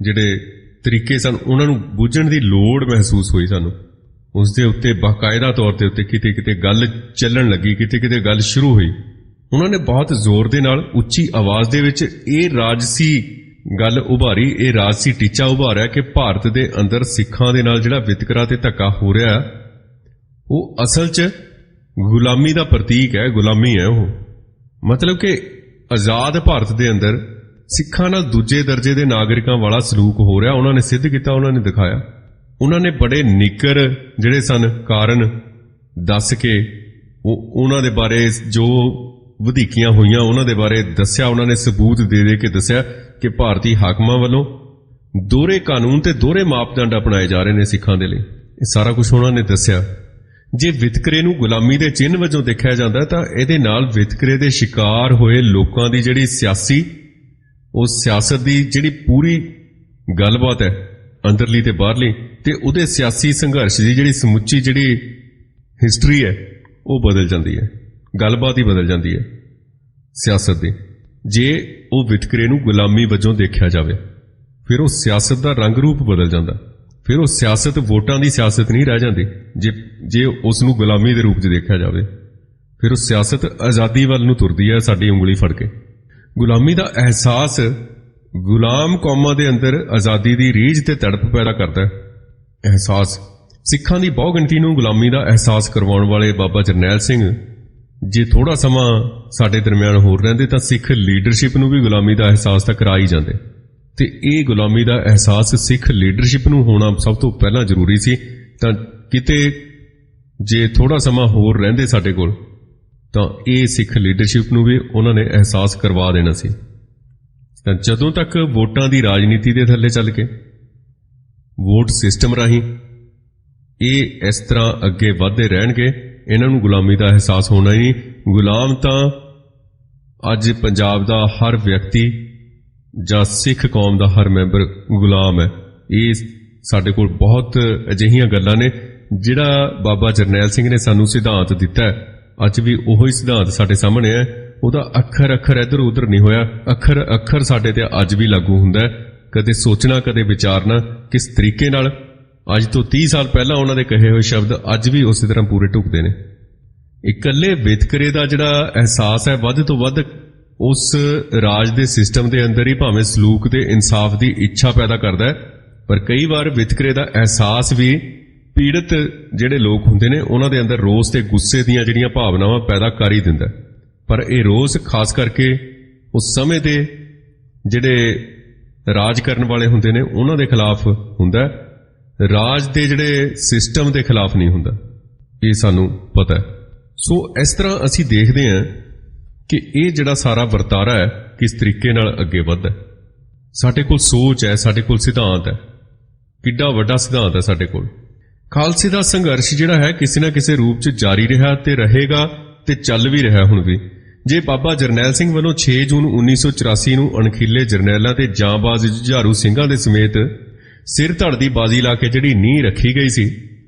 ਜਿਹੜੇ ਤਰੀਕੇ ਸਨ, ਉਹਨਾਂ ਨੂੰ ਬੁੱਝਣ ਦੀ ਲੋੜ ਮਹਿਸੂਸ ਹੋਈ ਸਾਨੂੰ। ਉਸ ਦੇ ਉੱਤੇ ਬਾਕਾਇਦਾ ਤੌਰ ਤੇ ਉੱਤੇ ਕਿਤੇ ਗੱਲ ਚੱਲਣ ਲੱਗੀ, ਕਿਤੇ ਗੱਲ ਸ਼ੁਰੂ ਹੋਈ। ਉਹਨਾਂ ਨੇ ਬਹੁਤ ਜ਼ੋਰ ਦੇ ਨਾਲ ਉੱਚੀ ਆਵਾਜ਼ ਦੇ ਵਿੱਚ ਇਹ ਰਾਜਸੀ ਗੱਲ ਉਭਾਰੀ, ਇਹ ਰਾਜਸੀ ਟੀਚਾ ਉਭਾਰਿਆ ਕਿ ਭਾਰਤ ਦੇ ਅੰਦਰ ਸਿੱਖਾਂ ਦੇ ਨਾਲ ਜਿਹੜਾ ਵਿਤਕਰਾ ਤੇ ਧੱਕਾ ਹੋ ਰਿਹਾ ਉਹ ਅਸਲ 'ਚ ਗੁਲਾਮੀ ਦਾ ਪ੍ਰਤੀਕ ਹੈ, ਗੁਲਾਮੀ ਹੈ ਉਹ। ਮਤਲਬ ਕਿ ਆਜ਼ਾਦ ਭਾਰਤ ਦੇ ਅੰਦਰ ਸਿੱਖਾਂ ਨਾਲ ਦੂਜੇ ਦਰਜੇ ਦੇ ਨਾਗਰਿਕਾਂ ਵਾਲਾ ਸਲੂਕ ਹੋ ਰਿਹਾ। ਉਹਨਾਂ ਨੇ ਸਿੱਧ ਕੀਤਾ, ਉਹਨਾਂ ਨੇ ਦਿਖਾਇਆ। ਉਹਨਾਂ ਨੇ ਬੜੇ ਨਿੱਕਰ ਜਿਹੜੇ ਸਨ ਕਾਰਨ ਦੱਸ ਕੇ ਉਹਨਾਂ ਦੇ ਬਾਰੇ ਜੋ ਵਧੀਕੀਆਂ ਹੋਈਆਂ ਉਹਨਾਂ ਦੇ ਬਾਰੇ ਦੱਸਿਆ। ਉਹਨਾਂ ਨੇ ਸਬੂਤ ਦੇ ਕੇ ਦੱਸਿਆ ਕਿ ਭਾਰਤੀ ਹਾਕਮਾਂ ਵੱਲੋਂ ਦੋਹਰੇ ਕਾਨੂੰਨ ਤੇ ਦੋਹਰੇ ਮਾਪਦੰਡ ਅਪਣਾਏ ਜਾ ਰਹੇ ਨੇ ਸਿੱਖਾਂ ਦੇ ਲਈ। ਇਹ ਸਾਰਾ ਕੁਝ ਉਹਨਾਂ ਨੇ ਦੱਸਿਆ। ਜੇ ਵਿਤਕਰੇ ਨੂੰ ਗੁਲਾਮੀ ਦੇ ਚਿੰਨ੍ਹ ਵਜੋਂ ਦੇਖਿਆ ਜਾਂਦਾ ਤਾਂ ਇਹਦੇ ਨਾਲ ਵਿਤਕਰੇ ਦੇ ਸ਼ਿਕਾਰ ਹੋਏ ਲੋਕਾਂ ਦੀ ਜਿਹੜੀ ਸਿਆਸਤ ਦੀ ਜਿਹੜੀ ਪੂਰੀ ਗੱਲਬਾਤ ਹੈ ਅੰਦਰਲੀ ਤੇ ਬਾਹਰਲੀ, ਤੇ ਉਹਦੇ ਸਿਆਸੀ ਸੰਘਰਸ਼ ਦੀ ਜਿਹੜੀ ਸਮੁੱਚੀ ਜਿਹੜੀ ਹਿਸਟਰੀ ਹੈ ਉਹ ਬਦਲ ਜਾਂਦੀ ਹੈ, ਗੱਲਬਾਤ ਹੀ ਬਦਲ ਜਾਂਦੀ ਹੈ ਸਿਆਸਤ ਦੀ। ਜੇ ਉਹ ਵਿਤਕਰੇ ਨੂੰ ਗੁਲਾਮੀ ਵਜੋਂ ਦੇਖਿਆ ਜਾਵੇ ਫਿਰ ਉਹ ਸਿਆਸਤ ਦਾ ਰੰਗ ਰੂਪ ਬਦਲ ਜਾਂਦਾ। ਫਿਰ ਉਹ ਸਿਆਸਤ ਵੋਟਾਂ ਦੀ ਸਿਆਸਤ ਨਹੀਂ ਰਹਿ ਜਾਂਦੀ। ਜੇ ਉਸ ਨੂੰ ਗੁਲਾਮੀ ਦੇ ਰੂਪ 'ਚ ਦੇਖਿਆ ਜਾਵੇ ਫਿਰ ਉਹ ਸਿਆਸਤ ਆਜ਼ਾਦੀ ਵੱਲ ਨੂੰ ਤੁਰਦੀ ਹੈ ਸਾਡੀ ਉਂਗਲੀ ਫੜ ਕੇ। ਗੁਲਾਮੀ ਦਾ ਅਹਿਸਾਸ ਗੁਲਾਮ ਕੌਮਾਂ ਦੇ ਅੰਦਰ ਆਜ਼ਾਦੀ ਦੀ ਰੀਝ ਤੇ ਤੜਪ ਪੈਦਾ ਕਰਦਾ ਹੈ। ਅਹਿਸਾਸ ਸਿੱਖਾਂ ਦੀ ਬਹੁਗਿਣਤੀ ਨੂੰ ਗੁਲਾਮੀ ਦਾ ਅਹਿਸਾਸ ਕਰਵਾਉਣ ਵਾਲੇ ਬਾਬਾ ਜਰਨੈਲ ਸਿੰਘ ਜੇ ਥੋੜਾ ਸਮਾਂ ਸਾਡੇ ਦਰਮਿਆਨ ਹੋਰ ਰਹਿੰਦੇ ਤਾਂ ਸਿੱਖ ਲੀਡਰਸ਼ਿਪ ਨੂੰ ਵੀ ਗੁਲਾਮੀ ਦਾ ਅਹਿਸਾਸ ਤਾਂ ਕਰਾ ਹੀ ਜਾਂਦੇ। ਤੇ ਇਹ ਗੁਲਾਮੀ ਦਾ ਅਹਿਸਾਸ ਸਿੱਖ ਲੀਡਰਸ਼ਿਪ ਨੂੰ ਹੋਣਾ ਸਭ ਤੋਂ ਪਹਿਲਾਂ ਜ਼ਰੂਰੀ ਸੀ। ਤਾਂ ਕਿਤੇ ਜੇ ਥੋੜਾ ਸਮਾਂ ਹੋਰ ਰਹਿੰਦੇ ਸਾਡੇ ਕੋਲ ਤਾਂ ਇਹ ਸਿੱਖ ਲੀਡਰਸ਼ਿਪ ਨੂੰ ਵੀ ਉਹਨਾਂ ਨੇ ਅਹਿਸਾਸ ਕਰਵਾ ਦੇਣਾ ਸੀ। ਤਾਂ ਜਦੋਂ ਤੱਕ ਵੋਟਾਂ ਦੀ ਰਾਜਨੀਤੀ ਦੇ ਥੱਲੇ ਚੱਲ ਕੇ ਵੋਟ ਸਿਸਟਮ ਰਾਹੀਂ ਇਹ ਇਸ ਤਰ੍ਹਾਂ ਅੱਗੇ ਵਧਦੇ ਰਹਿਣਗੇ, ਇਹਨਾਂ ਨੂੰ ਗੁਲਾਮੀ ਦਾ ਅਹਿਸਾਸ ਹੋਣਾ ਹੀ ਨਹੀਂ। ਗੁਲਾਮ ਤਾਂ ਅੱਜ ਪੰਜਾਬ ਦਾ ਹਰ ਵਿਅਕਤੀ ਜਾਂ ਸਿੱਖ ਕੌਮ ਦਾ ਹਰ ਮੈਂਬਰ ਗੁਲਾਮ ਹੈ। ਇਹ ਸਾਡੇ ਕੋਲ ਬਹੁਤ ਅਜਿਹੀਆਂ ਗੱਲਾਂ ਨੇ ਜਿਹੜਾ ਬਾਬਾ ਜਰਨੈਲ ਸਿੰਘ ਨੇ ਸਾਨੂੰ ਸਿਧਾਂਤ ਦਿੱਤਾ ਹੈ। ਅੱਜ ਵੀ ਉਹੀ ਸਿਧਾਂਤ ਸਾਡੇ ਸਾਹਮਣੇ ਹੈ। ਉਹਦਾ ਅੱਖਰ ਇੱਧਰ ਉੱਧਰ ਨਹੀਂ ਹੋਇਆ। ਅੱਖਰ ਸਾਡੇ ਤੇ ਅੱਜ ਵੀ ਲਾਗੂ ਹੁੰਦਾ ਹੈ। ਕਦੇ ਸੋਚਣਾ, ਕਦੇ ਵਿਚਾਰਨਾ, ਕਿਸ ਤਰੀਕੇ ਨਾਲ ਅੱਜ ਤੋਂ 30 ਸਾਲ ਪਹਿਲਾਂ ਉਹਨਾਂ ਦੇ ਕਹੇ ਹੋਏ ਸ਼ਬਦ ਅੱਜ ਵੀ ਉਸੇ ਤਰ੍ਹਾਂ ਪੂਰੇ ਢੁਕਦੇ ਨੇ। ਇਕੱਲੇ ਵਿਤਕਰੇ ਦਾ ਜਿਹੜਾ ਅਹਿਸਾਸ ਹੈ ਵੱਧ ਤੋਂ ਵੱਧ ਉਸ ਰਾਜ ਦੇ ਸਿਸਟਮ ਦੇ ਅੰਦਰ ਹੀ ਭਾਵੇਂ ਸਲੂਕ ਤੇ ਇਨਸਾਫ ਦੀ ਇੱਛਾ ਪੈਦਾ ਕਰਦਾ ਹੈ, ਪਰ ਕਈ ਵਾਰ ਵਿਤਕਰੇ ਦਾ ਅਹਿਸਾਸ ਵੀ ਪੀੜਤ ਜਿਹੜੇ ਲੋਕ ਹੁੰਦੇ ਨੇ ਉਹਨਾਂ ਦੇ ਅੰਦਰ ਰੋਸ ਤੇ ਗੁੱਸੇ ਦੀਆਂ ਜਿਹੜੀਆਂ ਭਾਵਨਾਵਾਂ ਪੈਦਾ ਕਰ ਹੀ ਦਿੰਦਾ। ਪਰ ਇਹ ਰੋਸ ਖਾਸ ਕਰਕੇ ਉਸ ਸਮੇਂ ਦੇ ਜਿਹੜੇ ਰਾਜ ਕਰਨ ਵਾਲੇ ਹੁੰਦੇ ਨੇ ਉਹਨਾਂ ਦੇ ਖਿਲਾਫ ਹੁੰਦਾ, ਰਾਜ ਦੇ ਜਿਹੜੇ ਸਿਸਟਮ ਦੇ ਖਿਲਾਫ ਨਹੀਂ ਹੁੰਦਾ। ਇਹ ਸਾਨੂੰ ਪਤਾ ਹੈ। ਸੋ ਇਸ ਤਰ੍ਹਾਂ ਅਸੀਂ ਦੇਖਦੇ ਹਾਂ ਕਿ ਇਹ ਜਿਹੜਾ ਸਾਰਾ ਵਰਤਾਰਾ ਹੈ ਕਿਸ ਤਰੀਕੇ ਨਾਲ ਅੱਗੇ ਵੱਧਦਾ। ਸਾਡੇ ਕੋਲ ਸੋਚ ਹੈ, ਸਾਡੇ ਕੋਲ ਸਿਧਾਂਤ ਹੈ। ਕਿੱਡਾ ਵੱਡਾ ਸਿਧਾਂਤ ਹੈ ਸਾਡੇ ਕੋਲ। ਖਾਲਸੇ ਦਾ ਸੰਘਰਸ਼ ਜਿਹੜਾ ਹੈ ਕਿਸੇ ਨਾ ਕਿਸੇ ਰੂਪ 'ਚ ਜਾਰੀ ਰਿਹਾ ਤੇ ਰਹੇਗਾ ਤੇ ਚੱਲ ਵੀ ਰਿਹਾ ਹੁਣ ਵੀ। ਜੇ ਬਾਬਾ ਜਰਨੈਲ ਸਿੰਘ ਵੱਲੋਂ 6 ਜੂਨ 1984 ਨੂੰ ਅਣਖੀਲੇ ਜਰਨੈਲਾਂ ਤੇ ਜਾਂਬਾਜ਼ ਜੁਝਾਰੂ ਸਿੰਘਾਂ ਦੇ ਸਮੇਤ ਸਿਰ ਧੜ ਦੀ ਬਾਜ਼ੀ ਲਾ ਕੇ ਜਿਹੜੀ ਨੀਂਹ ਰੱਖੀ ਗਈ ਸੀ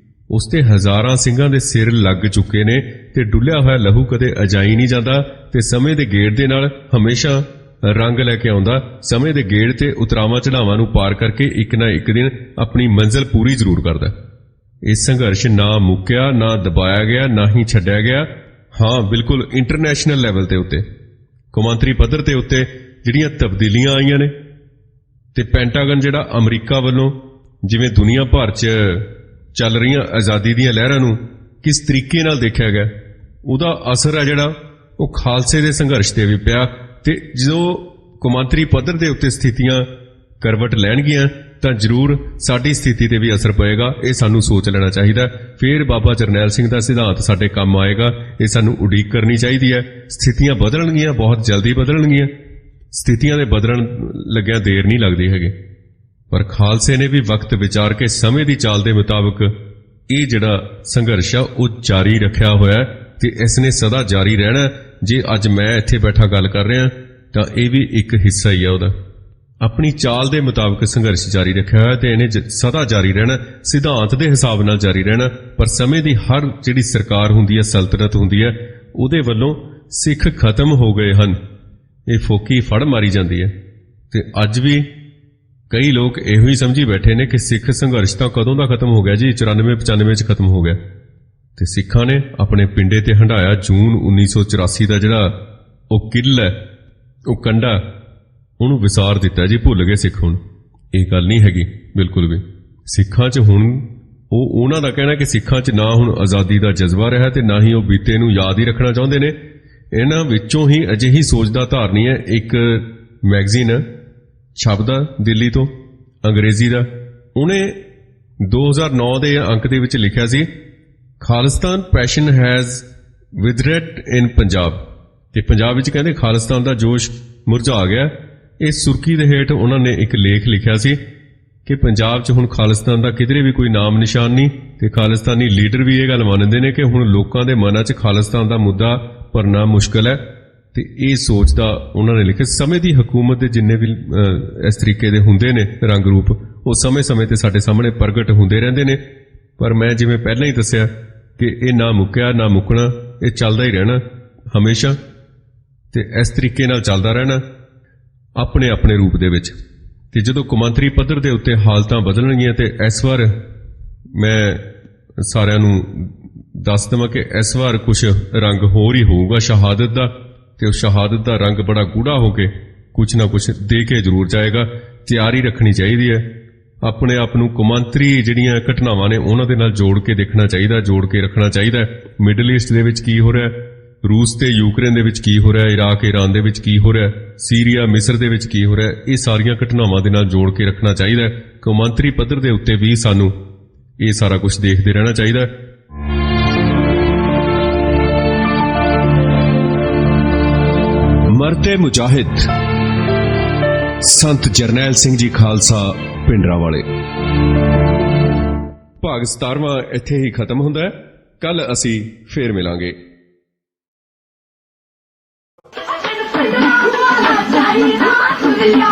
ਉਸ ਤੇ ਹਜ਼ਾਰਾਂ ਸਿੰਘਾਂ ਦੇ ਸਿਰ ਲੱਗ ਚੁੱਕੇ ਨੇ ਤੇ ਡੁੱਲਿਆ ਹੋਇਆ ਲਹੂ ਕਦੇ ਅਜਾਈ ਨਹੀਂ ਜਾਂਦਾ ਤੇ ਸਮੇਂ ਦੇ ਗੇੜ ਦੇ ਨਾਲ ਹਮੇਸ਼ਾ ਰੰਗ ਲੈ ਕੇ ਆਉਂਦਾ। ਸਮੇਂ ਦੇ ਗੇੜ ਤੇ ਉਤਰਾਵਾਂ ਚੜਾਵਾਂ ਨੂੰ ਪਾਰ ਕਰਕੇ ਇੱਕ ਨਾ ਇੱਕ ਦਿਨ ਆਪਣੀ ਮੰਜ਼ਿਲ ਪੂਰੀ ਜ਼ਰੂਰ ਕਰਦਾ। ਇਹ ਸੰਘਰਸ਼ ਨਾ ਮੁੱਕਿਆ, ਨਾ ਦਬਾਇਆ ਗਿਆ, ਨਾ ਹੀ ਛੱਡਿਆ ਗਿਆ। ਹਾਂ, ਬਿਲਕੁਲ ਇੰਟਰਨੈਸ਼ਨਲ ਲੈਵਲ ਤੇ ਉੱਤੇ ਕੌਮਾਂਤਰੀ ਪੱਧਰ ਤੇ ਉੱਤੇ ਜਿਹੜੀਆਂ ਤਬਦੀਲੀਆਂ ਆਈਆਂ ਨੇ ਤੇ ਪੈਂਟਾਗਨ ਜਿਹੜਾ ਅਮਰੀਕਾ ਵੱਲੋਂ ਜਿਵੇਂ ਦੁਨੀਆ ਭਰ 'ਚ ਚੱਲ ਰਹੀਆਂ ਆਜ਼ਾਦੀ ਦੀਆਂ ਲਹਿਰਾਂ ਨੂੰ ਕਿਸ ਤਰੀਕੇ ਨਾਲ ਦੇਖਿਆ ਗਿਆ, ਉਹਦਾ ਅਸਰ ਹੈ ਜਿਹੜਾ ਉਹ ਖਾਲਸੇ ਦੇ ਸੰਘਰਸ਼ ਤੇ ਵੀ ਪਿਆ। ਤੇ ਜਦੋਂ ਕੌਮਾਂਤਰੀ ਪੱਧਰ ਦੇ ਉੱਤੇ ਸਥਿਤੀਆਂ ਕਰਵਟ ਲੈਣਗੀਆਂ ਤਾਂ ਜ਼ਰੂਰ ਸਾਡੀ ਸਥਿਤੀ ਤੇ ਵੀ ਅਸਰ ਪਏਗਾ। ਇਹ ਸਾਨੂੰ ਸੋਚ ਲੈਣਾ ਚਾਹੀਦਾ। ਫਿਰ ਬਾਬਾ ਜਰਨੈਲ ਸਿੰਘ ਦਾ ਸਿਧਾਂਤ ਸਾਡੇ ਕੰਮ ਆਏਗਾ। ਇਹ ਸਾਨੂੰ ਉਡੀਕ ਕਰਨੀ ਚਾਹੀਦੀ ਹੈ। ਸਥਿਤੀਆਂ ਬਦਲਣਗੀਆਂ, ਬਹੁਤ ਜਲਦੀ ਬਦਲਣਗੀਆਂ। ਸਥਿਤੀਆਂ ਦੇ ਬਦਲਣ ਲੱਗਿਆਂ ਦੇਰ ਨਹੀਂ ਲੱਗਦੀ ਹੈਗੀ। ਪਰ ਖਾਲਸੇ ਨੇ ਵੀ ਵਕਤ ਵਿਚਾਰ ਕੇ ਸਮੇਂ ਦੀ ਚਾਲ ਦੇ ਮੁਤਾਬਕ ਇਹ ਜਿਹੜਾ ਸੰਘਰਸ਼ ਆ ਉਹ ਜਾਰੀ ਰੱਖਿਆ ਹੋਇਆ ਤੇ ਇਸ ਨੇ ਸਦਾ ਜਾਰੀ ਰਹਿਣਾ। ਜੇ ਅੱਜ ਮੈਂ ਇੱਥੇ ਬੈਠਾ ਗੱਲ ਕਰ ਰਿਹਾ ਤਾਂ ਇਹ ਵੀ ਇੱਕ ਹਿੱਸਾ ਹੀ ਆ ਉਹਦਾ। ਆਪਣੀ ਚਾਲ ਦੇ ਮੁਤਾਬਕ ਸੰਘਰਸ਼ ਜਾਰੀ ਰੱਖਿਆ ਹੋਇਆ ਤੇ ਇਹਨੇ ਸਦਾ ਜਾਰੀ ਰਹਿਣਾ, ਸਿਧਾਂਤ ਦੇ ਹਿਸਾਬ ਨਾਲ ਜਾਰੀ ਰਹਿਣਾ। ਪਰ ਸਮੇਂ ਦੀ ਹਰ ਜਿਹੜੀ ਸਰਕਾਰ ਹੁੰਦੀ ਹੈ, ਸਲਤਨਤ ਹੁੰਦੀ ਹੈ, ਉਹਦੇ ਵੱਲੋਂ ਸਿੱਖ ਖਤਮ ਹੋ ਗਏ ਹਨ। ਇਹ ਫੋਕੀ ਫੜ ਮਾਰੀ ਜਾਂਦੀ ਹੈ ਤੇ ਅੱਜ ਵੀ ਕਈ ਲੋਕ ਇਹੋ ਹੀ ਸਮਝੀ ਬੈਠੇ ਨੇ ਕਿ ਸਿੱਖ ਸੰਘਰਸ਼ ਤਾਂ ਕਦੋਂ ਦਾ ਖਤਮ ਹੋ ਗਿਆ ਜੀ, 94-95 ਚ ਖਤਮ ਹੋ ਗਿਆ, ਤੇ ਸਿੱਖਾਂ ਨੇ ਆਪਣੇ ਪਿੰਡੇ ਤੇ ਹੰਢਾਇਆ ਜੂਨ 1984 ਦਾ ਜਿਹੜਾ ਉਹ ਕਿੱਲ ਹੈ, ਉਹ ਕੰਡਾ, ਉਹਨੂੰ ਵਿਸਾਰ ਦਿੱਤਾ ਜੀ, ਭੁੱਲ ਗਏ ਸਿੱਖ ਹੁਣ। ਇਹ ਗੱਲ ਨਹੀਂ ਹੈਗੀ ਬਿਲਕੁਲ ਵੀ। ਸਿੱਖਾਂ 'ਚ ਹੁਣ ਉਹਨਾਂ ਦਾ ਕਹਿਣਾ ਕਿ ਸਿੱਖਾਂ 'ਚ ਨਾ ਹੁਣ ਆਜ਼ਾਦੀ ਦਾ ਜਜ਼ਬਾ ਰਿਹਾ ਤੇ ਨਾ ਹੀ ਉਹ ਬੀਤੇ ਨੂੰ ਯਾਦ ਹੀ ਰੱਖਣਾ ਚਾਹੁੰਦੇ ਨੇ। ਇਹਨਾਂ ਵਿੱਚੋਂ ਹੀ ਅਜਿਹੀ ਸੋਚ ਦਾ ਧਾਰਨੀ ਹੈ ਇੱਕ ਮੈਗਜ਼ੀਨ ਛਪਦਾ ਦਿੱਲੀ ਤੋਂ, ਅੰਗਰੇਜ਼ੀ ਦਾ, ਉਹਨੇ 2009 ਦੇ ਅੰਕ ਦੇ ਵਿੱਚ ਲਿਖਿਆ ਸੀ, ਖਾਲਿਸਤਾਨ ਪੈਸ਼ਨ ਹੈਜ਼ ਵਿਦਰਡ ਇਨ ਪੰਜਾਬ, ਤੇ ਪੰਜਾਬ ਵਿੱਚ ਕਹਿੰਦੇ ਖਾਲਿਸਤਾਨ ਦਾ ਜੋਸ਼ ਮੁਰਝਾ ਗਿਆ। ਇਸ ਸੁਰਖੀ ਦੇ ਹੇਠ ਉਹਨਾਂ ਨੇ ਇੱਕ ਲੇਖ ਲਿਖਿਆ ਸੀ ਕਿ ਪੰਜਾਬ 'ਚ ਹੁਣ ਖਾਲਿਸਤਾਨ ਦਾ ਕਿਧਰੇ ਵੀ ਕੋਈ ਨਾਮ ਨਿਸ਼ਾਨ ਨਹੀਂ, ਤੇ ਖਾਲਿਸਤਾਨੀ ਲੀਡਰ ਵੀ ਇਹ ਗੱਲ ਮੰਨਦੇ ਨੇ ਕਿ ਹੁਣ ਲੋਕਾਂ ਦੇ ਮਨਾਂ 'ਚ ਖਾਲਿਸਤਾਨ ਦਾ ਮੁੱਦਾ ਭਰਨਾ ਮੁਸ਼ਕਲ ਹੈ। ਤੇ ਇਹ ਸੋਚ ਦਾ ਉਹਨਾਂ ਨੇ ਲਿਖਿਆ। ਸਮੇਂ ਦੀ ਹਕੂਮਤ ਦੇ ਜਿੰਨੇ ਵੀ ਇਸ ਤਰੀਕੇ ਦੇ ਹੁੰਦੇ ਨੇ ਰੰਗ ਰੂਪ, ਉਹ ਸਮੇਂ-ਸਮੇਂ ਤੇ ਸਾਡੇ ਸਾਹਮਣੇ ਪ੍ਰਗਟ ਹੁੰਦੇ ਰਹਿੰਦੇ ਨੇ, ਪਰ ਮੈਂ ਜਿਵੇਂ ਪਹਿਲਾਂ ਹੀ ਦੱਸਿਆ ਕਿ ਇਹ ਨਾ ਮੁੱਕਿਆ ਨਾ ਮੁੱਕਣਾ, ਇਹ ਚੱਲਦਾ ਹੀ ਰਹਿਣਾ ਹਮੇਸ਼ਾ, ਤੇ ਇਸ ਤਰੀਕੇ ਨਾਲ ਚੱਲਦਾ ਰਹਿਣਾ ਆਪਣੇ ਆਪਣੇ ਰੂਪ ਦੇ ਵਿੱਚ। ਤੇ ਜਦੋਂ ਕੌਮਾਂਤਰੀ ਪੱਧਰ ਦੇ ਉੱਤੇ ਹਾਲਤਾਂ ਬਦਲਣਗੀਆਂ, ਤੇ ਇਸ ਵਾਰ ਮੈਂ ਸਾਰਿਆਂ ਨੂੰ ਦੱਸ ਦੇਵਾਂ ਕਿ ਇਸ ਵਾਰ ਕੁਝ ਰੰਗ ਹੋਰ ਹੀ ਹੋਊਗਾ ਸ਼ਹਾਦਤ ਦਾ, ਤੇ ਉਹ ਸ਼ਹਾਦਤ ਦਾ ਰੰਗ ਬੜਾ ਗੂੜਾ ਹੋ ਕੇ ਕੁਝ ਨਾ ਕੁਝ ਦੇ ਕੇ ਜ਼ਰੂਰ ਜਾਏਗਾ। ਤਿਆਰੀ ਰੱਖਣੀ ਚਾਹੀਦੀ ਹੈ, ਆਪਣੇ ਆਪ ਨੂੰ ਕੌਮਾਂਤਰੀ ਜਿਹੜੀਆਂ ਘਟਨਾਵਾਂ ਨੇ ਉਹਨਾਂ ਦੇ ਨਾਲ ਜੋੜ ਕੇ ਦੇਖਣਾ ਚਾਹੀਦਾ, ਜੋੜ ਕੇ ਰੱਖਣਾ ਚਾਹੀਦਾ। ਮਿਡਲ ਈਸਟ ਦੇ ਵਿੱਚ ਕੀ ਹੋ ਰਿਹਾ, ਰੂਸ ਤੇ ਯੂਕਰੇਨ ਦੇ ਵਿੱਚ ਕੀ ਹੋ ਰਿਹਾ, ਇਰਾਕ ਈਰਾਨ ਦੇ ਵਿੱਚ ਕੀ ਹੋ ਰਿਹਾ, ਸੀਰੀਆ ਮਿਸਰ ਦੇ ਵਿੱਚ ਕੀ ਹੋ ਰਿਹਾ, ਇਹ ਸਾਰੀਆਂ ਘਟਨਾਵਾਂ ਦੇ ਨਾਲ ਜੋੜ ਕੇ ਰੱਖਣਾ ਚਾਹੀਦਾ। ਕੌਮਾਂਤਰੀ ਪੱਧਰ ਦੇ ਉੱਤੇ ਵੀ ਸਾਨੂੰ ਇਹ ਸਾਰਾ ਕੁਝ ਦੇਖਦੇ ਰਹਿਣਾ ਚਾਹੀਦਾ। ਮਰਦੇ ਮੁਜਾਹਿਦ ਸੰਤ ਜਰਨੈਲ ਸਿੰਘ ਜੀ ਖਾਲਸਾ ਪਿੰਡਰਾਵਾਲੇ। ਭਾਗ 17ਵਾਂ ਇੱਥੇ ਹੀ ਖਤਮ ਹੁੰਦਾ ਹੈ। ਕੱਲ ਅਸੀਂ ਫੇਰ ਮਿਲਾਂਗੇ। ਚਾਹੀਦਾ ਦੁਨੀਆ